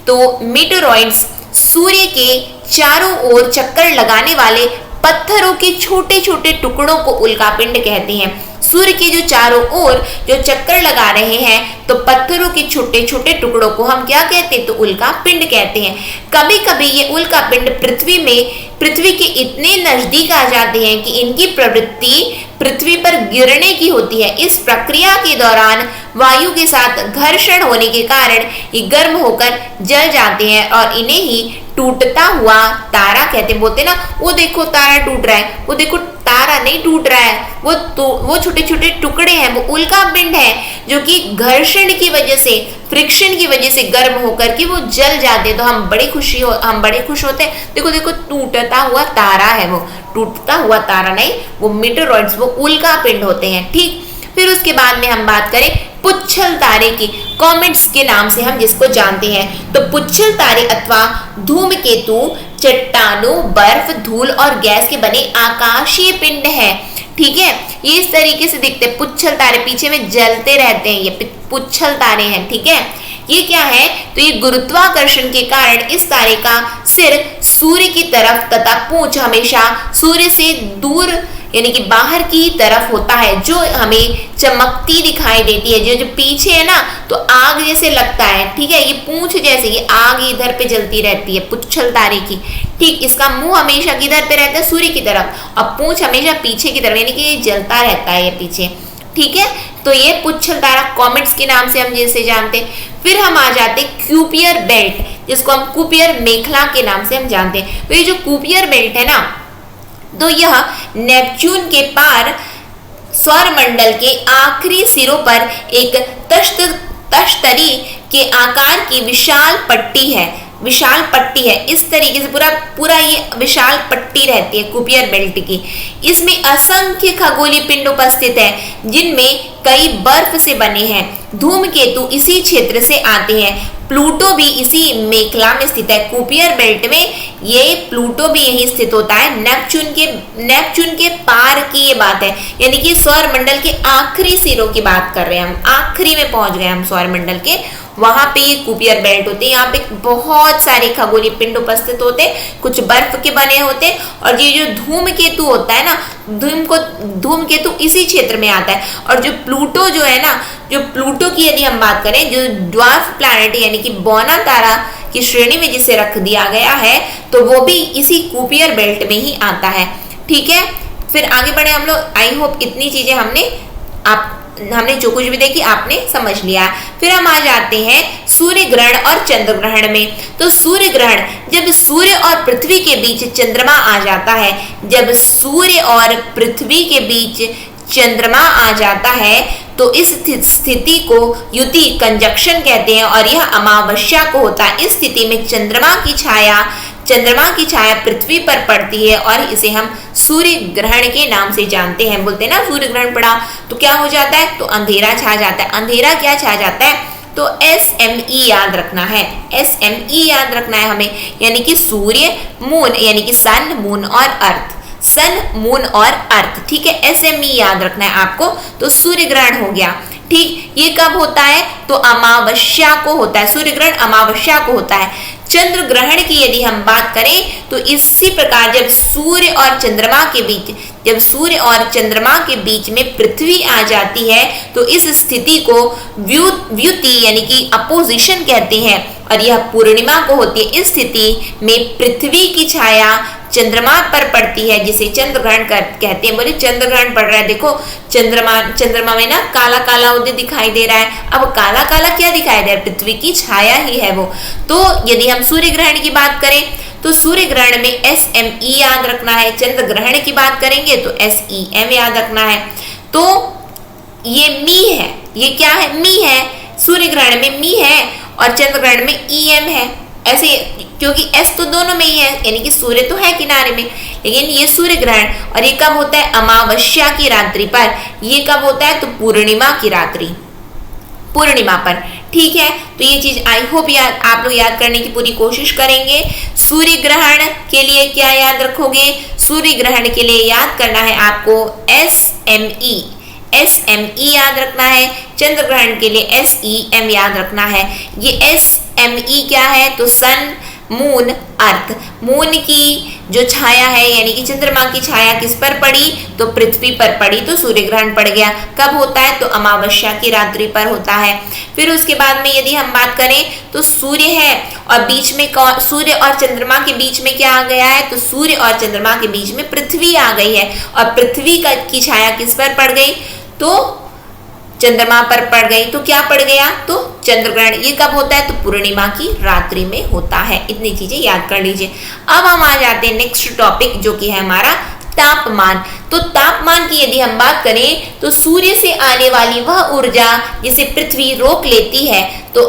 तो मीटेरॉइड्स सूर्य के चारों ओर चक्कर लगाने वाले पत्थरों के छोटे छोटे टुकड़ों को उल्का पिंड कहते हैं। सूर्य के जो चारों ओर जो चक्कर लगा रहे हैं तो पत्थरों के छोटे छोटे टुकड़ों को हम क्या कहते हैं, तो उल्का पिंड कहते हैं। कभी कभी ये उल्का पिंड पृथ्वी के इतने नजदीक आ जाते हैं कि इनकी प्रवृत्ति पृथ्वी पर गिरने की होती है। इस प्रक्रिया के दौरान वायु के साथ घर्षण होने के कारण ये गर्म होकर जल जाते हैं और इन्हें ही टूटता हुआ तारा कहते हैं। बोलते ना, वो देखो तारा टूट रहा है, वो देखो तारा नहीं टूट रहा है, वो छोटे छोटे टुकड़े हैं, वो उल्का पिंड है जो कि घर्षण की वजह से, फ्रिक्शन की वजह से गर्म होकर के वो जल जाते हैं। तो हम बड़े खुश होते हैं। देखो देखो टूटता हुआ तारा है, वो टूटता हुआ तारा नहीं, वो मीटेरॉइड्स, वो उल्का पिंड होते हैं, ठीक। फिर उसके बाद में हम बात करें पुच्छल तारे की, कॉमेट्स के नाम से हम जिसको जानते हैं। तो पुच्छल तारे अथवा धूमकेतु चट्टानों, बर्फ, धूल और गैस के बने आकाशीय पिंड है, ठीक है। ये इस तरीके से दिखते हैं, पुच्छल तारे पीछे में जलते रहते हैं, ये पुच्छल तारे हैं, ठीक है। ये क्या है, तो ये गुरुत्वाकर्षण के कारण इस तारे का सिर सूर्य की तरफ तथा पूंछ हमेशा सूर्य से दूर यानी कि बाहर की तरफ होता है, जो हमें चमकती दिखाई देती है। जो पीछे है ना, तो आग जैसे लगता है, ठीक है। ये पूंछ जैसे, ये आग इधर पे जलती रहती है पुच्छल तारे की, ठीक। इसका मुंह हमेशा किधर पे रहता है, सूर्य की तरफ, और पूंछ हमेशा पीछे की तरफ, यानी कि ये जलता रहता है ये पीछे, ठीक है। तो ये पुच्छल तारा कॉमेट्स के नाम से हम जिसे जानते हैं। फिर हम आ जाते हैं क्यूपियर बेल्ट, जिसको हम कुपियर मेखला के नाम से हम जानते हैं। तो ये जो कुपियर बेल्ट है ना, तो यह नेपच्यून के पार सौरमंडल के आखिरी सिरों पर एक तश्तरी के आकार की विशाल पट्टी है, इस तरीके से पूरा ये विशाल पट्टी रहती है कुपियर बेल्ट की। इसमें असंख्य खगोलीय पिंड उपस्थित है, जिनमें कई बर्फ से बने हैं। धूमकेतु इसी क्षेत्र से आते हैं। प्लूटो भी इसी मेखला में स्थित है। कुपियर बेल्ट में ये प्लूटो भी यहीं स्थित होता है। नेपच्यून के पार की ये बात है, यानी कि सौरमंडल के आखिरी सिरों की बात कर रहे हैं हम, आखिरी में पहुंच गए हम सौरमंडल के, वहां पे ये कुपियर बेल्ट होते हैं। यहाँ पे बहुत सारे खगोलीय पिंड उपस्थित होते हैं, कुछ बर्फ के बने होते हैं। और ये जो धूमकेतु होता है ना, धूमकेतु इसी क्षेत्र में आता है। और जो प्लूटो जो है ना, जो प्लूटो की यदि हम बात करें, जो ड्वार्फ प्लैनेट यानी कि बौना तारा की श्रेणी में जिसे रख दिया गया है, तो वो भी इसी कुपियर बेल्ट में ही आता है, ठीक है। फिर आगे बढ़े हम लोग। आई होप इतनी चीजें हमने जो कुछ भी देखी आपने समझ लिया। फिर हम आ जाते हैं सूर्य ग्रहण और चंद्र ग्रहण में। तो सूर्य ग्रहण, जब सूर्य और पृथ्वी के बीच चंद्रमा आ जाता है, जब सूर्य और पृथ्वी के बीच चंद्रमा आ जाता है, तो इस स्थिति को युति कंजक्शन कहते हैं और यह अमावस्या को होता है। इस स्थिति में चंद्रमा की छाया पृथ्वी पर पड़ती है और इसे हम सूर्य ग्रहण के नाम से जानते हैं। बोलते हैं ना सूर्य ग्रहण पड़ा तो क्या हो जाता है, तो अंधेरा छा जाता है। अंधेरा क्या छा जाता है, तो SME याद रखना है, SME याद रखना है हमें, यानी कि सूर्य मून, यानी कि सन मून और अर्थ, सन मून और अर्थ, ठीक है। SME याद रखना है आपको। तो सूर्य ग्रहण हो गया, ठीक। ये कब होता है, तो अमावस्या को होता है। सूर्य ग्रहण अमावस्या को होता है। चंद्र ग्रहण की यदि हम बात करें तो इसी प्रकार जब सूर्य और चंद्रमा के बीच में पृथ्वी आ जाती है तो इस स्थिति को व्युति यानी कि अपोजिशन कहते हैं और यह पूर्णिमा को होती है। इस स्थिति में पृथ्वी की छाया चंद्रमा पर पड़ती है जिसे चंद्र ग्रहण कहते हैं। बोले चंद्र ग्रहण पड़ रहा है, देखो चंद्रमा में ना काला काला उदय दिखाई दे रहा है। अब काला काला क्या दिखाई दे रहा है, पृथ्वी की छाया ही है वो। तो यदि हम सूर्य ग्रहण की बात करें तो सूर्य ग्रहण में SME याद रखना है। चंद्र ग्रहण की बात करेंगे तो SEM याद रखना है। तो ये मी है, ये क्या है, मी है। सूर्य ग्रहण में मी है और चंद्र ग्रहण में EM है, ऐसे, क्योंकि S तो दोनों में ही है, यानी कि सूर्य तो है किनारे में, लेकिन ये सूर्य ग्रहण और ये कब होता है, अमावस्या की रात्रि पर। ये कब होता है, तो पूर्णिमा की रात्रि, पूर्णिमा पर, ठीक है। तो ये चीज आई होप आप लोग याद करने की पूरी कोशिश करेंगे। सूर्य ग्रहण के लिए क्या याद रखोगे, सूर्य ग्रहण के लिए याद करना है आपको SME याद रखना है। चंद्र ग्रहण के लिए SEM याद रखना है। ये SME क्या है, तो सन मून अर्थ, मून की जो छाया है यानी कि चंद्रमा की छाया किस पर पड़ी, तो पृथ्वी पर पड़ी, तो सूर्य ग्रहण पड़ गया। कब होता है, तो अमावस्या की रात्रि पर होता है। फिर उसके बाद में यदि हम बात करें तो सूर्य है और बीच में सूर्य और चंद्रमा के बीच में क्या आ गया है, तो सूर्य और चंद्रमा के बीच में पृथ्वी आ गई है और पृथ्वी की छाया किस पर पड़ गई, तो चंद्रमा पर पड़ गई। तो क्या पड़ गया, तो चंद्र ग्रहण। ये कब होता है, तो पूर्णिमा की रात्रि में होता है। इतनी चीजें याद कर लीजिए। अब हम आ जाते हैं नेक्स्ट टॉपिक जो कि है हमारा तापमान। तो तापमान की यदि हम बात करें तो सूर्य से आने वाली वह ऊर्जा जिसे पृथ्वी रोक लेती है तो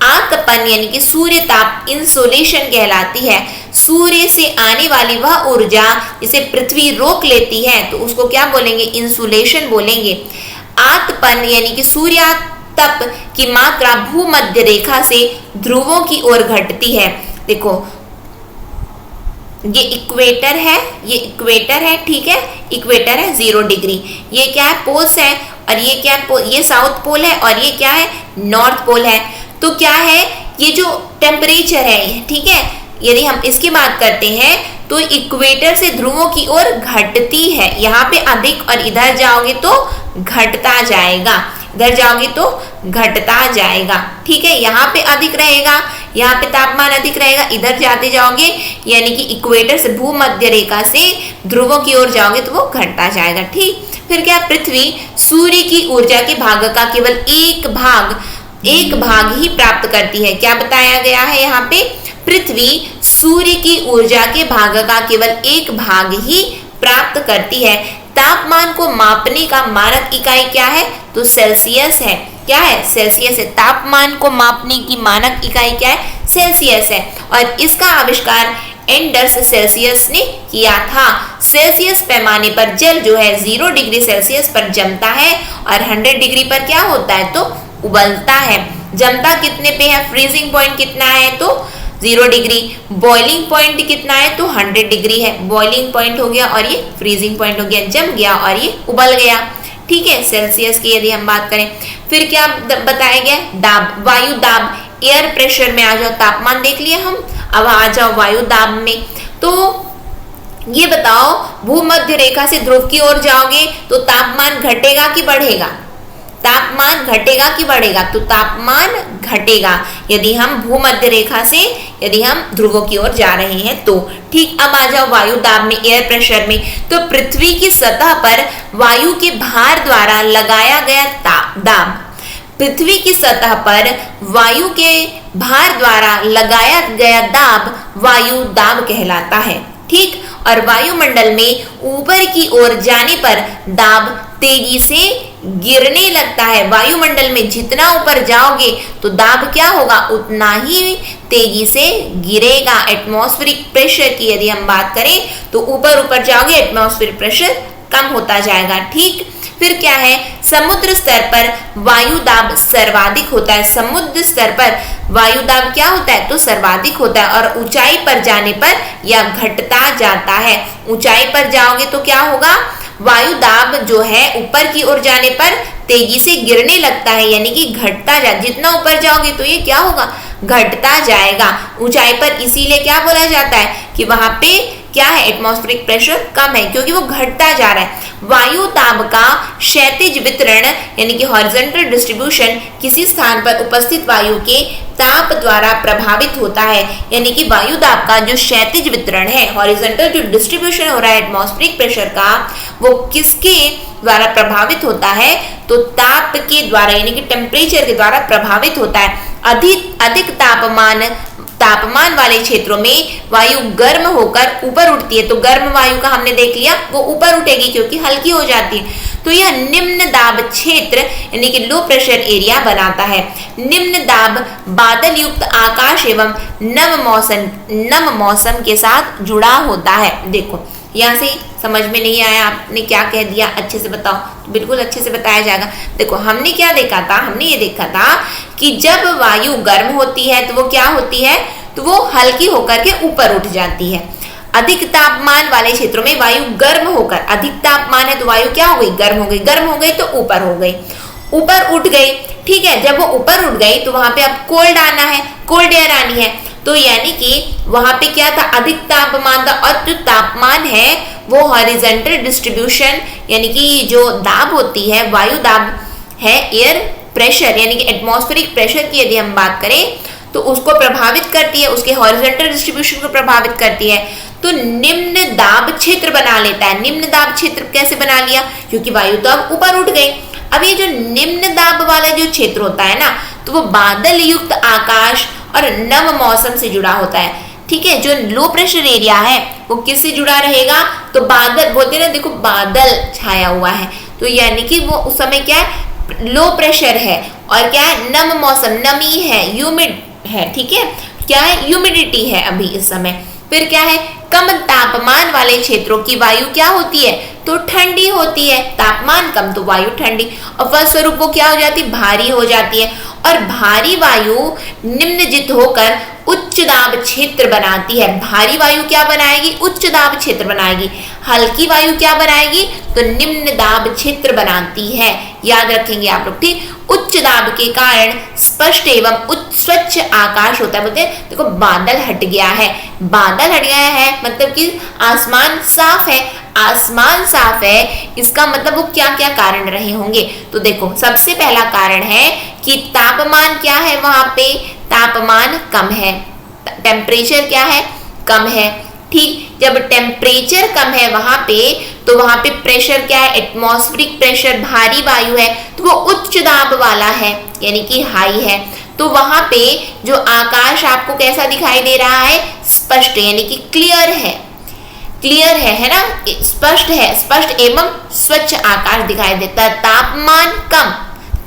आतपन यानी कि सूर्य ताप इंसोलेशन कहलाती है। सूर्य से आने वाली वह ऊर्जा जिसे पृथ्वी रोक लेती है तो उसको क्या बोलेंगे, इंसुलेशन बोलेंगे। आतपन यानी कि सूर्यातप की मात्रा भूमध्य रेखा से ध्रुवों की ओर घटती है। देखो ये इक्वेटर है, ठीक है, इक्वेटर है 0 डिग्री। ये क्या है, पोल्स है और ये क्या है, ये साउथ पोल है और ये क्या है, नॉर्थ पोल है। तो क्या है, ये जो टेम्परेचर है, ठीक है, यदि हम इसकी बात करते हैं तो इक्वेटर से ध्रुवों की ओर घटती है। यहाँ पे अधिक और इधर जाओगे तो घटता जाएगा, इधर जाओगे तो घटता जाएगा, ठीक है। यहाँ पे अधिक रहेगा, यहाँ पे तापमान अधिक रहेगा, इधर जाते जाओगे यानी कि इक्वेटर से भूमध्य रेखा से ध्रुवों की ओर जाओगे तो वो घटता जाएगा, ठीक। फिर क्या, पृथ्वी सूर्य की ऊर्जा के भाग का केवल एक भाग ही प्राप्त करती है। क्या बताया गया है यहाँ पे, पृथ्वी सूर्य की ऊर्जा के भाग का केवल एक भाग ही प्राप्त करती है। तापमान को मापने का मानक इकाई क्या है, तो सेल्सियस है। क्या है, सेल्सियस है। तापमान को मापने की मानक इकाई क्या है, सेल्सियस है। और इसका आविष्कार एंडर्स सेल्सियस ने किया था। सेल्सियस पैमाने पर जल जो है 0 डिग्री सेल्सियस पर जमता है और 100 डिग्री पर क्या होता है, तो उबलता है। जमता कितने पे है, फ्रीजिंग पॉइंट कितना है, तो 0 डिग्री। बॉइलिंग पॉइंट कितना है, तो 100 डिग्री है। बॉइलिंग पॉइंट हो गया और ये फ्रीजिंग पॉइंट हो गया, जम गया और ये उबल गया, ठीक है। सेल्सियस की यदि हम बात करें, फिर क्या बताया गया, दाब, वायु दाब, एयर प्रेशर में आ जाओ, तापमान देख लिया हम, अब आ जाओ वायु दाब में। तो ये बताओ, भूमध्य रेखा से ध्रुव की ओर जाओगे तो तापमान घटेगा कि बढ़ेगा, तापमान घटेगा कि बढ़ेगा, तो तापमान घटेगा यदि हम भूमध्य रेखा से यदि हम ध्रुवों की ओर जा रहे हैं तो, ठीक। अब आ जाओ वायु दाब में, एयर प्रेशर में। तो पृथ्वी की सतह पर वायु के भार द्वारा लगाया गया दाब, पृथ्वी की सतह पर वायु के भार द्वारा लगाया गया दाब वायु दाब कहलाता है, ठीक। और वायुमंडल में ऊपर की ओर जाने पर दाब तेजी से गिरने लगता है। वायुमंडल में जितना ऊपर जाओगे तो दाब क्या होगा, उतना ही तेजी से गिरेगा। एटमॉस्फेरिक प्रेशर की यदि हम बात करें तो ऊपर ऊपर जाओगे एटमॉस्फेरिक प्रेशर कम होता जाएगा। ठीक, फिर क्या है, समुद्र स्तर पर वायु दाब सर्वाधिक होता है। समुद्र स्तर पर वायु दाब क्या होता है, तो सर्वाधिक होता है और ऊंचाई पर जाने पर यह घटता जाता है। ऊंचाई पर जाओगे तो क्या होगा, वायु दाब जो है ऊपर की ओर जाने पर तेजी से गिरने लगता है, यानी कि घटता जा, जितना ऊपर जाओगे तो ये क्या होगा, घटता जाएगा। ऊंचाई पर इसीलिए क्या बोला जाता है कि वहां पे क्या है, एटमॉस्फेरिक प्रेशर कम है, क्योंकि वो घटता जा रहा है। वायु दाब का क्षैतिज वितरण यानी कि हॉरिजॉन्टल डिस्ट्रीब्यूशन किसी स्थान पर उपस्थित वायु के ताप द्वारा प्रभावित होता है। यानी कि वायु दाब का जो क्षैतिज वितरण है, हॉरिजॉन्टल जो डिस्ट्रीब्यूशन हो रहा है एटमॉस्फेरिक प्रेशर का, वो किसके द्वारा प्रभावित होता है, तो ताप के द्वारा यानी कि टेम्परेचर के द्वारा प्रभावित होता है। अधिक तापमान वाले क्षेत्रों में वायु गर्म होकर ऊपर उठती है। तो गर्म वायु का हमने देख लिया, वो ऊपर उठेगी क्योंकि हल्की हो जाती है। तो यह निम्न दाब क्षेत्र यानी कि लो प्रेशर एरिया बनाता है। निम्न दाब बादल युक्त आकाश एवं नम मौसम के साथ जुड़ा होता है। देखो यहाँ से समझ में नहीं आया, आपने क्या कह दिया, अच्छे से बताओ। तो बिल्कुल अच्छे से बताया जाएगा। देखो हमने क्या देखा था, हमने ये देखा था कि जब वायु गर्म होती है तो वो क्या होती है, तो वो हल्की होकर के ऊपर उठ जाती है। अधिक तापमान वाले क्षेत्रों में वायु गर्म होकर, अधिक तापमान है तो वायु क्या हो गई, गर्म हो गई, गर्म हो गई तो ऊपर हो गई, ऊपर उठ गई। ठीक है, जब वो ऊपर उठ गई तो वहां पे अब कोल्ड आना है, कोल्ड एयर आनी है। तो यानी कि वहां पे क्या था, अधिक तापमान था, और जो तापमान है वो हॉरिजॉन्टल डिस्ट्रीब्यूशन यानी कि जो दाब होती है, वायु दाब है, एयर प्रेशर यानी कि एटमॉस्फेरिक प्रेशर की यदि हम बात करें तो उसको प्रभावित करती है, उसके हॉरिजॉन्टल डिस्ट्रीब्यूशन को प्रभावित करती है। तो निम्न दाब क्षेत्र बना लेता है। निम्न दाब क्षेत्र कैसे बना लिया, क्योंकि वायु तो अब ऊपर उठ गई। अब ये जो निम्न दाब वाला जो क्षेत्र होता है ना, तो वो बादल युक्त आकाश और नम मौसम से जुड़ा होता है। ठीक है, जो लो प्रेशर एरिया है वो किससे जुड़ा रहेगा, तो बादल बोलते हैं ना, देखो बादल छाया हुआ है, तो यानी कि वो उस समय क्या है, लो प्रेशर है, और क्या है, नम मौसम, नमी है, ह्यूमिड है। ठीक है, क्या है, ह्यूमिडिटी है अभी इस समय। फिर क्या है, कम तापमान वाले क्षेत्रों की वायु क्या होती है, तो ठंडी होती है। तापमान कम तो वायु ठंडी, और फलस्वरूप वो क्या हो जाती है, भारी हो जाती है। और भारी वायु निम्नजित होकर उच्च दाब क्षेत्र बनाती है। भारी वायु क्या बनाएगी, उच्च दाब क्षेत्र बनाएगी। हल्की वायु क्या बनाएगी, तो निम्न दाब क्षेत्र बनाती है। याद रखेंगे आप लोग। ठीक, उच्च दाब के कारण स्पष्ट एवं स्वच्छ आकाश होता है। बोलते हैं देखो बादल हट गया है, बादल हट गया है मतलब कि आसमान साफ है। आसमान साफ है इसका मतलब वो क्या क्या कारण रहे होंगे, तो देखो सबसे पहला कारण है कि तापमान क्या है, वहां पे तापमान कम है, टेम्परेचर क्या है, कम है। ठीक, जब टेम्परेचर कम है वहां पे, तो वहां पे प्रेशर क्या है, एटमॉस्फेरिक प्रेशर, भारी वायु है, तो वो उच्च दाब वाला है यानी कि हाई है। तो वहां पे जो आकाश आपको कैसा दिखाई दे रहा है, स्पष्ट यानी कि क्लियर है, क्लियर है ना, स्पष्ट है, स्पष्ट एवं स्वच्छ आकाश दिखाई देता है। तापमान कम,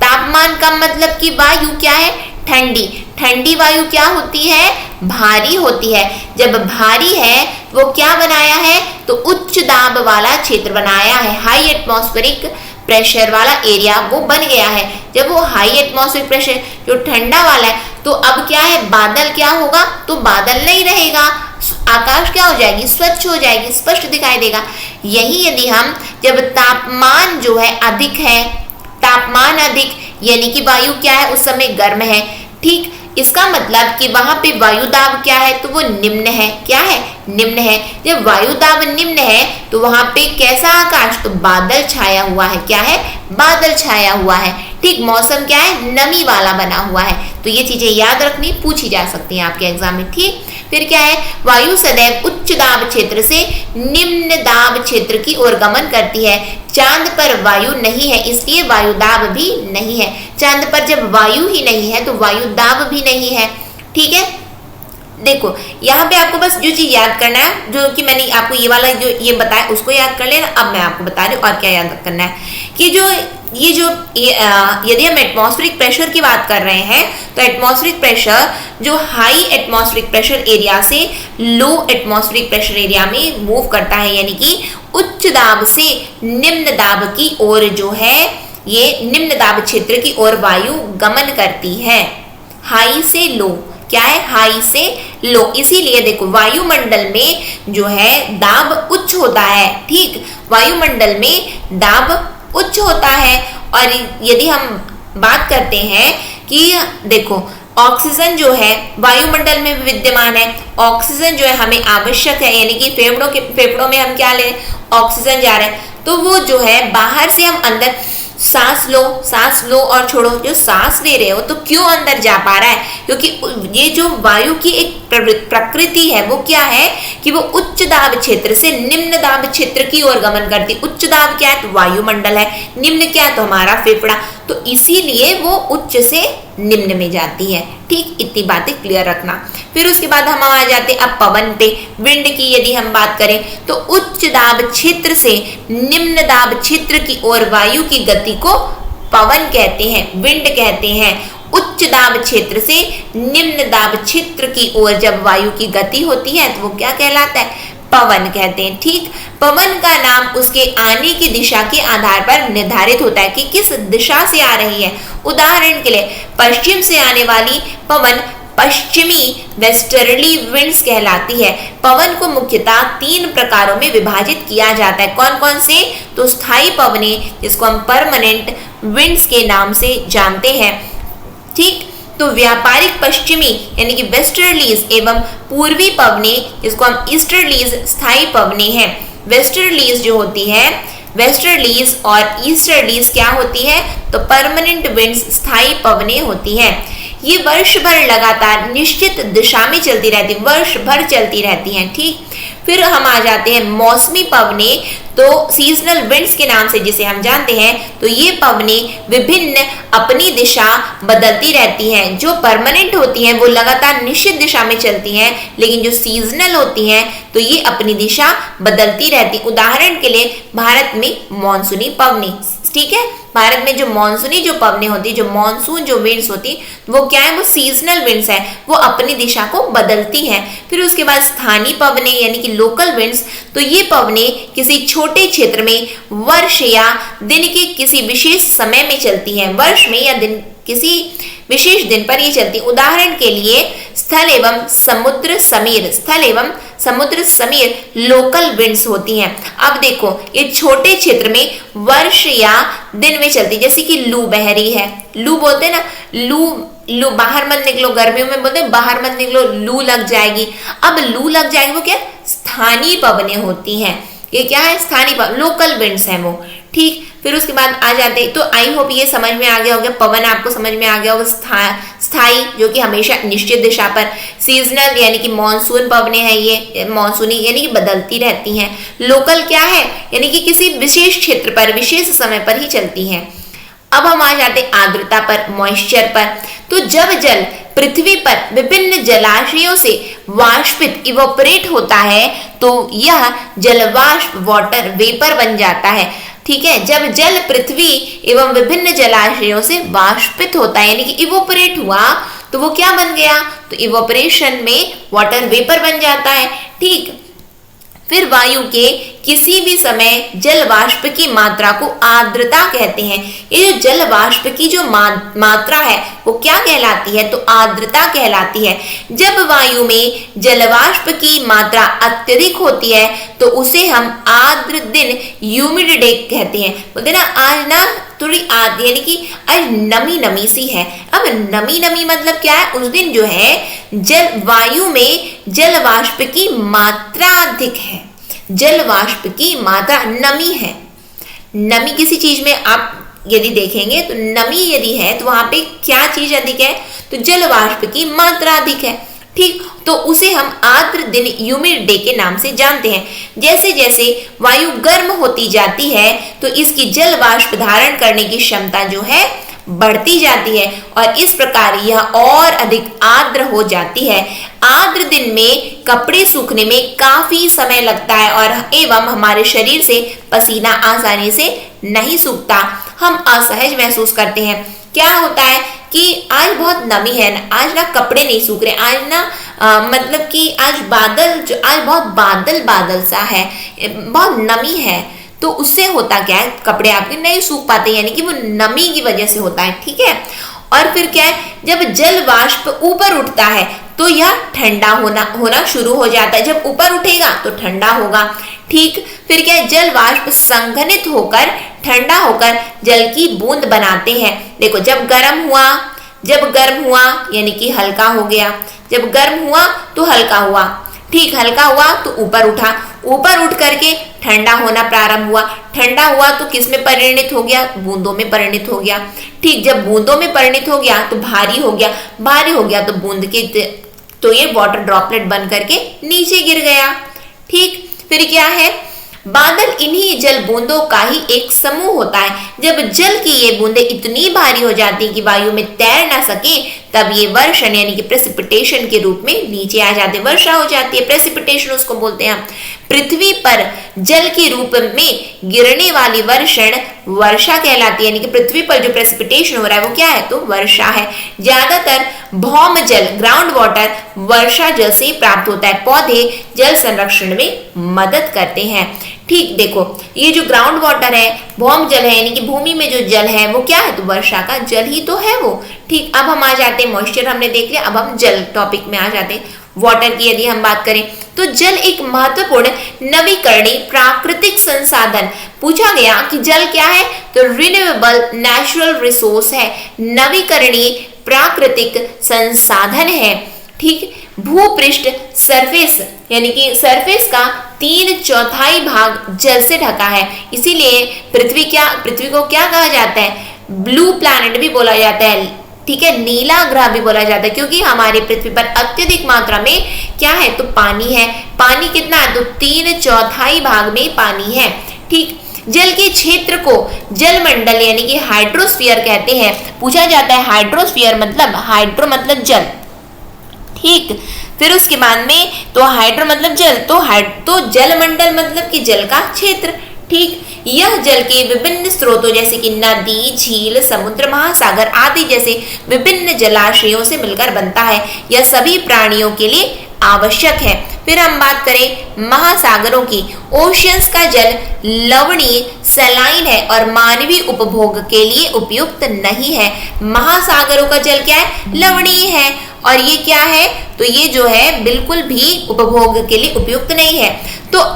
तापमान कम मतलब कि वायु क्या है, ठंडी, ठंडी वायु क्या होती है, भारी होती है। जब भारी है वो क्या बनाया है, तो उच्च दाब वाला क्षेत्र बनाया है, हाई एटमॉस्फेरिक प्रेशर वाला एरिया वो बन गया है। जब वो हाई एटमॉस्फेरिक प्रेशर जो ठंडा वाला है, तो अब क्या है, बादल क्या होगा, तो बादल नहीं रहेगा, आकाश क्या हो जाएगी, स्वच्छ हो जाएगी, स्पष्ट दिखाई देगा। यही यदि हम जब तापमान जो है अधिक है, तापमान अधिक यानी कि वायु क्या है, उस समय गर्म है। ठीक, इसका मतलब कि वहां पे वायु दाब क्या है, तो वो निम्न है, क्या है, निम्न है। जब वायु दाब निम्न है तो वहां पे कैसा आकाश, तो बादल छाया हुआ है, क्या है, बादल छाया हुआ है। ठीक, मौसम क्या है, नमी वाला बना हुआ है। तो ये चीजें याद रखनी, पूछी जा सकती हैं आपके एग्जाम में। ठीक, फिर क्या है, वायु सदैव उच्च दाब क्षेत्र से निम्न दाब क्षेत्र की ओर गमन करती है। चांद पर वायु नहीं है इसलिए वायु दाब भी नहीं है। चांद पर जब वायु ही नहीं है तो वायु दाब भी नहीं है। ठीक है, देखो यहाँ पे आपको बस जो चीज याद करना है, जो कि मैंने आपको ये वाला जो ये बताया उसको याद कर लेना। अब मैं आपको बता रही हूँ और क्या याद करना है कि यदि हम एटमॉस्फेरिक प्रेशर की बात कर रहे हैं तो एटमॉस्फेरिक प्रेशर जो हाई एटमॉस्फेरिक प्रेशर एरिया से लो एटमॉस्फेरिक प्रेशर एरिया में मूव करता है, यानी कि उच्च दाब से निम्न दाब की ओर जो है ये निम्न दाब क्षेत्र की ओर वायु गमन करती है। हाई से लो, क्या है, हाई से लो। इसीलिए देखो वायुमंडल में जो है दाब उच्च होता है, ठीक, वायुमंडल में दाब उच्च होता है। और यदि हम बात करते हैं कि देखो ऑक्सीजन जो है वायुमंडल में विद्यमान है, ऑक्सीजन जो है हमें आवश्यक है, यानी कि फेफड़ों में हम क्या ले रहे हैं, ऑक्सीजन जा रहा है, तो वो जो है बाहर से हम अंदर सांस लो और छोड़ो, जो सांस ले रहे हो तो क्यों अंदर जा पा रहा है, क्योंकि ये जो वायु की एक प्रकृति है वो क्या है कि वो उच्च दाब क्षेत्र से निम्न दाब क्षेत्र की ओर गमन करती। उच्च दाब क्या है, तो वायुमंडल है, निम्न क्या है, तो हमारा फेफड़ा, तो इसीलिए वो उच्च से निम्न में जाती है। ठीक, इतनी बातें क्लियर रखना। फिर उसके बाद हम आ जाते हैं अब पवन पे। विंड की यदि हम बात करें तो उच्च दाब क्षेत्र से निम्न दाब क्षेत्र की ओर वायु की गति को पवन कहते हैं, विंड कहते हैं। उच्च दाब क्षेत्र से निम्न दाब क्षेत्र की ओर जब वायु की गति होती है तो वो क्या कहलाता है, पवन कहते हैं। ठीक, पवन का नाम उसके आने की दिशा के आधार पर निर्धारित होता है कि किस दिशा से आ रही है। उदाहरण के लिए पश्चिम से आने वाली पवन पश्चिमी वेस्टर्ली विंड्स कहलाती है। पवन को मुख्यतः 3 प्रकारों में विभाजित किया जाता है। कौन कौन से, तो स्थायी पवने जिसको हम परमानेंट विंड्स के नाम से जानते हैं। ठीक, तो व्यापारिक पश्चिमी यानी कि वेस्टर्लीज एवं पूर्वी पवने जिसको हम ईस्टर्लीज स्थायी पवने हैं। वेस्टर्लीज जो होती है, वेस्टर्लीज और ईस्टर्लीज क्या होती है, तो परमानेंट विंड्स स्थायी पवने होती हैं। ये वर्ष भर लगातार निश्चित दिशा में चलती रहती, वर्ष भर चलती रहती हैं। ठीक, फिर हम आ जाते हैं मौसमी पवने, तो सीजनल विंड्स के नाम से जिसे हम जानते हैं, तो ये पवने विभिन्न अपनी दिशा बदलती रहती हैं। जो परमानेंट होती हैं वो लगातार निश्चित दिशा में चलती हैं, लेकिन जो सीजनल होती हैं तो ये अपनी दिशा बदलती रहती। उदाहरण के लिए भारत में मॉनसूनी पवने, ठीक है, भारत में जो मॉनसूनी जो पवने होती है, जो मॉनसून जो विंड्स होती वो क्या है, वो सीजनल विंड्स है, वो अपनी दिशा को बदलती हैं। फिर उसके बाद स्थानीय पवने यानी कि लोकल विंड्स, तो ये पवने किसी छोटे क्षेत्र में वर्ष या दिन के किसी विशेष समय में चलती हैं, वर्ष में या दिन किसी विशेष दिन पर ये चलती। उदाहरण के लिए स्थल एवं समुद्र समीर, स्थल एवं समुद्र समीर लोकल विंड्स होती हैं। अब देखो ये छोटे क्षेत्र में वर्ष या दिन में चलती, जैसे कि लू बह रही है, लू बोलते हैं ना, लू बाहर मत निकलो, गर्मियों में बोलते हैं बाहर मत निकलो, लू लग जाएगी। अब लू लग जाएगी वो क्या, स्थानीय पवनें होती हैं। ये क्या है, स्थानीय लोकल विंड्स हैं वो। ठीक, फिर उसके बाद आ जाते हैं, तो आई होप ये समझ में आ गया होगा, पवन आपको समझ में आ गया होगा। स्थायी जो कि हमेशा निश्चित दिशा पर, सीजनल यानी कि मानसून पवनें हैं, ये मानसूनी यानी कि बदलती रहती हैं। लोकल क्या है, यानी कि किसी विशेष क्षेत्र पर विशेष समय पर ही चलती हैं। अब हम आ जाते हैं आर्द्रता पर, मॉइस्चर पर। तो जब जल पृथ्वी पर विभिन्न जलाशयों से वाष्पित इवोपरेट होता है तो यह जलवाष्प वाटर वेपर बन जाता है। ठीक है, जब जल पृथ्वी एवं विभिन्न जलाशयों से वाष्पित होता है यानी कि इवोपरेट हुआ तो वो क्या बन गया, तो इवोपरेशन में वाटर वेपर बन जाता है। ठीक, फिर वायु के किसी भी समय जल वाष्प की मात्रा को आर्द्रता कहते हैं। ये जो जल वाष्प की जो मात्रा है वो क्या कहलाती है, तो आर्द्रता कहलाती है। जब वायु में जल वाष्प की मात्रा अत्यधिक होती है तो उसे हम आर्द्र दिन ह्यूमिड डे कहते हैं। बोलते ना आज ना थोड़ी यानी कि आज नमी नमी सी है। अब नमी नमी मतलब क्या है, उस दिन जो है जल वायु में जल वाष्प की मात्रा अधिक है, जल वाष्प की मात्रा, नमी है। नमी किसी चीज में आप यदि देखेंगे तो नमी यदि है तो वहां पे क्या चीज अधिक है, तो जल वाष्प की मात्रा अधिक है। ठीक, तो उसे हम आर्द्र दिन ह्यूमिड डे के नाम से जानते हैं। जैसे जैसे वायु गर्म होती जाती है तो इसकी जल वाष्प धारण करने की क्षमता जो है बढ़ती जाती है और इस प्रकार यह और अधिक आर्द्र हो जाती है। आर्द्र दिन में कपड़े सूखने में काफी समय लगता है और एवं हमारे शरीर से पसीना आसानी से नहीं सूखता। हम असहज महसूस करते हैं। क्या होता है कि आज बहुत नमी है ना, आज ना कपड़े नहीं सूख रहे, आज ना मतलब कि आज बहुत बादल सा है, बहुत नमी है, तो उससे होता क्या है, कपड़े आपके नहीं सूख पाते, यानी कि वो नमी की वजह से होता है। ठीक है, और फिर क्या है, जब जल वाष्प ऊपर उठता है तो यह ठंडा होना शुरू हो जाता है। जब ऊपर उठेगा तो ठंडा होगा। ठीक, फिर क्या है, जल वाष्प संघनित होकर ठंडा होकर जल की बूंद बनाते हैं। देखो, जब गर्म हुआ यानी कि हल्का हो गया, जब गर्म हुआ तो हल्का हुआ, ठीक, हल्का हुआ तो ऊपर उठा, ऊपर उठ करके ठंडा होना प्रारंभ हुआ, ठंडा हुआ तो किस में परिणित हो गया, बूंदों में परिणित हो गया। ठीक, जब बूंदों में परिणित हो गया तो भारी हो गया, भारी हो गया तो बूंद के तो ये वाटर ड्रॉपलेट बन करके नीचे गिर गया। ठीक, फिर क्या है, बादल इन्हीं जल बूंदों का ही एक समूह होता है। जब जल की ये बूंदें इतनी भारी हो जाती कि वायु में तैर ना सके, तब ये वर्षण यानी कि प्रेसिपिटेशन के रूप में नीचे आ जाते, वर्षा हो जाती है, प्रेसिपिटेशन उसको बोलते हैं। पृथ्वी पर जल के रूप में गिरने वाली वर्षण वर्षा कहलाती है, यानी कि पृथ्वी पर जो प्रेसिपिटेशन हो रहा है वो क्या है, तो वर्षा है। ज्यादातर भौम जल, ग्राउंड वाटर, वर्षा जल से प्राप्त होता है। पौधे जल संरक्षण में मदद करते हैं। ठीक, देखो, ये जो ग्राउंड वाटर है, भौम जल है, यानी कि भूमि में जो जल है वो क्या है, तो वर्षा का जल ही तो है वो। ठीक, अब हम आ जाते हैं, मॉइस्चर हमने देख लिया, अब हम जल टॉपिक में आ जाते हैं। वाटर की यदि हम बात करें तो जल एक महत्वपूर्ण नवीकरणीय प्राकृतिक संसाधन, पूछा गया कि जल क्या है, तो रिन्यूएबल नेचुरल रिसोर्स है, नवीकरणीय प्राकृतिक संसाधन है। ठीक, भूपृष्ठ सरफेस यानी कि सरफेस का 3/4 भाग जल से ढका है, इसीलिए पृथ्वी को क्या कहा जाता है, ब्लू प्लैनेट भी बोला जाता है। ठीक है, नीला ग्रह भी बोला जाता है, क्योंकि हमारे पृथ्वी पर अत्यधिक मात्रा में क्या है, तो पानी है। पानी कितना है, तो 3/4 भाग में पानी है। ठीक, जल के क्षेत्र को जलमंडल यानी कि हाइड्रोस्फीयर कहते हैं। पूछा जाता है हाइड्रोस्फीयर मतलब, हाइड्रो मतलब जल। ठीक, फिर उसके बाद में तो हाइड्रो मतलब जल, तो जलमंडल मतलब कि जल का क्षेत्र। ठीक, यह जल के विभिन्न स्रोतों जैसे कि नदी, झील, समुद्र, महासागर आदि जैसे विभिन्न जलाशयों से मिलकर बनता है। यह सभी प्राणियों के लिए आवश्यक है। फिर हम बात करें महासागरों की, ओशियंस का जल लवणीय, सलाइन है और मानवीय उपभोग के लिए उपयुक्त नहीं है। महासागरों का जल क्या है, लवणीय है, और ये क्या है, तो ये जो है बिल्कुल भी उपभोग के लिए उपयुक्त नहीं है। तो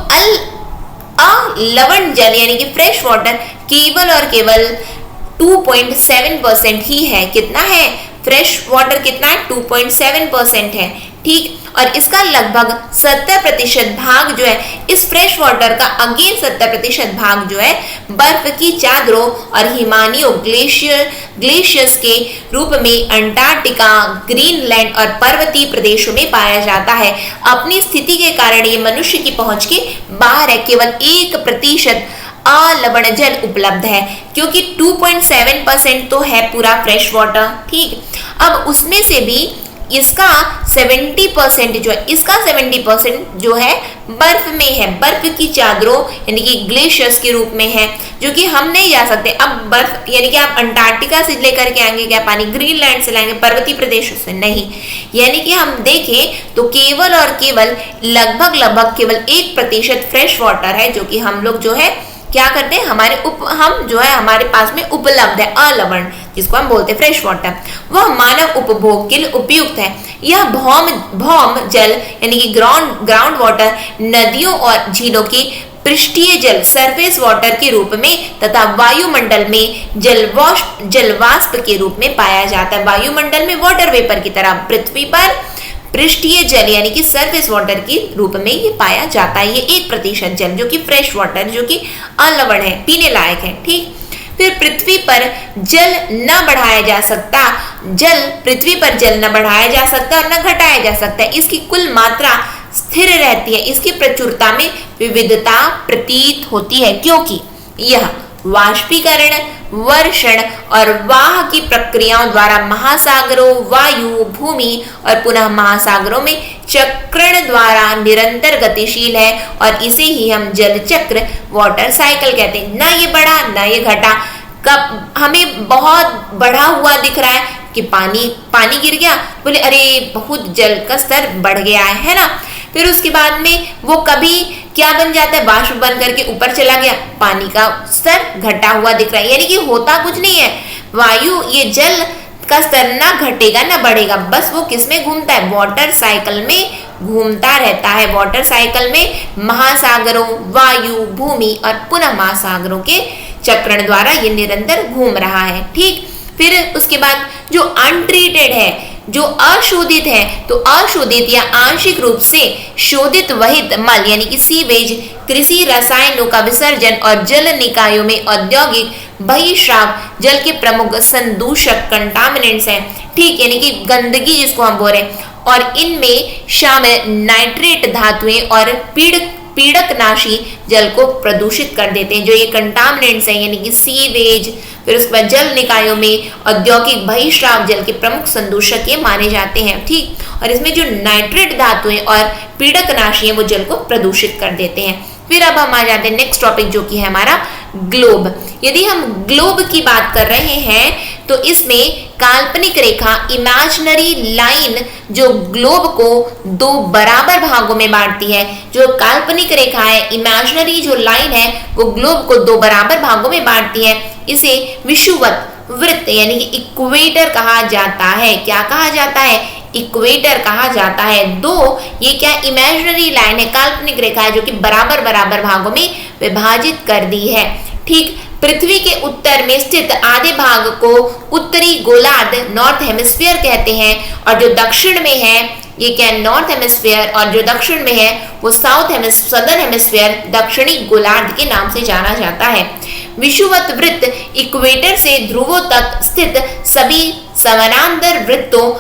लवण जल यानी कि फ्रेश वाटर केवल और केवल 2.7% ही है। कितना है, फ्रेश वाटर कितना है, 2.7% है। ठीक, और इसका लगभग 70% भाग जो है, इस फ्रेश वाटर का अगेन 70% भाग जो है बर्फ की चादरों और हिमानियों ग्लेशियर्स के रूप में अंटार्कटिका, ग्रीनलैंड और पर्वतीय प्रदेशों में पाया जाता है। अपनी स्थिति के कारण ये मनुष्य की पहुंच के बाहर है। केवल 1% अलवण जल उपलब्ध है, क्योंकि 2.7% तो है पूरा फ्रेश वाटर। ठीक, अब उसमें से भी इसका 70% जो है, इसका 70% जो है बर्फ में है, बर्फ की चादरों यानी कि ग्लेशियर्स के रूप में है, जो कि हम नहीं जा सकते। अब बर्फ यानी कि आप अंटार्कटिका से लेकर के आएंगे क्या पानी, ग्रीनलैंड से लाएंगे, पर्वतीय प्रदेशों से नहीं। यानी कि हम देखें तो केवल और केवल लगभग केवल 1% फ्रेश वाटर है, जो कि हम लोग जो है क्या करते हैं, हमारे पास में उपलब्ध है अलवण, जिसको हम बोलते हैं फ्रेश वाटर, वह मानव उपभोग के लिए उपयुक्त है। यह भौम जल यानी कि ग्राउंड वाटर नदियों और झीलों की पृष्ठीय जल सरफेस वाटर के रूप में तथा वायुमंडल में जलवाष्प के रूप में पाया जाता है। वायुमंडल में वाटर वेपर की तरह पृथ्वी पर पृष्ठीय जल यानी कि सरफेस वाटर के रूप में ये पाया जाता है। ये 1% जल जो कि फ्रेश वाटर, जो कि अलवण है, पीने लायक है। ठीक, फिर पृथ्वी पर जल न बढ़ाया जा सकता, पृथ्वी पर जल न बढ़ाया जा सकता और न घटाया जा सकता है। इसकी कुल मात्रा स्थिर रहती है, इसकी प्रचुरता में विविधता प्रतीत होती है, क्योंकि यह वाष्पीकरण, वर्षण और वाह की प्रक्रियाओं द्वारा महासागरों, वायु, भूमि और पुनः महासागरों में चक्रण द्वारा निरंतर गतिशील है और इसे ही हम जल चक्र, वाटर साइकिल कहते हैं। ना ये बढ़ा ना ये घटा, कब हमें बहुत बढ़ा हुआ दिख रहा है कि पानी गिर गया, बोले अरे बहुत जल का स्तर बढ़ गया है ना। फिर उसके बाद में वो कभी क्या बन जाता है, वाष्प बन करके ऊपर चला गया, पानी का स्तर घटा हुआ दिख रहा है, यानी कि होता कुछ नहीं है। वायु ये जल का स्तर ना घटेगा ना बढ़ेगा, बस वो किसमें घूमता है, वाटर साइकिल में घूमता रहता है। वाटर साइकिल में महासागरों, वायु, भूमि और पुनः महासागरों के चक्रण द्वारा ये निरंतर घूम रहा है। ठीक, फिर उसके बाद जो अनट्रीटेड है, जो अशोधित है, तो अशोधित या आंशिक रूप से शोधित वहित मल यानी कि सीवेज, कृषि रसायनों का विसर्जन और जल निकायों में औद्योगिक बहिस्राव जल के प्रमुख संदूषक कंटामिनेंट्स हैं। ठीक, यानी कि गंदगी जिसको हम बोल रहे हैं, और इनमें शामिल नाइट्रेट धातुएं और पीड़कनाशी जल को प्रदूषित कर देते हैं। जो ये कंटामिनेंट्स हैं यानी कि सीवेज, फिर उसके बाद जल निकायों में औद्योगिक बहिस्राव जल के प्रमुख संदूषक ये माने जाते हैं। ठीक, और इसमें जो नाइट्रेट धातुएं और पीड़कनाशी है वो जल को प्रदूषित कर देते हैं। फिर अब हम आ जाते हैं नेक्स्ट टॉपिक जो कि है हमारा ग्लोब। यदि हम ग्लोब की बात कर रहे हैं तो इसमें काल्पनिक रेखा, इमेजिनरी लाइन, जो ग्लोब को दो बराबर भागों में बांटती है। जो काल्पनिक रेखा है, इमेजिनरी जो लाइन है, वो ग्लोब को दो बराबर भागों में बांटती है। इसे विषुवत वृत्त यानी कि इक्वेटर कहा जाता है। क्या कहा जाता है, इक्वेटर कहा जाता है। दो ये क्या इमेजिनरी लाइन है, काल्पनिक रेखा है जो कि बराबर बराबर भागों में विभाजित कर दी है। ठीक, पृथ्वी के उत्तर में स्थित आधे भाग को उत्तरी गोलार्ध, नॉर्थ हेमिस्फीयर कहते हैं, और जो दक्षिण में है ये क्या नॉर्थ हेमिस्फीयर, और जो दक्षिण में है वो सदर्न हेमिस्फीयर, दक्षिणी गोलार्ध के नाम से जाना जाता है। विषुवत वृत्त इक्वेटर से ध्रुवों तक स्थित सभी समानांतर वृत्तों,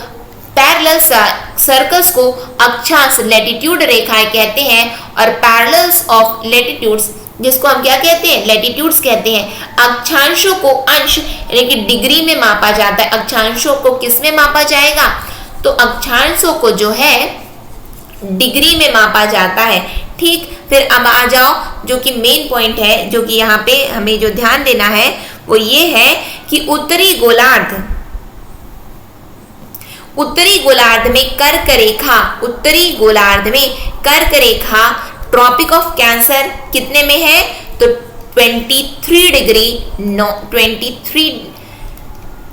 पैरेलल सर्कल्स को अक्षांश लैटिट्यूड रेखाएं कहते हैं, और पैरेलल्स ऑफ लैटिट्यूड्स जिसको हम क्या कहते हैं, लैटिट्यूड्स कहते हैं। अक्षांशों को अंश यानी कि डिग्री में मापा जाता है। अक्षांशों को किस में मापा जाएगा, तो अक्षांशों को जो है डिग्री में मापा जाता है। ठीक, फिर अब आ जाओ जो कि मेन पॉइंट है, जो कि यहाँ पे हमें जो ध्यान देना है वो ये है कि उत्तरी गोलार्ध में कर्क रेखा, उत्तरी गोलार्ध में कर्क रेखा ट्रॉपिक ऑफ कैंसर कितने में है, तो 23 डिग्री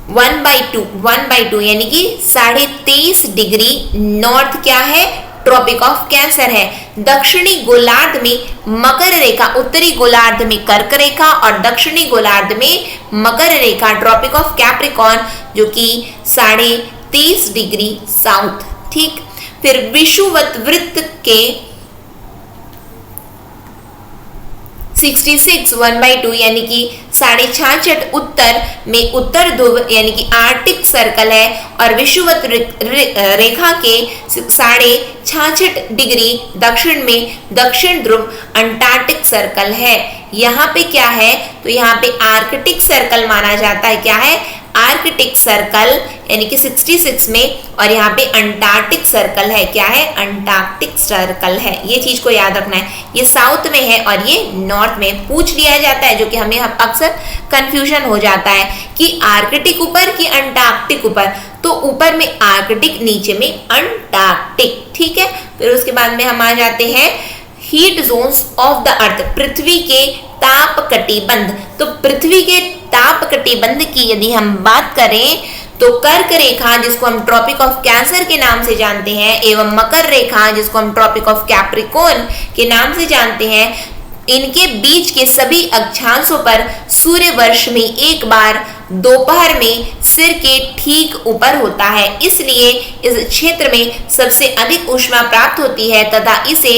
1/2 यानी कि 23.5 डिग्री नॉर्थ क्या है, ट्रॉपिक ऑफ कैंसर है। दक्षिणी गोलार्ध में मकर रेखा, उत्तरी गोलार्ध में कर्क रेखा और दक्षिणी गोलार्ध में मकर रेखा ट्रॉपिक ऑफ कैप्रिकॉर्न जो कि 23.5 डिग्री साउथ। ठीक, फिर विषुवत वृत्त के 66 1/2 यानी कि 66.5 उत्तर में उत्तर ध्रुव यानी कि आर्कटिक सर्कल है, और विषुवत रेखा के 66.5 डिग्री दक्षिण में दक्षिण ध्रुव अंटार्कटिक सर्कल है। यहाँ पे क्या है, तो यहाँ पे आर्कटिक सर्कल माना जाता है। क्या है, आर्कटिक सर्कल यानी कि 66 में, और यहाँ पे अंटार्कटिक सर्कल है। क्या है, अंटार्कटिक सर्कल है। ये चीज को याद रखना है, ये साउथ में है और ये नॉर्थ में पूछ लिया जाता है, जो कि हमें अक्सर कंफ्यूजन हो जाता है कि आर्कटिक ऊपर कि अंटार्कटिक ऊपर। तो ऊपर में आर्कटिक, नीचे में अंटार्कटिक। ठीक है, फिर उसके बाद में हम आ जाते हैं heat zones of the earth, पृथ्वी के ताप कटिबंध। तो पृथ्वी के ताप कटिबंध की यदि हम बात करें तो कर्क रेखा जिसको हम ट्रॉपिक ऑफ कैंसर के नाम से जानते हैं, एवं मकर रेखा जिसको हम ट्रॉपिक ऑफ कैप्रिकॉर्न के नाम से जानते हैं, इनके बीच के सभी अक्षांशों पर सूर्य वर्ष में एक बार दोपहर में सिर के ठीक ऊपर होता है। इसलिए इस क्षेत्र में सबसे अधिक ऊष्मा प्राप्त होती है तथा इसे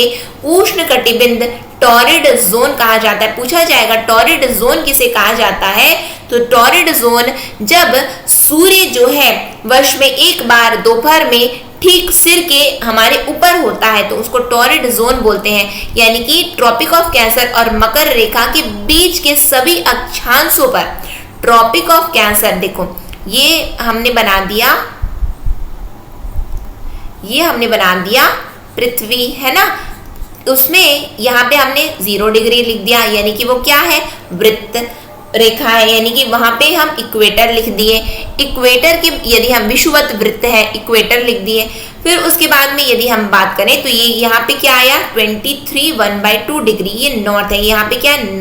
उष्णकटिबंध टॉरिड जोन कहा जाता है। पूछा जाएगा टॉरिड जोन किसे कहा जाता है, तो टॉरिड जोन जब सूर्य जो है वर्ष में एक बार दोपहर में ठीक सिर के हमारे ऊपर होता है तो उसको टॉरिड जोन बोलते हैं। यानी कि ट्रॉपिक ऑफ कैंसर और मकर रेखा के बीच के सभी अक्षांशों पर, ट्रॉपिक ऑफ कैंसर देखो ये हमने बना दिया पृथ्वी है ना, उसमें यहाँ पे हमने 0 डिग्री लिख दिया, यानी कि वो क्या है, वृत्त रेखा है, यानी कि वहां पे हम इक्वेटर लिख दिए। इक्वेटर के यदि हम विषुवत वृत्त है, इक्वेटर लिख दिए। फिर उसके बाद में यदि हम बात करें तो ये यहाँ पे क्या आया 23 1/2 डिग्री, ये नॉर्थ है। यहाँ पे क्या है,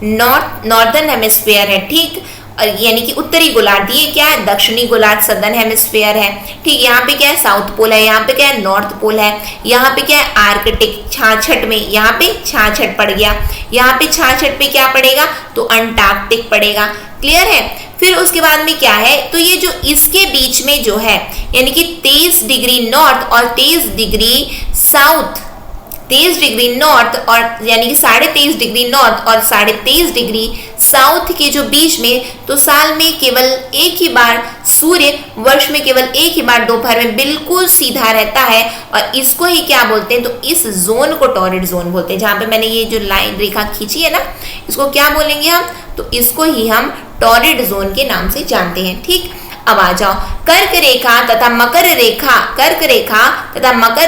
नॉर्थर्न हेमिस्फीयर है, ठीक, और यानी कि उत्तरी गोलार्ध। ये क्या है, दक्षिणी गोलार्ध, सदर्न हेमिस्फीयर है, ठीक। यहाँ पे क्या है, साउथ पोल है, यहाँ पे क्या है, नॉर्थ पोल है। यहाँ पे क्या है, आर्कटिक, 66 में, यहाँ पे 66 पड़ गया। यहाँ पे 66 पे क्या पड़ेगा, तो अंटार्कटिक पड़ेगा। क्लियर है। फिर उसके बाद में क्या है, तो ये जो इसके बीच में जो है यानी कि 23 डिग्री नॉर्थ और 23 डिग्री साउथ, 23 डिग्री नॉर्थ और यानी कि 23.5 डिग्री नॉर्थ और 23.5 डिग्री साउथ के जो बीच में, तो साल में केवल एक ही बार सूर्य, वर्ष में केवल एक ही बार दोपहर में बिल्कुल सीधा रहता है, और इसको ही क्या बोलते हैं, तो इस जोन को टॉरिड जोन बोलते हैं। जहां पे मैंने ये जो लाइन रेखा खींची है ना, इसको क्या बोलेंगे हम, तो इसको ही हम टॉरिड जोन के नाम से जानते हैं, ठीक। अब आ जाओ कर्क रेखा तथा मकर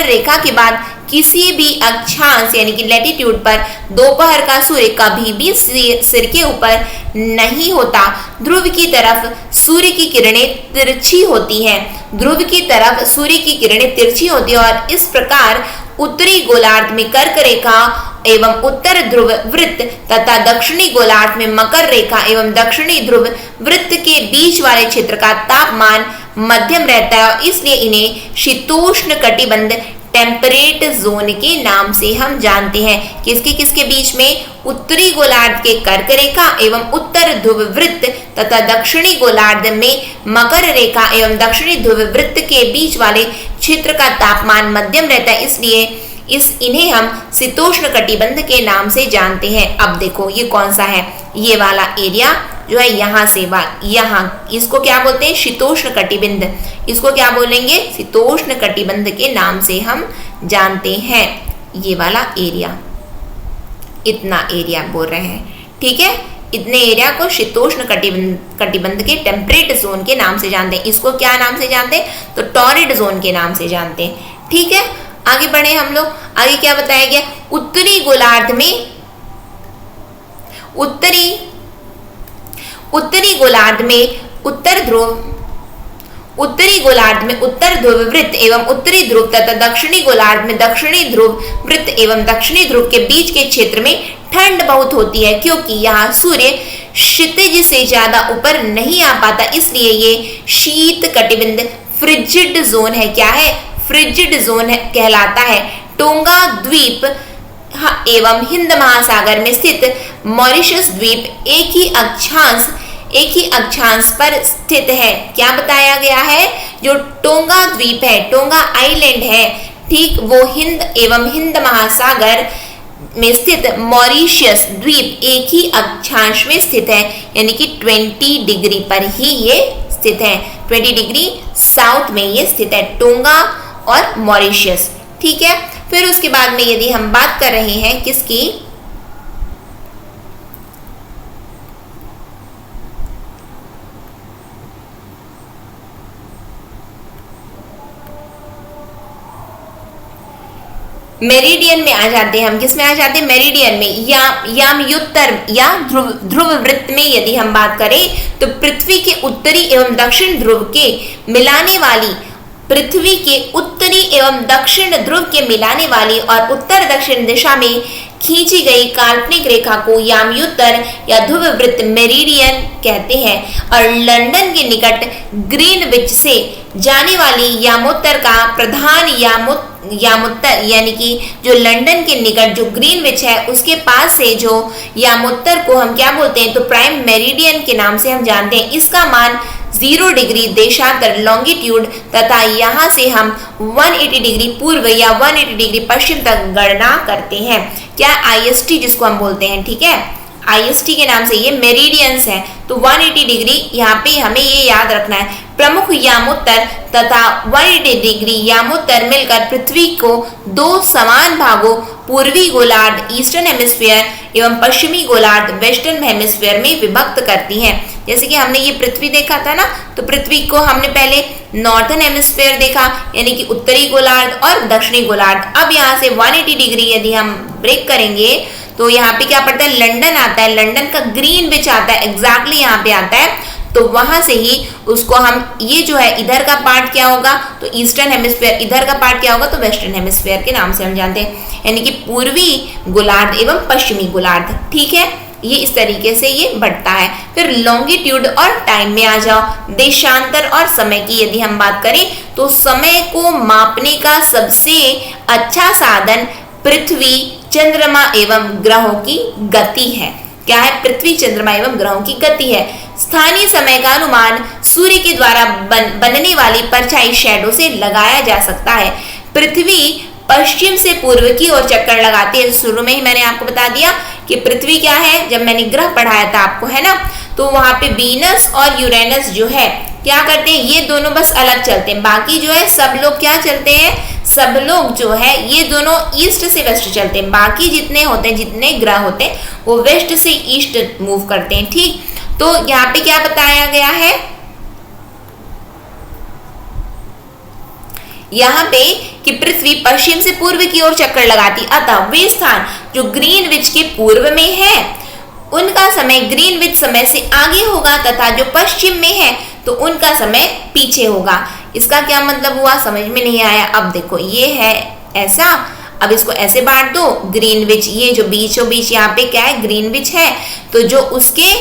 रेखा के बाद किसी भी अक्षांश यानी कि लैटिट्यूड पर दोपहर का सूर्य कभी भी सिर के ऊपर नहीं होता। ध्रुव की तरफ सूर्य की किरणें तिरछी होती हैं। और इस प्रकार उत्तरी गोलार्ध में कर्क रेखा एवं उत्तर ध्रुव वृत्त तथा दक्षिणी गोलार्ध में मकर रेखा एवं दक्षिणी ध्रुव वृत्त के बीच वाले क्षेत्र का तापमान मध्यम रहता है, और इसलिए इन्हें शीतोष्ण कटिबंध टेम्परेट जोन के नाम से हम जानते हैं। किसके बीच में, उत्तरी गोलार्ध के कर्क रेखा एवं उत्तर ध्रुव वृत्त तथा दक्षिणी गोलार्ध में मकर रेखा एवं दक्षिणी ध्रुव वृत्त के बीच वाले क्षेत्र का तापमान मध्यम रहता है, इसलिए इन्हें हम शीतोष्ण कटिबंध के नाम से जानते हैं। अब देखो ये कौन सा है, ये वाला एरिया जो है यहाँ से यहाँ, इसको क्या बोलते हैं, शीतोष्ण कटिबंध। इसको क्या बोलेंगे, शीतोष्ण कटिबंध के नाम से हम जानते हैं। ये वाला एरिया, इतना एरिया बोल रहे हैं, ठीक है। इतने एरिया को शीतोष्ण कटिबंध के टेम्परेट जोन के नाम से जानते हैं। इसको क्या नाम से जानते हैं, तो टॉरिड जोन के नाम से जानते हैं, ठीक है। आगे बढ़े हम लोग, आगे क्या बताया गया, उत्तरी गोलार्ध में उत्तर ध्रुव वृत्त एवं उत्तरी ध्रुव तथा दक्षिणी गोलार्ध में दक्षिणी ध्रुव वृत्त एवं दक्षिणी ध्रुव के बीच के क्षेत्र में ठंड बहुत होती है, क्योंकि यहाँ सूर्य क्षितिज से ज्यादा ऊपर नहीं आ पाता, इसलिए ये शीत कटिबंध फ्रिजिड जोन है। क्या है, फ्रिजिड जोन कहलाता है। टोंगा द्वीप एवं हिंद महासागर में स्थित मॉरिशस द्वीप एक ही अक्षांश पर स्थित है। क्या बताया गया है, जो टोंगा द्वीप है, टोंगा आइलैंड है, ठीक, वो हिंद महासागर में स्थित मॉरिशस द्वीप एक ही अक्षांश में स्थित है, यानी कि 20 डिग्री पर ही ये स्थित है। 20 डिग्री साउथ में ये स्थित है, टोंगा और मॉरिशस, ठीक है। फिर उसके बाद में यदि हम बात कर रहे हैं किसकी, मेरिडियन में आ जाते हैं हम। किस में आ जाते हैं, मेरिडियन में, यामयुत्तर या ध्रुव वृत्त में यदि हम बात करें तो पृथ्वी के उत्तरी एवं दक्षिण ध्रुव के मिलाने वाली और उत्तर दक्षिण दिशा में खींची गई काल्पनिक रेखा को यामयुत्तर या ध्रुव वृत्त मेरिडियन कहते हैं। और लंदन के निकट ग्रीनविच से जाने वाली यामोत्तर का प्रधान यामोत्तर यानी कि जो लंदन के निकट जो ग्रीनविच है उसके पास से जो यामोत्तर को हम क्या बोलते हैं, तो प्राइम मेरिडियन के नाम से हम जानते हैं। इसका मान 0 डिग्री देशांतर लॉन्गिट्यूड तथा यहाँ से हम 180 डिग्री पूर्व या 180 डिग्री पश्चिम तक गणना करते हैं। क्या IST जिसको हम बोलते हैं, ठीक है, IST के नाम से ये मेरिडियंस है। तो 180 डिग्री यहाँ पे हमें ये याद रखना है। प्रमुख यामोत्तर तथा 180 डिग्री यामोत्तर मिलकर पृथ्वी को दो समान भागों पूर्वी गोलार्ध ईस्टर्न हेमिस्फीयर एवं पश्चिमी गोलार्ध वेस्टर्न हेमिस्फीयर में विभक्त करती हैं। जैसे कि हमने ये पृथ्वी देखा था ना, तो पृथ्वी को हमने पहले नॉर्थन हेमिस्फीयर देखा, यानी कि उत्तरी गोलार्ध और दक्षिणी गोलार्ध। अब यहाँ से 180 डिग्री यदि हम ब्रेक करेंगे तो यहाँ पे क्या पड़ता है, लंदन आता है, लंदन का ग्रीनविच आता है, एग्जैक्टली यहाँ पे आता है। तो वहां से ही उसको हम, ये जो है इधर का पार्ट क्या होगा, तो ईस्टर्न हेमिस्फीयर, इधर का पार्ट क्या होगा, तो वेस्टर्न हेमिस्फीयर के नाम से हम जानते हैं, यानी कि पूर्वी गोलार्ध एवं पश्चिमी गोलार्ध, ठीक है। ये इस तरीके से ये बढ़ता है। फिर लॉन्गिट्यूड और टाइम में आ जाओ। देशांतर और समय की यदि हम बात करें तो समय को मापने का सबसे अच्छा साधन पृथ्वी, चंद्रमा एवं ग्रहों की गति है। क्या है, पृथ्वी, चंद्रमा एवं ग्रहों की गति है। स्थानीय समय का अनुमान सूर्य के द्वारा बनने वाली परछाई शैडो से लगाया जा सकता है। पृथ्वी पश्चिम से पूर्व की ओर चक्कर लगाती है। शुरू में ही मैंने आपको बता दिया कि पृथ्वी क्या है, जब मैंने ग्रह पढ़ाया था आपको, है ना, तो वहां पे वीनस और यूरेनस जो है क्या करते हैं, ये दोनों बस अलग चलते हैं, बाकी जो है सब लोग क्या चलते हैं, सब लोग जो है ये दोनों ईस्ट से वेस्ट चलते हैं। बाकी जितने होते हैं, जितने ग्रह होते हैं वो वेस्ट से ईस्ट मूव करते हैं, ठीक। तो यहाँ पे क्या बताया गया है, यहाँ पे कि पृथ्वी पश्चिम से पूर्व की ओर चक्कर लगाती, अतः वे स्थान जो ग्रीनविच के पूर्व में है उनका समय ग्रीनविच समय से आगे होगा, तथा जो पश्चिम में है तो उनका समय पीछे होगा। इसका क्या मतलब हुआ, समझ में नहीं आया। अब देखो ये है ऐसा, अब इसको ऐसे बांट दो, ग्रीनविच, ये जो बीचों बीच यहाँ पे क्या है, ग्रीनविच है, तो जो उसके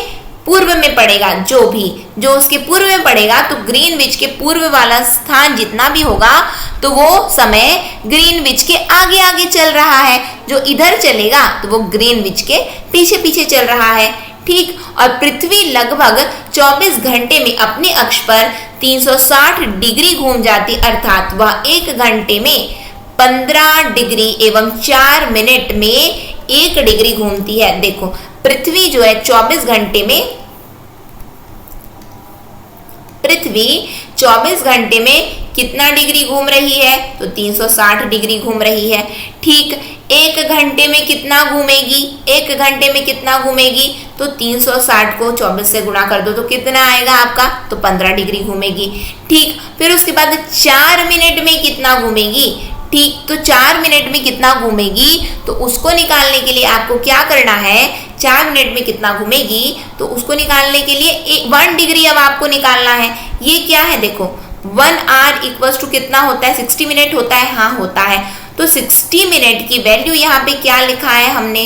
पूर्व में पड़ेगा, जो उसके पूर्व में पड़ेगा, तो ग्रीनविच के पूर्व वाला स्थान जितना भी होगा तो वो समय ग्रीनविच के आगे आगे चल रहा है। जो इधर चलेगा तो वो ग्रीनविच के पीछे पीछे चल रहा है, ठीक। और पृथ्वी लगभग 24 घंटे में अपने अक्ष पर 360 डिग्री घूम जाती, अर्थात वह 1 घंटे में 15 डिग्री एवं 4 मिनट में 1 डिग्री घूमती है। देखो पृथ्वी जो है 24 घंटे में, पृथ्वी 24 घंटे में कितना डिग्री घूम रही है, तो 360 डिग्री घूम रही है, ठीक। 1 घंटे में कितना घूमेगी, 1 घंटे में कितना घूमेगी, तो 360 को 24 से गुणा कर दो तो कितना आएगा आपका, तो 15 डिग्री घूमेगी, ठीक। फिर उसके बाद 4 मिनट में कितना घूमेगी, ठीक। तो 4 मिनट में कितना घूमेगी, तो उसको निकालने के लिए आपको क्या करना है, 4 मिनट में कितना घूमेगी, तो उसको निकालने के लिए 1 डिग्री अब आपको निकालना है। ये क्या है, देखो 1 आवर इक्वल्स टू कितना होता है, 60 मिनट होता है, हाँ होता है। तो 60 मिनट की वैल्यू यहाँ पे क्या लिखा है हमने,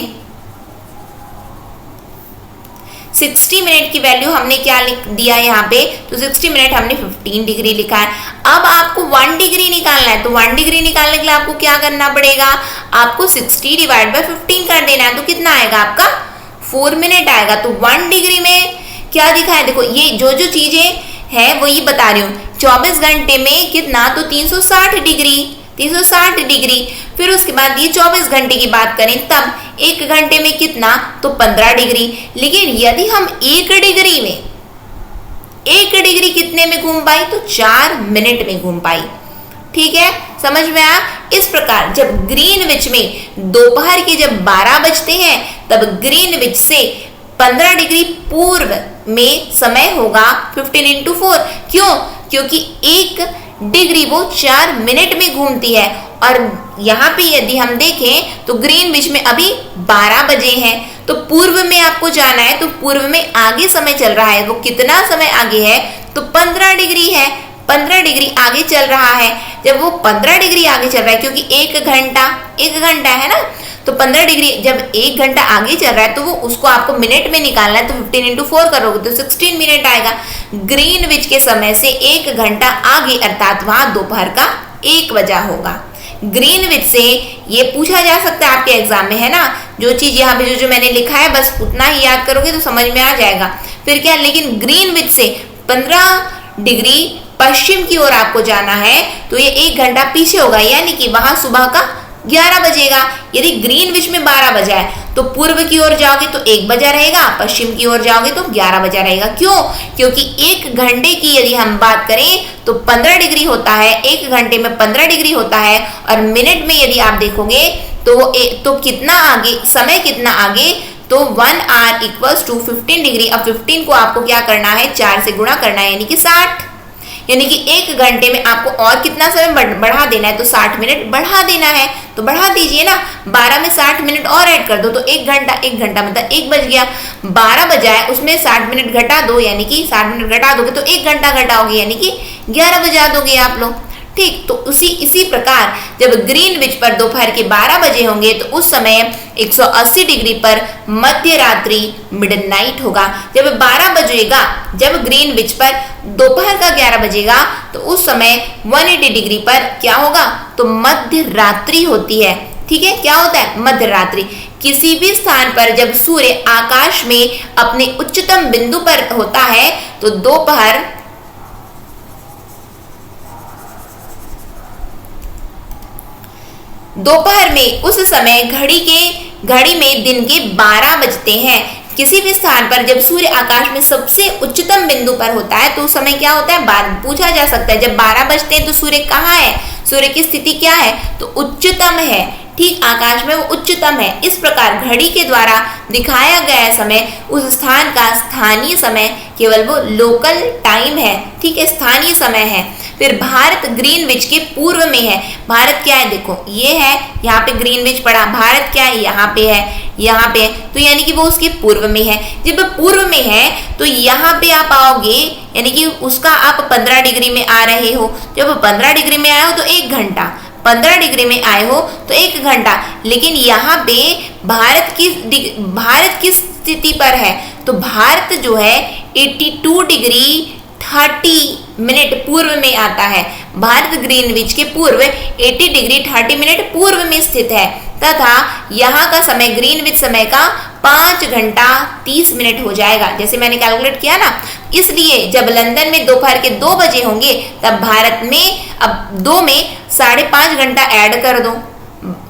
60 मिनट की वैल्यू हमने क्या लिख दिया यहाँ पे, तो 60 मिनट हमने 15 डिग्री लिखा है। अब आपको 1 डिग्री निकालना है, तो 1 डिग्री निकालने के लिए आपको क्या करना पड़ेगा, आपको 60 डिवाइड बाय 15 कर देना है, तो कितना आएगा आपका 4 मिनट आएगा। तो 1 डिग्री में क्या दिखा है, देखो ये जो जो चीजें है वो ये बता रही हूँ। 24 घंटे में कितना, तो 360 डिग्री, 360 डिग्री। फिर उसके बाद ये 24 घंटे की बात करें तब 1 घंटे में कितना, तो 15 डिग्री। लेकिन यदि हम 1 डिग्री में, 1 डिग्री कितने में घूम पाई, तो 4 मिनट में घूम पाई, ठीक है, समझ में आया। इस प्रकार जब ग्रीनविच में दोपहर के जब 12 बजते हैं तब ग्रीनविच से 15 डिग्री पूर्व में समय होगा 15 × 4। क्यों, क्योंकि 1 डिग्री वो 4 मिनट में घूमती है। और यहाँ पे यदि हम देखें तो ग्रीनविच में अभी 12 बजे हैं, तो पूर्व में आपको जाना है, तो पूर्व में आगे समय चल रहा है, वो कितना समय आगे है, तो 15 डिग्री है, 15 डिग्री आगे चल रहा है। जब वो 15 डिग्री आगे चल रहा है, क्योंकि 1 घंटा है ना, तो 15 डिग्री जब 1 घंटा आगे चल रहा है तो वो उसको आपको मिनट में निकालना है, तो 15 × 4 करोगे तो 16 मिनट आएगा। ग्रीनविच के समय से 1 घंटा आगे, अर्थात वहां दोपहर का 1 बजा होगा। ग्रीनविच से ये पूछा जा सकता है आपके एग्जाम में, है ना, जो चीज यहाँ पे जो मैंने लिखा है बस उतना ही याद करोगे तो समझ में आ जाएगा। फिर क्या, लेकिन ग्रीनविच से 15 डिग्री पश्चिम की ओर आपको जाना है, तो ये 1 घंटा पीछे होगा, यानी कि वहां सुबह का 11 बजेगा। यदि ग्रीनविच में 12 बजा है तो पूर्व की ओर जाओगे तो 1 बजा रहेगा, पश्चिम की ओर जाओगे तो 11 बजा रहेगा। क्यों? क्योंकि 1 घंटे की यदि हम बात करें तो 15 डिग्री होता है, 1 घंटे में 15 डिग्री होता है। और मिनट में यदि आप देखोगे तो कितना आगे, समय कितना आगे, तो 1 आवर इक्वल्स टू 15 डिग्री। अब 15 को आपको क्या करना है, 4 से गुणा करना है, यानी कि 60। यानी कि 1 घंटे में आपको और कितना समय बढ़ा देना है, तो 60 मिनट बढ़ा देना है। तो बढ़ा दीजिए ना, 12 में 60 मिनट और ऐड कर दो तो 1 घंटा, 1 घंटा मतलब 1 बज गया। 12 बजा है, उसमें 60 मिनट घटा दो, यानी कि 60 मिनट घटा दोगे तो 1 घंटा घटाओगे, यानी कि 11 बजा दोगे आप लोग। ठीक, तो इसी प्रकार जब ग्रीनविच पर दोपहर के 12 बजे होंगे तो उस समय 180 डिग्री पर मध्य रात्रि मिडनाइट होगा। जब 12 बजेगा, जब ग्रीनविच पर दोपहर का 11 बजेगा तो उस समय 180 डिग्री पर क्या होगा, तो मध्य रात्रि होती है। ठीक है, क्या होता है, मध्य रात्रि। किसी भी स्थान पर जब सूर्य आकाश में अपने उच्चतम बिंदु पर होता है तो दोपहर में उस समय घड़ी में दिन के 12 बजते हैं। किसी भी स्थान पर जब सूर्य आकाश में सबसे उच्चतम बिंदु पर होता है तो उस समय क्या होता है, पूछा जा सकता है जब 12 बजते हैं तो सूर्य कहाँ है, सूर्य की स्थिति क्या है, तो उच्चतम है। ठीक, आकाश में वो उच्चतम है। इस प्रकार घड़ी के द्वारा दिखाया गया समय उस स्थान का स्थानीय समय, केवल वो लोकल टाइम है। ठीक है, स्थानीय समय है। फिर भारत ग्रीनविच के पूर्व में है। भारत क्या है, देखो ये है, यहाँ पे ग्रीनविच पड़ा, भारत क्या है, यहाँ पे है, यहाँ पे है, तो यानी कि वो उसके पूर्व में है। जब पूर्व में है तो यहाँ पे आप आओगे, यानी कि उसका आप 15 डिग्री में आ रहे हो। जब 15 डिग्री में आए हो तो 1 घंटा, 15 डिग्री में आए हो तो 1 घंटा। लेकिन यहाँ पे भारत की स्थिति पर है तो भारत जो है 82 डिग्री 30 मिनट पूर्व में आता है। भारत ग्रीनविच के पूर्व 80 डिग्री 30 मिनट पूर्व में स्थित है तथा यहाँ का समय ग्रीनविच समय का 5 घंटा 30 मिनट हो जाएगा, जैसे मैंने कैलकुलेट किया ना। इसलिए जब लंदन में दोपहर के 2 बजे होंगे तब भारत में अब 2 में 5.5 घंटा ऐड कर दो,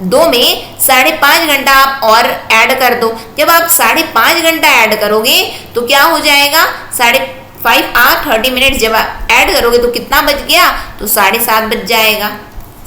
2 में 5.5 घंटा आप और ऐड कर दो। जब आप 5.5 घंटा ऐड करोगे तो क्या हो जाएगा, 5 आवर 30 मिनट जब ऐड करोगे तो कितना बच गया, तो 7:30 बज जाएगा,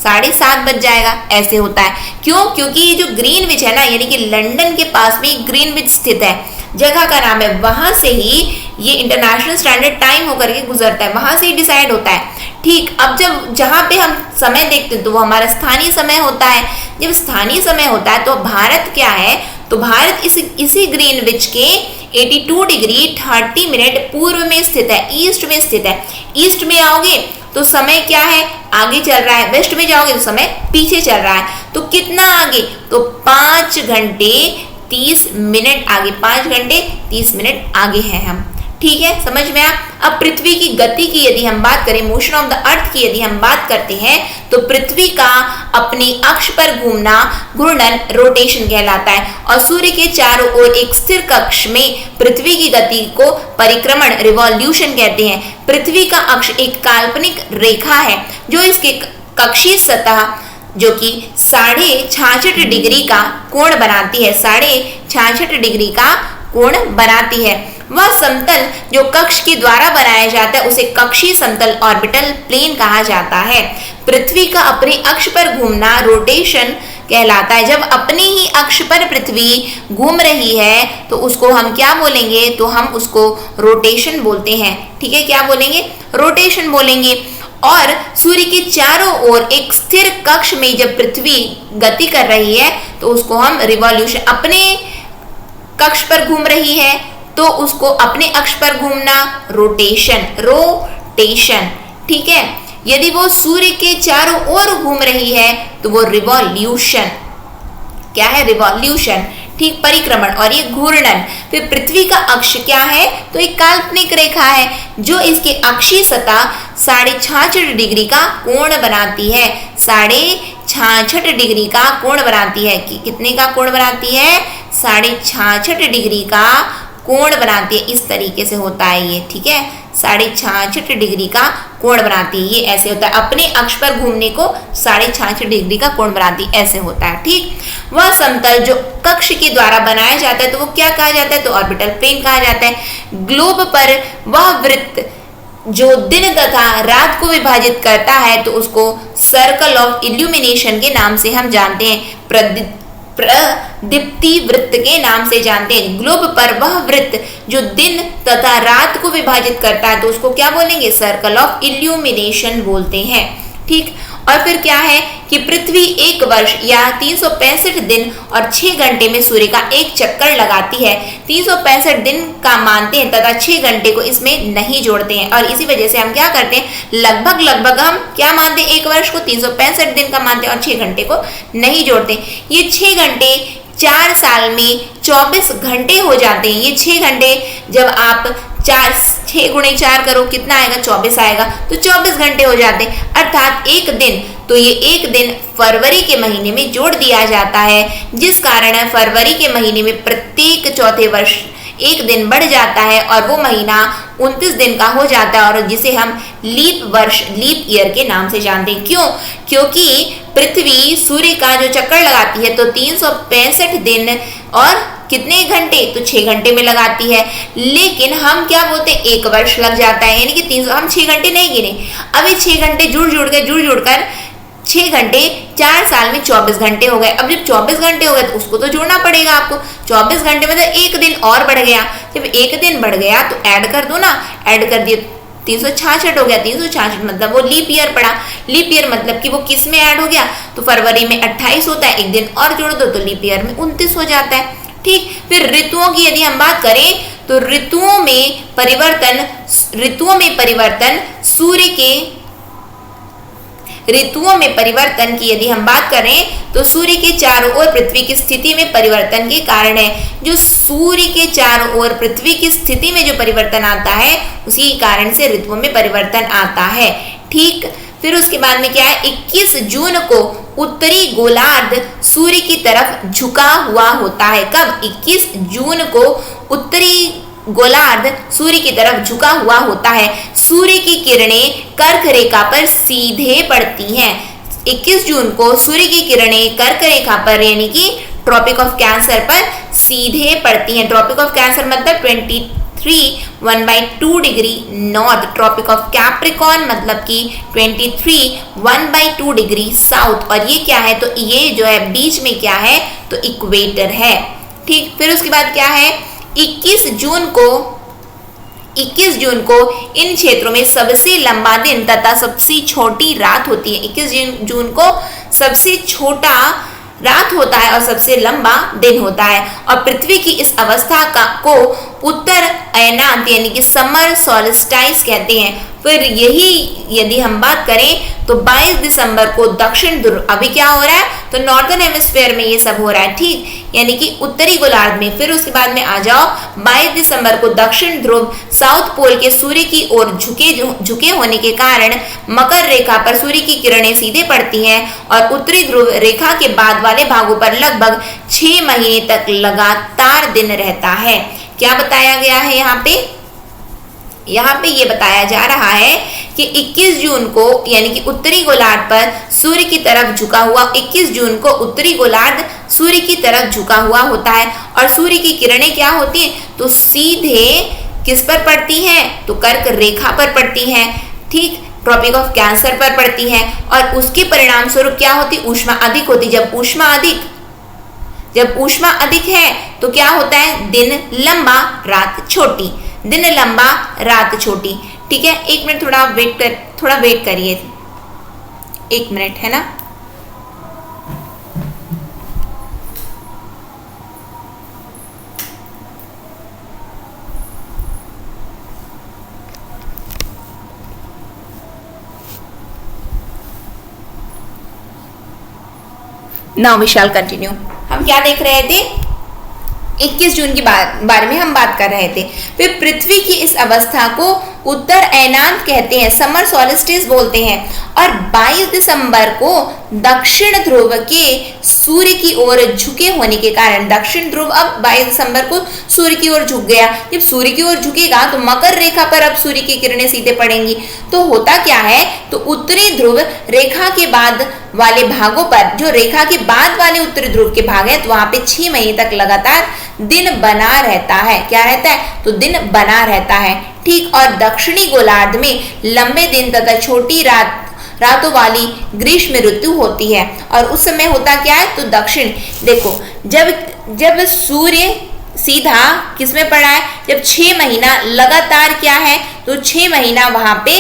7:30 बज जाएगा। ऐसे होता है। क्यों? क्योंकि ये जो ग्रीनविच है ना, यानी कि लंदन के पास में ग्रीनविच स्थित है, जगह का नाम है, वहां से ही ये इंटरनेशनल स्टैंडर्ड टाइम होकर के गुजरता है, वहां से ही डिसाइड होता है। ठीक, अब जब जहाँ पे हम समय देखते हैं तो वो हमारा स्थानीय समय होता है। जब स्थानीय समय होता है तो भारत क्या है, तो भारत इसी ग्रीनविच के 82 डिग्री 30 मिनट पूर्व में स्थित है, ईस्ट में स्थित है। ईस्ट में आओगे तो समय क्या है, आगे चल रहा है, वेस्ट में जाओगे तो समय पीछे चल रहा है। तो कितना आगे, तो 5 घंटे 30 मिनट आगे, 5 घंटे 30 मिनट आगे हैं हम। ठीक है, समझ में आया। अब पृथ्वी की गति की यदि हम बात करें, मोशन ऑफ द अर्थ की यदि हम बात करते हैं तो पृथ्वी का अपनी अक्ष पर घूमना घूर्णन रोटेशन कहलाता है और सूर्य के चारों ओर एक स्थिर कक्ष में पृथ्वी की गति को परिक्रमण रिवॉल्यूशन कहते हैं। पृथ्वी का अक्ष एक काल्पनिक रेखा है जो इसके कक्षीय सतह जो कि 66.5 डिग्री का कोण बनाती है, 66.5 डिग्री का कोण बनाती है। वह समतल जो कक्ष के द्वारा बनाया जाता है उसे कक्षीय समतल ऑर्बिटल प्लेन कहा जाता है। पृथ्वी का अपने अक्ष पर घूमना रोटेशन कहलाता है। जब अपने ही अक्ष पर पृथ्वी घूम रही है तो उसको हम क्या बोलेंगे, तो हम उसको रोटेशन बोलते हैं। ठीक है, क्या बोलेंगे, रोटेशन बोलेंगे। और सूर्य के चारों ओर एक स्थिर कक्ष में जब पृथ्वी गति कर रही है तो उसको हम रिवॉल्यूशन, अपने कक्ष पर घूम रही है तो उसको अपने अक्ष पर घूमना रोटेशन, ठीक है। यदि वो सूर्य के चारों ओर घूम रही है तो वो रिवॉल्यूशन, क्या है, रिवॉल्यूशन, ठीक, परिक्रमण। और ये घूर्णन। फिर पृथ्वी का अक्ष क्या है, तो एक काल्पनिक रेखा है जो इसके अक्षीय सतह 66.5 डिग्री का कोण बनाती है, 66.5 डिग्री का कोण बनाती है। कितने का कोण बनाती है, 66.5 डिग्री का कोण बनाती है। इस तरीके से होता है ये, ठीक है। 66.5 डिग्री का कोण बनाती है। ये ऐसे होता है, अपने अक्ष पर घूमने को 66.5 डिग्री का कोण बनाती है, ऐसे होता है। ठीक, वह समतल जो कक्ष के द्वारा बनाया जाता है तो वो क्या कहा जाता है, तो ऑर्बिटल प्लेन कहा जाता है। ग्लोब पर वह वृत्त जो दिन तथा रात को विभाजित करता है तो उसको सर्कल ऑफ इल्यूमिनेशन के नाम से हम जानते हैं, प्रदीप्ति वृत्त के नाम से जानते हैं। ग्लोब पर वह वृत्त जो दिन तथा रात को विभाजित करता है तो उसको क्या बोलेंगे, सर्कल ऑफ इल्यूमिनेशन बोलते हैं। ठीक, और फिर क्या है कि पृथ्वी एक वर्ष या 365 दिन और 6 घंटे में सूर्य का एक चक्कर लगाती है। 365 दिन का मानते हैं तथा 6 घंटे को इसमें नहीं जोड़ते हैं, और इसी वजह से हम क्या करते हैं, लगभग हम क्या मानते हैं, एक वर्ष को 365 दिन का मानते हैं और 6 घंटे को नहीं जोड़ते। ये 6 घंटे 4 साल में 24 घंटे हो जाते हैं। ये 6 घंटे जब आप 6 गुणे 4 करो कितना आएगा, 24 आएगा, तो 24 घंटे हो जाते हैं। अर्थात एक दिन, तो ये एक दिन फरवरी के महीने में जोड़ दिया जाता है, जिस कारण फरवरी के महीने में प्रत्येक चौथे वर्ष एक दिन बढ़ जाता है और वो महीना 29 दिन का हो जाता है, और जिसे हम लीप वर्ष, लीप ईयर के नाम से जानते हैं। क्यों? क्योंकि पृथ्वी सूर्य का जो चक्कर लगाती है तो 365 दिन और कितने घंटे, तो 6 घंटे में लगाती है। लेकिन हम क्या बोलते हैं, एक वर्ष लग जाता है, यानी कि 300, हम 6 घंटे नहीं गिने, अभी 6 घंटे जुड़ कर 6 घंटे 4 साल में 24 घंटे हो गए। अब जब 24 घंटे हो गए तो उसको तो जोड़ना पड़ेगा आपको। 24 घंटे में तो एक दिन और बढ़ गया, जब एक दिन बढ़ गया तो ऐड कर दो ना, ऐड कर दिए 366 हो गया। 366 मतलब वो लीप ईयर पड़ा। लीप ईयर मतलब कि वो किस में ऐड हो गया, तो फरवरी में 28 होता है, एक दिन और जोड़ दो तो लीप ईयर में 29 हो जाता है। ठीक, फिर ऋतुओं की यदि हम बात करें तो ऋतुओं में परिवर्तन सूर्य के, ऋतुओं में परिवर्तन की यदि हम बात करें तो सूर्य के चारों ओर पृथ्वी की स्थिति में परिवर्तन के कारण है। जो सूर्य के चारों ओर पृथ्वी की स्थिति में जो परिवर्तन आता है उसी कारण से ऋतुओं में परिवर्तन आता है। ठीक, फिर उसके बाद में क्या है, 21 जून को उत्तरी गोलार्ध सूर्य की तरफ झुका हुआ होता है। कब? 21 जून को उत्तरी गोलार्ध सूर्य की तरफ झुका हुआ होता है। सूर्य की किरणें कर्क रेखा पर सीधे पड़ती हैं। 21 जून को सूर्य की किरणें कर्क रेखा पर यानी कि ट्रॉपिक ऑफ कैंसर पर सीधे पड़ती हैं। ट्रॉपिक ऑफ कैंसर मतलब 23 degree north, Tropic of Capricorn मतलब कि 23 डिग्री साउथ, और ये क्या है, तो ये जो है बीच में क्या है, तो इक्वेटर है। ठीक, फिर उसके बाद क्या है, 21 जून को इन क्षेत्रों में सबसे लंबा दिन तथा सबसे छोटी रात होती है। 21 जून को सबसे छोटा रात होता है और सबसे लंबा दिन होता है, और पृथ्वी की इस अवस्था को उत्तर अयनांत यानी कि समर सॉल्स्टाइस कहते हैं। फिर यही यदि हम बात करें तो 22 दिसंबर को दक्षिण ध्रुव, अभी क्या हो रहा है, तो नॉर्दर्न हेमिस्फीयर में ये सब हो रहा है। ठीक, यानी कि उत्तरी गोलार्ध में। फिर उसके बाद में आ जाओ 22 दिसंबर को दक्षिण ध्रुव साउथ पोल के सूर्य की ओर झुके होने के कारण मकर रेखा पर सूर्य की किरणें सीधे पड़ती हैं, और उत्तरी ध्रुव रेखा के बाद वाले भागों पर लगभग 6 महीने तक लगातार दिन रहता है। क्या बताया गया है यहाँ पे ये बताया जा रहा है कि 21 जून को यानी कि उत्तरी गोलार्ध पर सूर्य की तरफ झुका हुआ, 21 जून को उत्तरी गोलार्ध सूर्य की तरफ झुका हुआ होता है, और सूर्य की किरणें क्या होती हैं, तो सीधे किस पर पड़ती हैं, तो कर्क रेखा पर पड़ती हैं। ठीक, ट्रॉपिक ऑफ कैंसर पर पड़ती हैं, और उसके परिणाम स्वरूप क्या होती, ऊष्मा अधिक होती। जब ऊष्मा अधिक है तो क्या होता है, दिन लंबा रात छोटी, दिन लंबा रात छोटी। ठीक है, 1 मिनट थोड़ा वेट करिए, 1 मिनट है ना। Now we shall continue. हम क्या देख रहे थे, 21 जून के बारे में हम बात कर रहे थे। फिर पृथ्वी की इस अवस्था को उत्तर अयनांत कहते हैं, समर सॉलिस्टिस बोलते हैं। और 22 दिसंबर को दक्षिण ध्रुव के सूर्य की ओर झुके होने के कारण, दक्षिण ध्रुव अब 22 दिसंबर को सूर्य की ओर झुक गया। जब सूर्य की ओर झुकेगा तो मकर रेखा पर अब सूर्य की किरणें सीधे पड़ेंगी। तो होता क्या है, तो उत्तरी ध्रुव रेखा के बाद वाले भागों पर, जो रेखा के बाद वाले उत्तरी ध्रुव के भाग है, तो वहां पे 6 महीने तक लगातार दिन बना रहता है। क्या रहता है, तो दिन बना रहता है। ठीक, और दक्षिणी गोलार्ध में लंबे दिन तथा छोटी रातों वाली ग्रीष्म ऋतु होती है। और उस समय होता क्या है, तो दक्षिण, देखो जब सूर्य सीधा किसमें पड़ा है, जब 6 महीना लगातार क्या है, तो 6 महीना वहां पे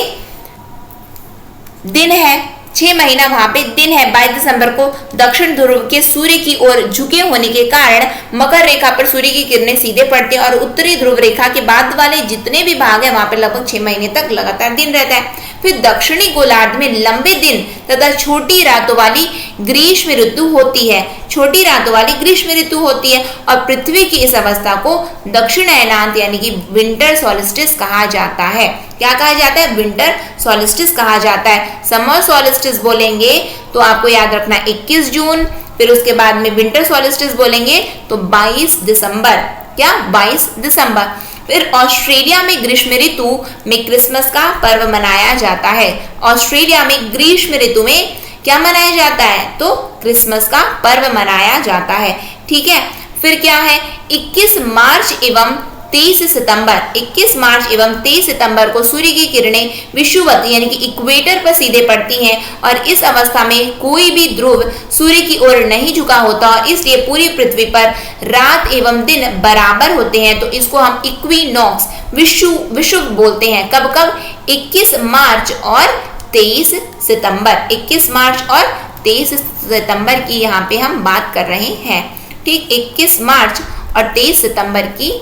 दिन है, 6 महीना वहां पे दिन है। 22 दिसंबर को दक्षिण ध्रुव के सूर्य की ओर झुके होने के कारण मकर रेखा पर सूर्य की किरणें सीधे पड़ती हैं और उत्तरी ध्रुव रेखा के बाद वाले जितने भी भाग हैं वहां पे लगभग 6 महीने तक लगातार दिन रहता है। फिर दक्षिणी गोलार्ध में लंबे दिन तथा छोटी रातों वाली ग्रीष्म ऋतु होती है, छोटी रातों वाली ग्रीष्म ऋतु होती है। और पृथ्वी की इस अवस्था को दक्षिण अयनांत यानी कि विंटर सॉलिस्टिस कहा जाता है। क्या कहा जाता है, विंटर सॉलिस्टिस कहा जाता है। समर सॉलिस्टिस बोलेंगे तो आपको याद रखना 21 जून, फिर उसके बाद में विंटर सॉलिस्टिस बोलेंगे तो 22 दिसंबर। क्या, 22 दिसंबर। फिर ऑस्ट्रेलिया में ग्रीष्म ऋतु में क्रिसमस का पर्व मनाया जाता है। ऑस्ट्रेलिया में ग्रीष्म ऋतु में क्या मनाया जाता है, तो क्रिसमस का पर्व मनाया जाता है। ठीक है, फिर क्या है, 21 मार्च एवं 23 सितंबर, 21 मार्च एवं 23 सितंबर को सूर्य की किरणें विषुवत यानी कि इक्वेटर पर सीधे पड़ती हैं और इस अवस्था में कोई भी ध्रुव सूर्य की ओर नहीं झुका होता और इसलिए पूरी पृथ्वी पर रात एवं दिन बराबर होते हैं। तो इसको हम इक्विनॉक्स, विषुव बोलते हैं। कब कब, 21 मार्च और 23 सितंबर, 21 मार्च और 23 सितंबर की यहाँ पे हम बात कर रहे हैं। ठीक, 21 मार्च और 23 सितंबर की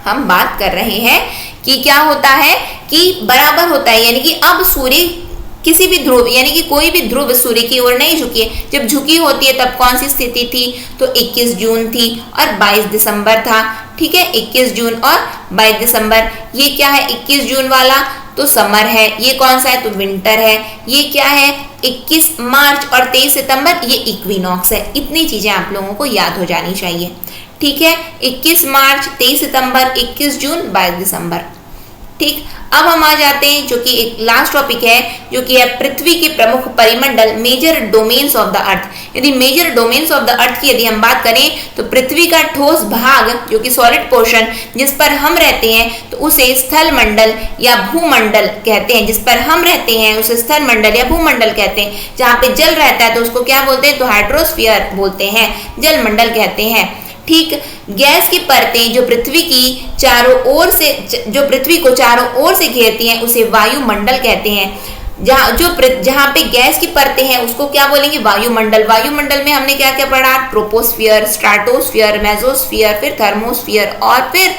हम बात कर रहे हैं कि क्या होता है कि बराबर होता है, यानी कि अब सूर्य किसी भी ध्रुव यानी कि कोई भी ध्रुव सूर्य की ओर नहीं झुकी है। जब झुकी होती है तब कौन सी स्थिति थी, तो 21 जून थी और 22 दिसंबर था। ठीक है, 21 जून और 22 दिसंबर। ये क्या है, 21 जून वाला तो समर है, ये कौन सा है, तो विंटर है। ये क्या है, 21 मार्च और 23 सितंबर, ये इक्विनॉक्स है। इतनी चीजें आप लोगों को याद हो जानी चाहिए। ठीक है, 21 मार्च, 23 सितंबर, 21 जून, 22 दिसंबर। ठीक, अब हम आ जाते हैं जो कि एक लास्ट टॉपिक है, जो कि है पृथ्वी के प्रमुख परिमंडल, major domains of the earth. यदि major domains of the earth की यदि हम बात करें तो पृथ्वी का ठोस भाग जो कि सॉलिड पोर्शन जिस पर हम रहते हैं तो उसे स्थल मंडल या भूमंडल कहते हैं। जिस पर हम रहते हैं उसे स्थल मंडल या भूमंडल कहते हैं। जहाँ पे जल रहता है तो उसको क्या बोलते हैं, तो हाइड्रोस्फीयर बोलते हैं, जल मंडल कहते हैं। ठीक, गैस की परतें जो पृथ्वी की चारों ओर से, जो पृथ्वी को चारों ओर से घेरती हैं उसे वायुमंडल कहते हैं। जहाँ पे गैस की परतें हैं उसको क्या बोलेंगे, वायुमंडल। वायुमंडल में हमने क्या क्या पढ़ा, ट्रोपोस्फियर, स्ट्रेटोस्फियर, मेसोस्फियर, फिर थर्मोस्फियर और फिर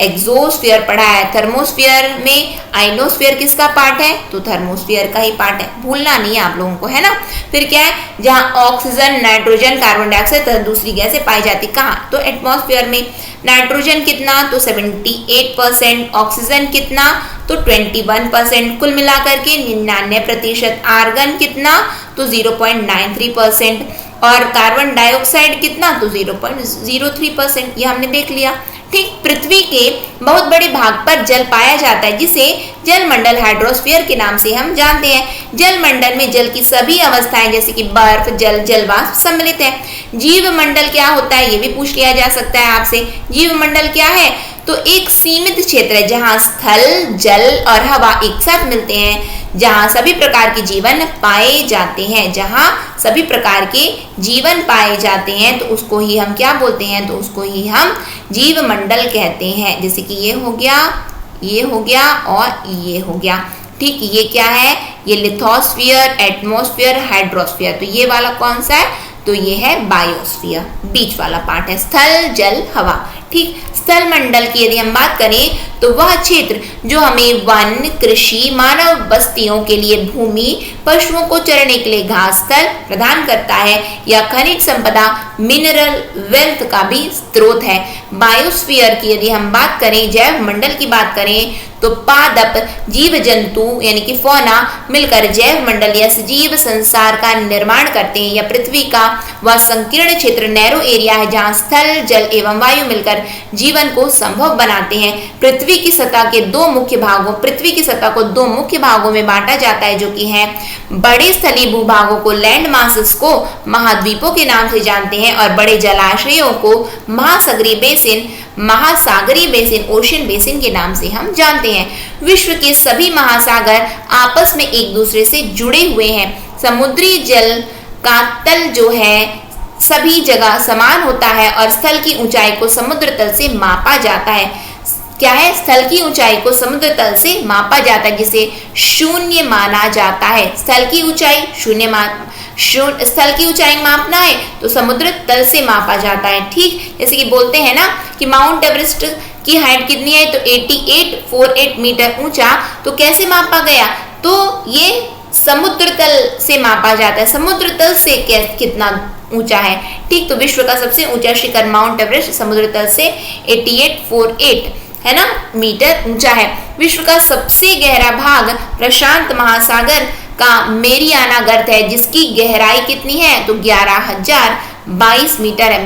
एक्सोस्फियर पढ़ा है। थर्मोस्फियर में आइनोस्फियर किसका पार्ट है, तो थर्मोस्फियर का ही पार्ट है, भूलना नहीं है आप लोगों को, है ना। फिर क्या है, जहाँ ऑक्सीजन, नाइट्रोजन, कार्बन डाइऑक्साइड तथा दूसरी गैसें पाई जाती, कहाँ, तो एटमॉस्फेयर में। नाइट्रोजन कितना, तो 78%, ऑक्सीजन कितना, तो 21%, कुल मिलाकर के 99%। आर्गन कितना, तो 0.93% और कार्बन डाइऑक्साइड कितना, तो 0.03%। ये हमने देख लिया। ठीक, पृथ्वी के बहुत बड़े भाग पर जल पाया जाता है जिसे जलमंडल हाइड्रोस्फीयर के नाम से हम जानते हैं। जलमंडल में जल की सभी अवस्थाएं जैसे कि बर्फ, जल, जलवाष्प सम्मिलित है। जीव मंडल क्या होता है, ये भी पूछ लिया जा सकता है आपसे। जीव मंडल क्या है, तो एक सीमित क्षेत्र है जहां स्थल, जल और हवा एक साथ मिलते हैं, जहां सभी प्रकार के जीवन पाए जाते हैं। जहां सभी प्रकार के जीवन पाए जाते हैं तो उसको ही हम क्या बोलते हैं, तो उसको ही हम जीव मंडल कहते हैं। जैसे कि ये हो गया, ये हो गया और ये हो गया। ठीक, ये क्या है, ये लिथोस्फीयर, एटमॉस्फेयर, हाइड्रोस्फीयर। तो ये वाला कौन सा है, तो ये है बायोस्फीयर, बीच वाला पार्ट है, स्थल, जल, हवा। ठीक, स्थल मंडल की यदि हम बात करें तो वह क्षेत्र जो हमें वन, कृषि, मानव बस्तियों के लिए भूमि, पशुओं को चरने के लिए घास स्थल प्रदान करता है, या खनिज संपदा मिनरल वेल्थ का भी स्रोत है। बायोस्फीयर की यदि हम बात करें, जैव मंडल की बात करें, तो पादप जीव जंतु यानी कि फौना मिलकर जैव मंडल या सजीव संसार का निर्माण करते हैं, या पृथ्वी का वह संकीर्ण क्षेत्र नैरो एरिया है जहां स्थल, जल एवं वायु मिलकर जीवन को संभव बनाते हैं। पृथ्वी की सतह को दो मुख्य भागों में बांटा जाता है, जो कि है बड़े स्थलीय भूभागों को लैंड मासेस को महाद्वीपों के नाम से जानते हैं, और बड़े जलाशयों को महासागरीय बेसिन ओशियन बेसिन के नाम से हम जानते हैं। विश्व के सभी महासागर आपस में एक दूसरे से जुड़े हुए हैं। समुद्री जल का तल जो है सभी जगह समान होता है, और स्थल की ऊंचाई को समुद्र तल से मापा जाता है। क्या है? स्थल की ऊंचाई को समुद्र तल से मापा जाता है, जिसे शून्य माना जाता है। स्थल की ऊंचाई मापना है तो समुद्र तल से मापा जाता है। ठीक, जैसे कि बोलते हैं ना कि माउंट एवरेस्ट की हाइट कितनी है, तो 8848 मीटर ऊंचा। तो कैसे मापा गया? तो ये समुद्र तल से मापा जाता है। समुद्र तल से कितना ऊंचा है? ठीक, तो विश्व का सबसे ऊंचा शिखर माउंट एवरेस्ट समुद्र तल से 8848 है ना मीटर ऊंचा है। विश्व का सबसे गहरा भाग प्रशांत महासागर का मेरियाना गर्त है, जिसकी गहराई कितनी है? तो 11,022 मीटर है।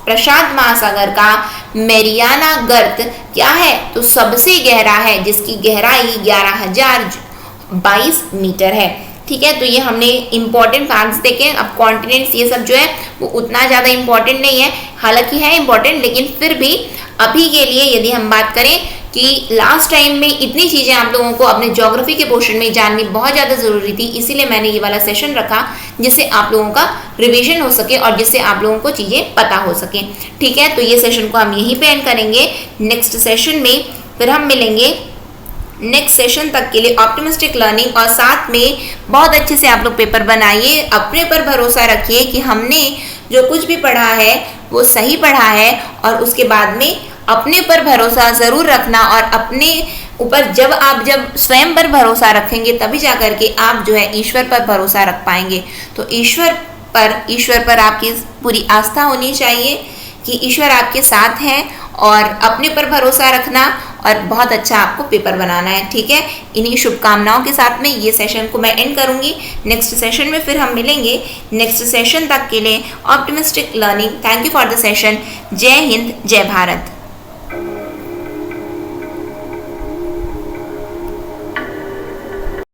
प्रशांत महासागर का मेरियाना गर्त क्या है? तो सबसे गहरा है, जिसकी गहराई 11,022 मीटर है। ठीक है, तो ये हमने इंपॉर्टेंट फैक्ट्स देखे। अब कॉन्टिनेंट्स ये सब जो है वो उतना ज़्यादा इंपॉर्टेंट नहीं है, हालांकि है इंपॉर्टेंट, लेकिन फिर भी अभी के लिए यदि हम बात करें कि लास्ट टाइम में इतनी चीज़ें आप लोगों को अपने ज्योग्राफी के पोर्शन में जाननी बहुत ज़्यादा ज़रूरी थी, इसीलिए मैंने ये वाला सेशन रखा, जिससे आप लोगों का रिवीजन हो सके और जिससे आप लोगों को चीज़ें पता हो सके। ठीक है, तो ये सेशन को हम यहीं पे एंड करेंगे। नेक्स्ट सेशन में फिर हम मिलेंगे। नेक्स्ट सेशन तक के लिए ऑप्टिमिस्टिक लर्निंग, और साथ में बहुत अच्छे से आप लोग पेपर बनाइए। अपने पर भरोसा रखिए कि हमने जो कुछ भी पढ़ा है वो सही पढ़ा है, और उसके बाद में अपने पर भरोसा ज़रूर रखना, और अपने ऊपर जब स्वयं पर भरोसा रखेंगे तभी जा कर के आप जो है ईश्वर पर भरोसा रख पाएंगे। तो ईश्वर पर आपकी पूरी आस्था होनी चाहिए कि ईश्वर आपके साथ हैं, और अपने पर भरोसा रखना, और बहुत अच्छा आपको पेपर बनाना है। ठीक है, इन्हीं शुभकामनाओं के साथ में ये सेशन को मैं एंड करूंगी। नेक्स्ट सेशन में फिर हम मिलेंगे। नेक्स्ट सेशन तक के लिए optimistic learning. Thank you for the session. जय हिंद, जय भारत।